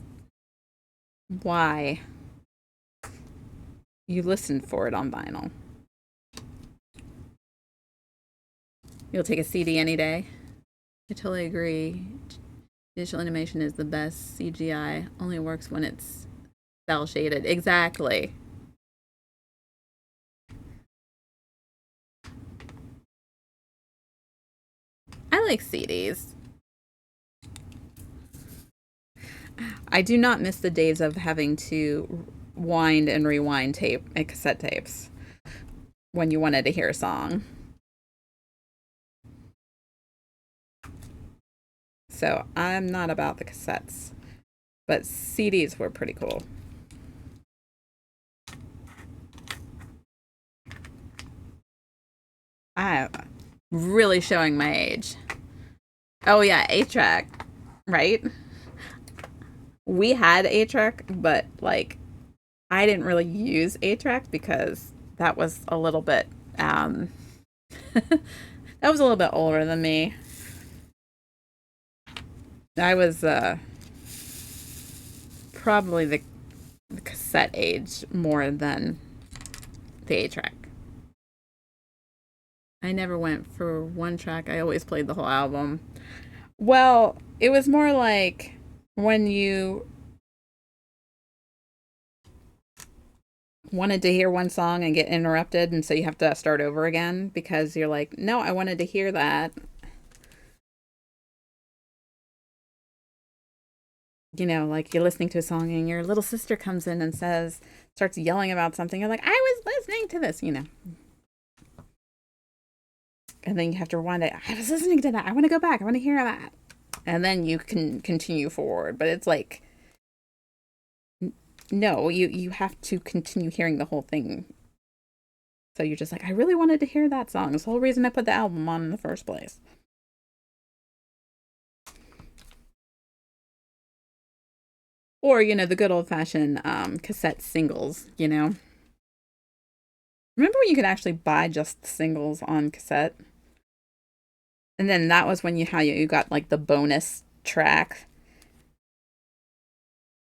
why you listen for it on vinyl. You'll take a CD any day. I totally agree. Digital animation is the best. CGI only works when it's cel shaded. Exactly. I like CDs. I do not miss the days of having to wind and rewind cassette tapes when you wanted to hear a song. So I'm not about the cassettes, but CDs were pretty cool. I'm really showing my age. Oh yeah, 8-track, right? We had 8-track, but like I didn't really use 8-track because that was a little bit that was a little bit older than me. I was probably the cassette age more than the 8-track. I never went for one track. I always played the whole album. Well, it was more like when you wanted to hear one song and get interrupted, and so you have to start over again because you're like, no, I wanted to hear that. Like you're listening to a song and your little sister comes in and starts yelling about something. You're like, I was listening to this, And then you have to rewind it. I was listening to that. I want to go back. I want to hear that. And then you can continue forward. But it's like, no, you have to continue hearing the whole thing. So you're just like, I really wanted to hear that song. It's the whole reason I put the album on in the first place. Or, the good old fashioned cassette singles, Remember when you could actually buy just the singles on cassette? And then that was when you got like the bonus track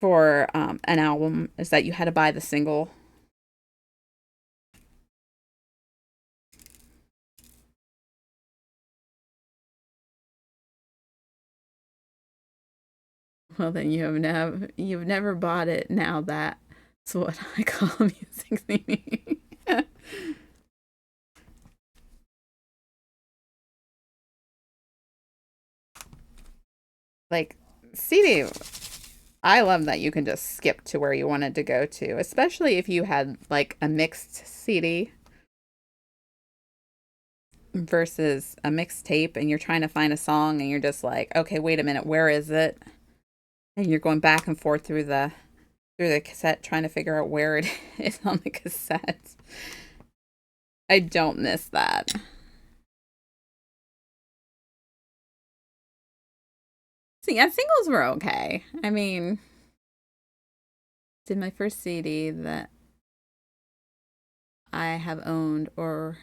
for an album is that you had to buy the single. Well, then you've never bought it. Now that's what I call music CD. Like CD, I love that you can just skip to where you wanted to go to, especially if you had like a mixed CD versus a mixtape and you're trying to find a song and you're just like, okay, wait a minute, where is it? And you're going back and forth through the cassette trying to figure out where it is on the cassette. I don't miss that. So yeah, singles were okay. I mean, did my first CD that I have owned or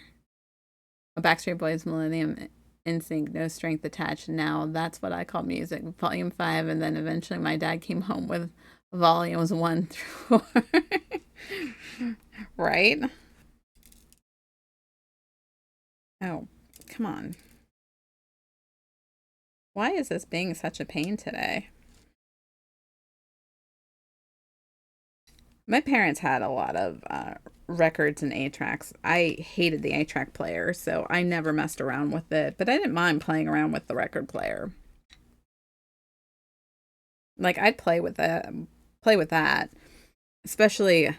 a Backstreet Boys Millennium Instinct No Strength Attached. Now that's what I call music, Volume 5, and then eventually my dad came home with volumes 1 through 4. Right? Oh, come on. Why is this being such a pain today? My parents had a lot of records and 8 tracks. I hated the 8 track player, so I never messed around with it, but I didn't mind playing around with the record player. Like I'd play with that. Especially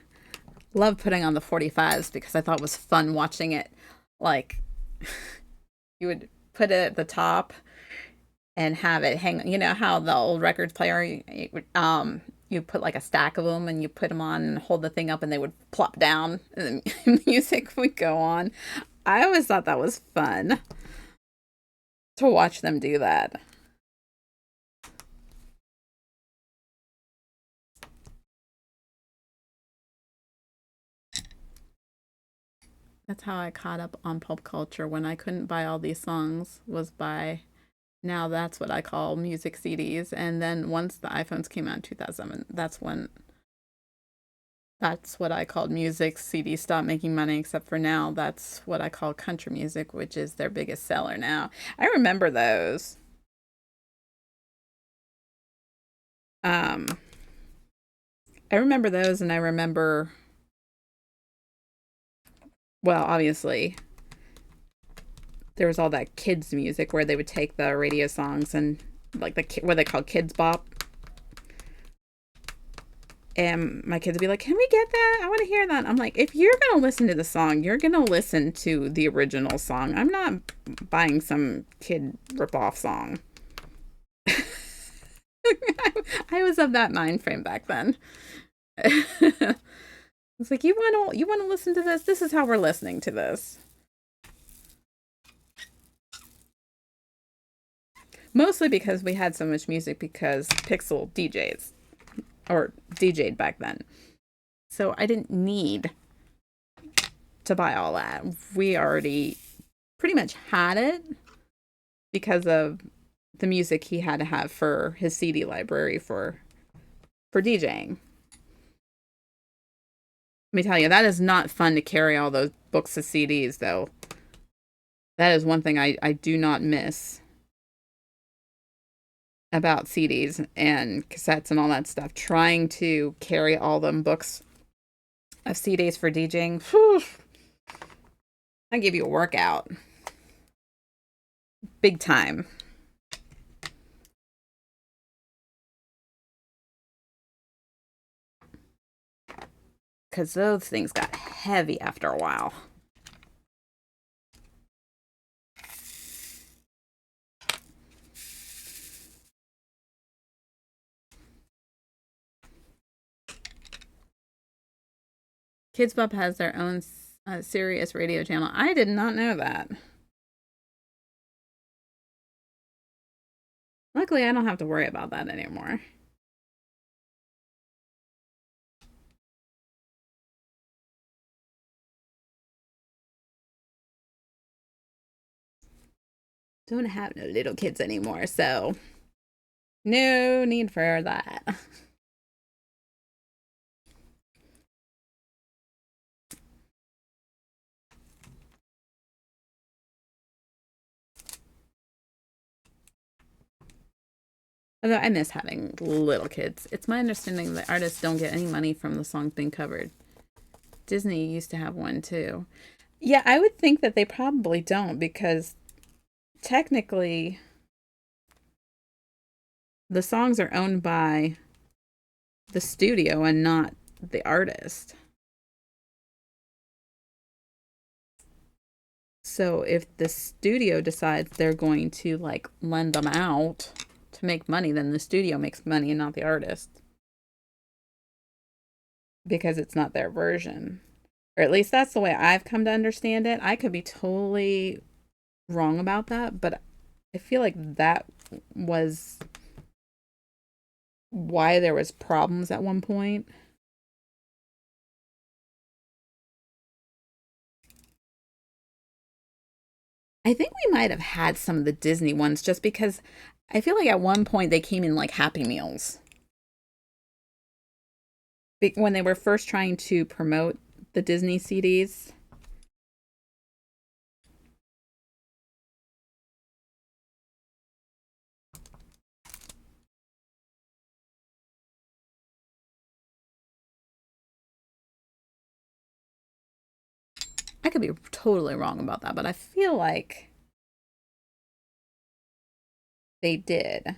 love putting on the 45s because I thought it was fun watching it. Like you would put it at the top and have it hang. You know how the old record player, you put like a stack of them and you put them on and hold the thing up and they would plop down and the music would go on. I always thought that was fun to watch them do that. That's how I caught up on pop culture when I couldn't buy all these songs was by now that's what I call music CDs. And then once the iPhones came out in 2007, that's what I called music CDs stopped making money. Except for now, that's what I call country music, which is their biggest seller now. I remember those. Um, I remember those, and I remember, well, obviously, there was all that kids music where they would take the radio songs and like what they call kids bop, and my kids would be like, "Can we get that? I want to hear that." I'm like, "If you're gonna listen to the song, you're gonna listen to the original song. I'm not buying some kid rip-off song." I was of that mind frame back then. It's like you want to listen to this. This is how we're listening to this. Mostly because we had so much music because Pixel DJs or DJ'd back then. So I didn't need to buy all that. We already pretty much had it because of the music he had to have for his CD library for DJing. Let me tell you, that is not fun to carry all those books of CDs though. That is one thing I do not miss about CDs and cassettes and all that stuff. Trying to carry all them books of CDs for DJing. Whew, I give you a workout. Big time. Because those things got heavy after a while. Kids Bop has their own Sirius radio channel. I did not know that. Luckily, I don't have to worry about that anymore. Don't have no little kids anymore, so no need for that. Although I miss having little kids. It's my understanding that artists don't get any money from the songs being covered. Disney used to have one too. Yeah, I would think that they probably don't because technically the songs are owned by the studio and not the artist. So if the studio decides they're going to like lend them out to make money, then the studio makes money and not the artist because it's not their version. Or at least that's the way I've come to understand it. I could be totally wrong about that, but I feel like that was why there was problems at one point. I think we might have had some of the Disney ones just because I feel like at one point they came in like Happy Meals. When they were first trying to promote the Disney CDs. I could be totally wrong about that, but I feel like they did.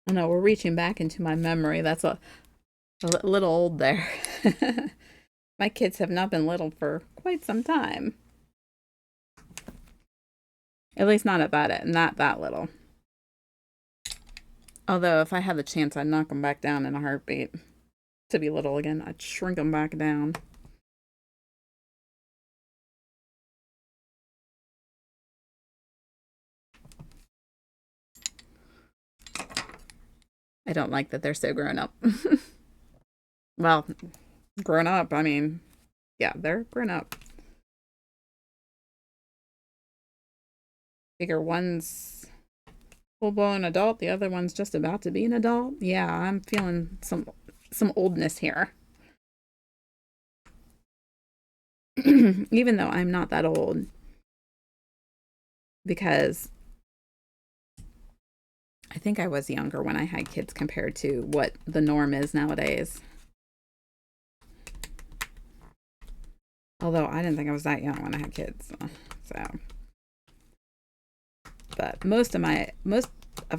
I know we're reaching back into my memory. That's a little old there. My kids have not been little for quite some time. At least not at that, not that little. Although if I had the chance, I'd knock them back down in a heartbeat. To be little again, I'd shrink them back down. I don't like that they're so grown up. Well, grown up, I mean, yeah, they're grown up. Figure one's full blown adult, the other one's just about to be an adult. Yeah, I'm feeling some oldness here. Even though I'm not that old, because I think I was younger when I had kids compared to what the norm is nowadays. Although I didn't think I was that young when I had kids. So, but most of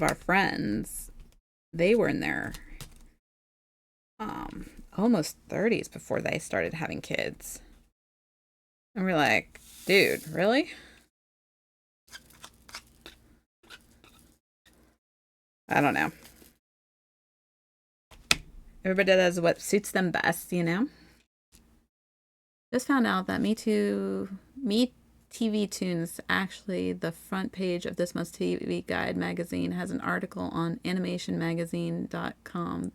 our friends, they were in their almost 30s before they started having kids. And we're like, dude, really? I don't know. Everybody does what suits them best, you know? Just found out that Me TV Tunes, actually, the front page of this month's TV Guide magazine has an article on animationmagazine.com.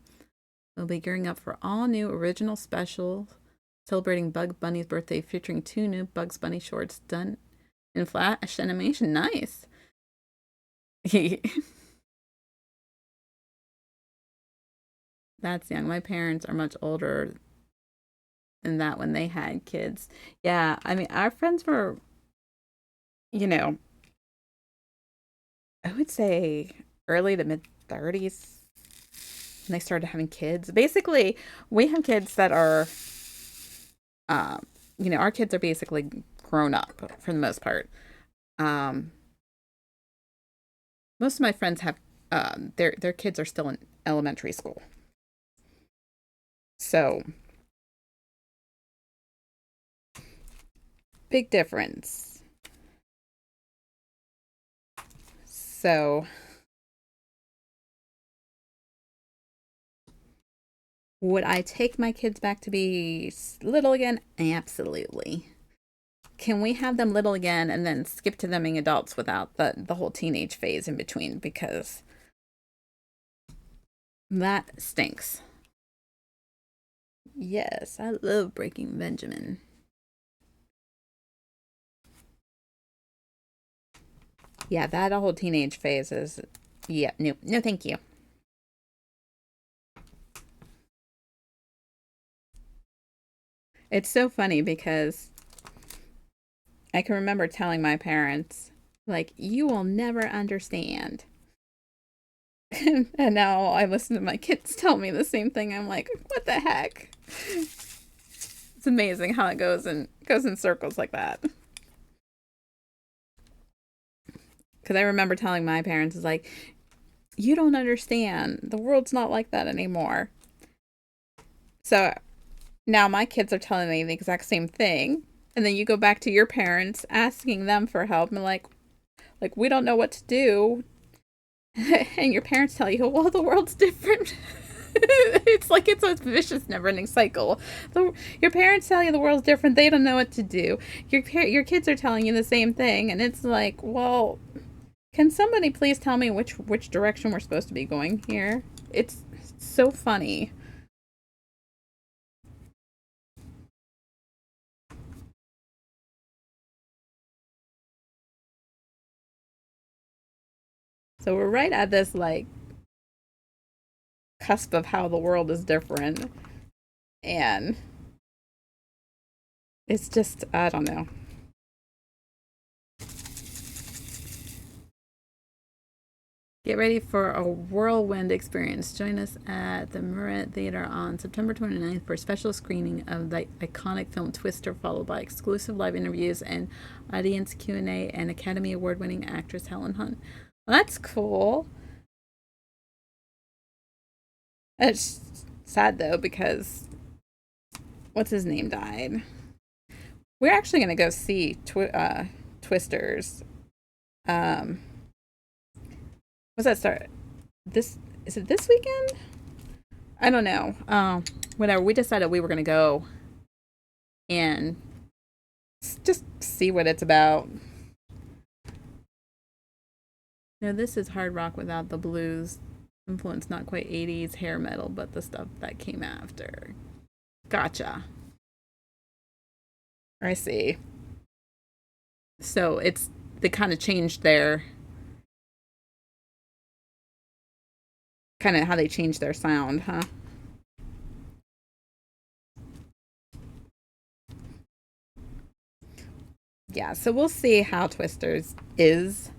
They'll be gearing up for all new original special celebrating Bug Bunny's birthday, featuring 2 new Bugs Bunny shorts done in flash animation. Nice. That's young. My parents are much older than that when they had kids. Yeah, I mean, our friends were, you know, I would say early to mid 30s when they started having kids. Basically, we have kids that are, uh, our kids are basically grown up for the most part. Um, Most of my friends have, their kids are still in elementary school. So, big difference. So, would I take my kids back to be little again? Absolutely. can we have them little again and then skip to them being adults without the whole teenage phase in between? Because that stinks. Yes, I love Breaking Benjamin. Yeah, that whole teenage phase is, yeah, no, no, thank you. It's so funny because I can remember telling my parents, like, you will never understand. And now I listen to my kids tell me the same thing. I'm like, what the heck? It's amazing how it goes in circles like that. Because I remember telling my parents, is like, you don't understand. The world's not like that anymore. So now my kids are telling me the exact same thing. And then you go back to your parents asking them for help and like we don't know what to do. And your parents tell you, well, the world's different. It's like it's a vicious, never-ending cycle. Your parents tell you the world's different. They don't know what to do. Your kids are telling you the same thing, and it's like, well, can somebody please tell me which direction we're supposed to be going here? It's so funny. So we're right at this like cusp of how the world is different, and it's just I don't know. Get ready for a whirlwind experience. Join us at the Murat Theater on September 29th for a special screening of the iconic film Twister, followed by exclusive live interviews and audience Q&A and Academy Award-winning actress Helen Hunt. Well, that's cool. It's sad though because what's his name died. We're actually gonna go see Twisters. Um, what's that start? This is it this weekend? I don't know. Whatever. We decided we were gonna go and just see what it's about. No, this is hard rock without the blues influence. Not quite 80s hair metal, but the stuff that came after. Gotcha. I see. So it's they kind of changed their kind of how they changed their sound, huh? Yeah, so we'll see how Twisters is.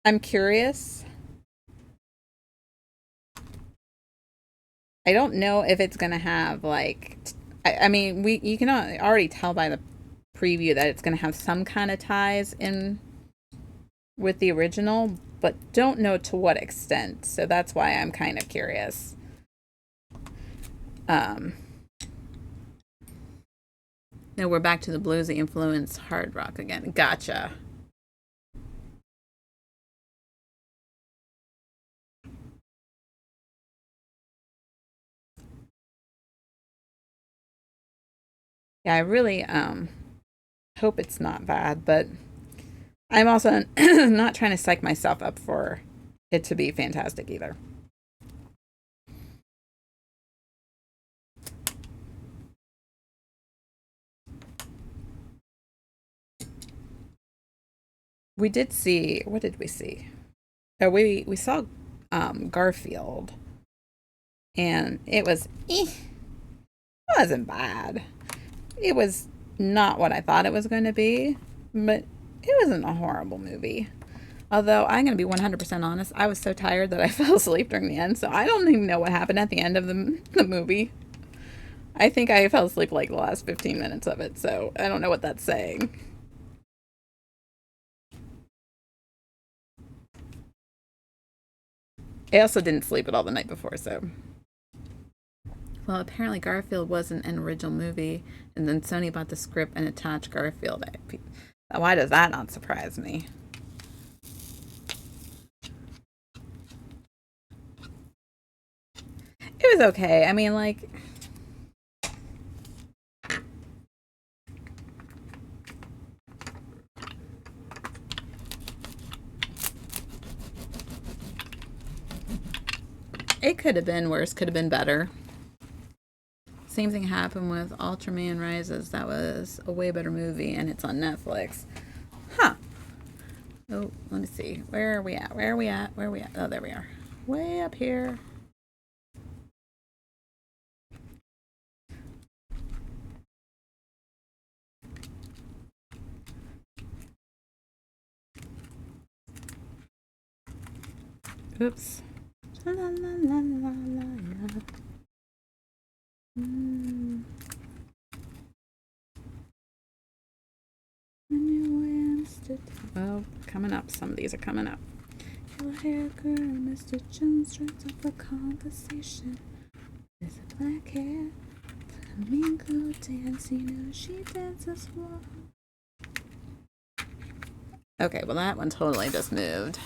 I'm curious. I don't know if it's gonna have like I mean we you can already tell by the preview that it's gonna have some kind of ties in with the original, but don't know to what extent. So that's why I'm kind of curious. Um, now we're back to the bluesy influence hard rock again. Gotcha. Yeah, I really hope it's not bad, but I'm also not trying to psych myself up for it to be fantastic either. We did see what did we see? Oh, we saw Garfield, and it wasn't bad. It was not what I thought it was going to be, but it wasn't a horrible movie. Although I'm going to be 100% honest, I was so tired that I fell asleep during the end, so I don't even know what happened at the end of the movie. I think I fell asleep like the last 15 minutes of it, so I don't know what that's saying. I also didn't sleep at all the night before, so. Well, apparently Garfield wasn't an original movie, and then Sony bought the script and attached Garfield. Why does that not surprise me? It was okay. I mean, like, It could have been worse, could have been better. Same thing happened with Ultraman Rises. That was a way better movie, and it's on Netflix. Huh. Oh, let me see. Where are we at? Where are we at? Where are we at? Oh, there we are. Way up here. Oops. La, la, la, la, la, la. Well, coming up. Some of these are coming up. Your hair girl, Mr. Jones strikes up a conversation. There's a black hair, flamingo dance. You know she dances well. Okay, well that one totally just moved.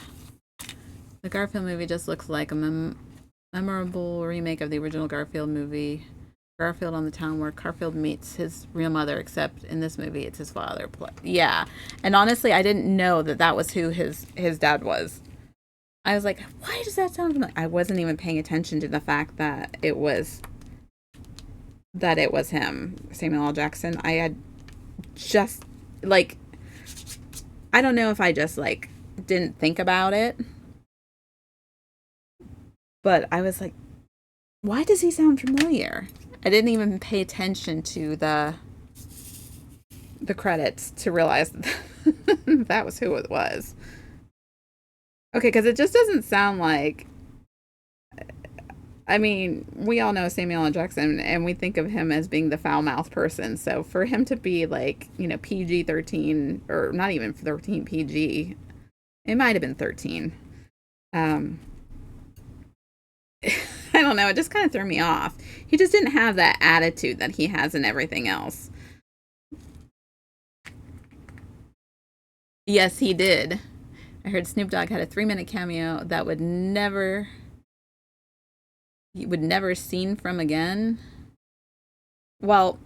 The Garfield movie just looks like a memorable remake of the original Garfield movie. Garfield on the town where Garfield meets his real mother, except in this movie it's his father. Yeah, and honestly, I didn't know that that was who his dad was. I was like, why does that sound familiar? I wasn't even paying attention to the fact that it was him, Samuel L. Jackson. I had just like, I don't know if I just like didn't think about it, but I was like, why does he sound familiar? I didn't even pay attention to the credits to realize that was who it was. Okay, because it just doesn't sound like. I mean, we all know Samuel L. Jackson, and we think of him as being the foul-mouthed person. So for him to be like, you know, PG-13, or not even 13, PG, it might have been 13. I don't know. It just kind of threw me off. He just didn't have that attitude that he has in everything else. Yes, he did. I heard Snoop Dogg had a 3-minute cameo that you would never seen from again. Well,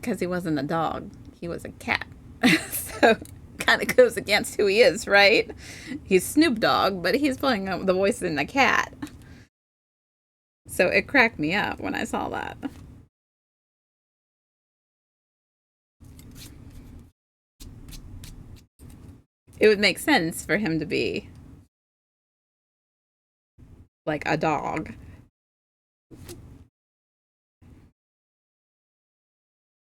because he wasn't a dog, he was a cat. So kind of goes against who he is, right? He's Snoop Dogg, but he's playing the voice in a cat. So it cracked me up when I saw that. It would make sense for him to be like a dog.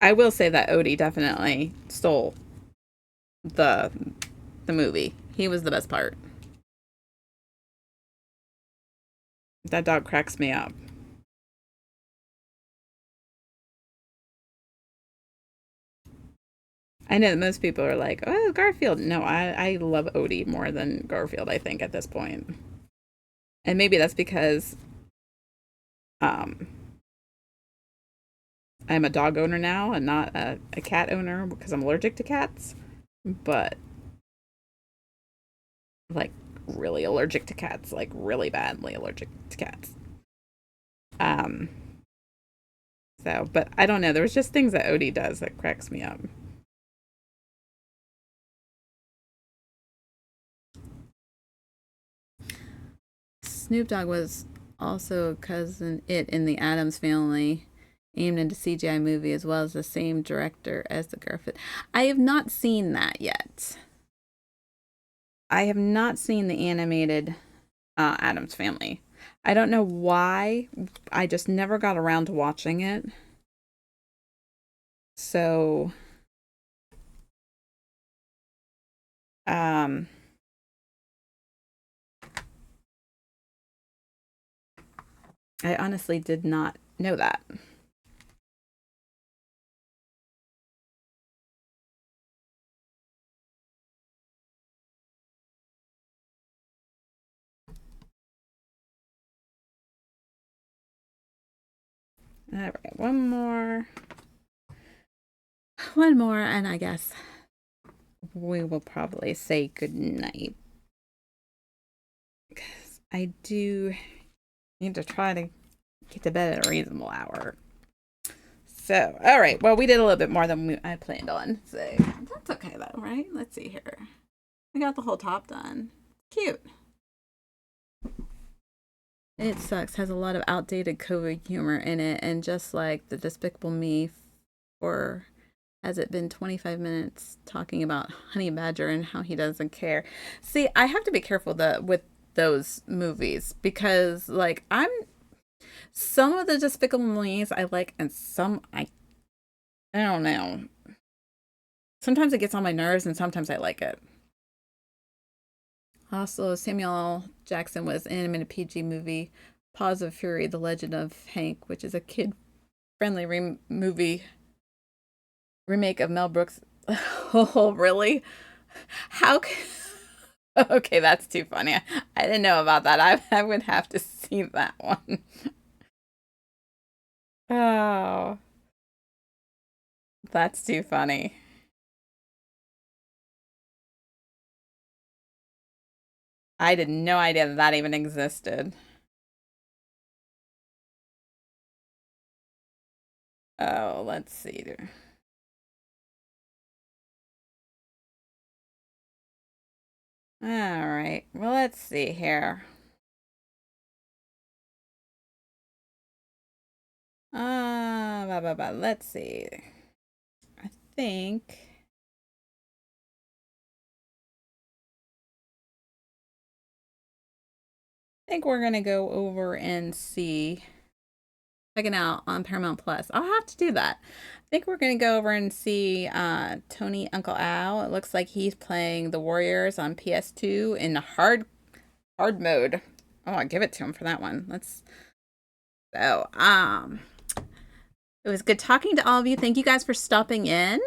I will say that Odie definitely stole the movie. He was the best part. That dog cracks me up. I know that most people are like, oh, Garfield. No, I love Odie more than Garfield, I think, at this point. And maybe that's because um, I'm a dog owner now and not a cat owner because I'm allergic to cats. But, like, really allergic to cats. Like, really badly allergic to cats. Um, so, but I don't know. There was just things that Odie does that cracks me up. Snoop Dogg was also a cousin in the Addams Family, aimed into CGI movie as well as the same director as the Garfield. I have not seen that yet. I have not seen the animated Addams Family. I don't know why. I just never got around to watching it. So, um, I honestly did not know that. All right, one more. One more, and I guess we will probably say good night. Because I do need to try to get to bed at a reasonable hour. So, all right. Well, we did a little bit more than I planned on. So, that's okay, though, right? Let's see here. We got the whole top done. Cute. It sucks. Has a lot of outdated COVID humor in it, and just like the Despicable Me, for has it been 25 minutes talking about Honey Badger and how he doesn't care. See, I have to be careful with those movies because like I'm some of the Despicable Me's I like and some I don't know. Sometimes it gets on my nerves and sometimes I like it. Also, Samuel Jackson was in a PG movie, Paws of Fury: The Legend of Hank, which is a kid-friendly movie remake of Mel Brooks. Oh, really? How? Okay, that's too funny. I didn't know about that. I would have to see that one. Oh, that's too funny. I had no idea that that even existed. Oh, let's see. All right. Well, let's see here. Let's see. I think we're gonna go over and see checking out on Paramount Plus. I'll have to do that. I think we're gonna go over and see Tony Uncle Al. It looks like he's playing the Warriors on PS2 in the hard mode. Oh, I'll give it to him for that one. Let's so it was good talking to all of you. Thank you guys for stopping in.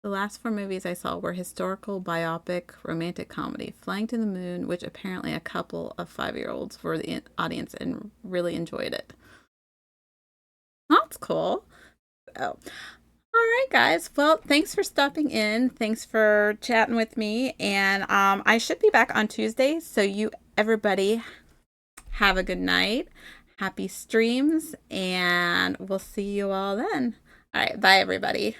The last four movies I saw were historical, biopic, romantic comedy, Flying to the Moon, which apparently a couple of 5-year-olds were the audience and really enjoyed it. That's cool. So, all right, guys. Well, thanks for stopping in. Thanks for chatting with me. And I should be back on Tuesday. So, you, everybody, have a good night. Happy streams. And we'll see you all then. All right. Bye, everybody.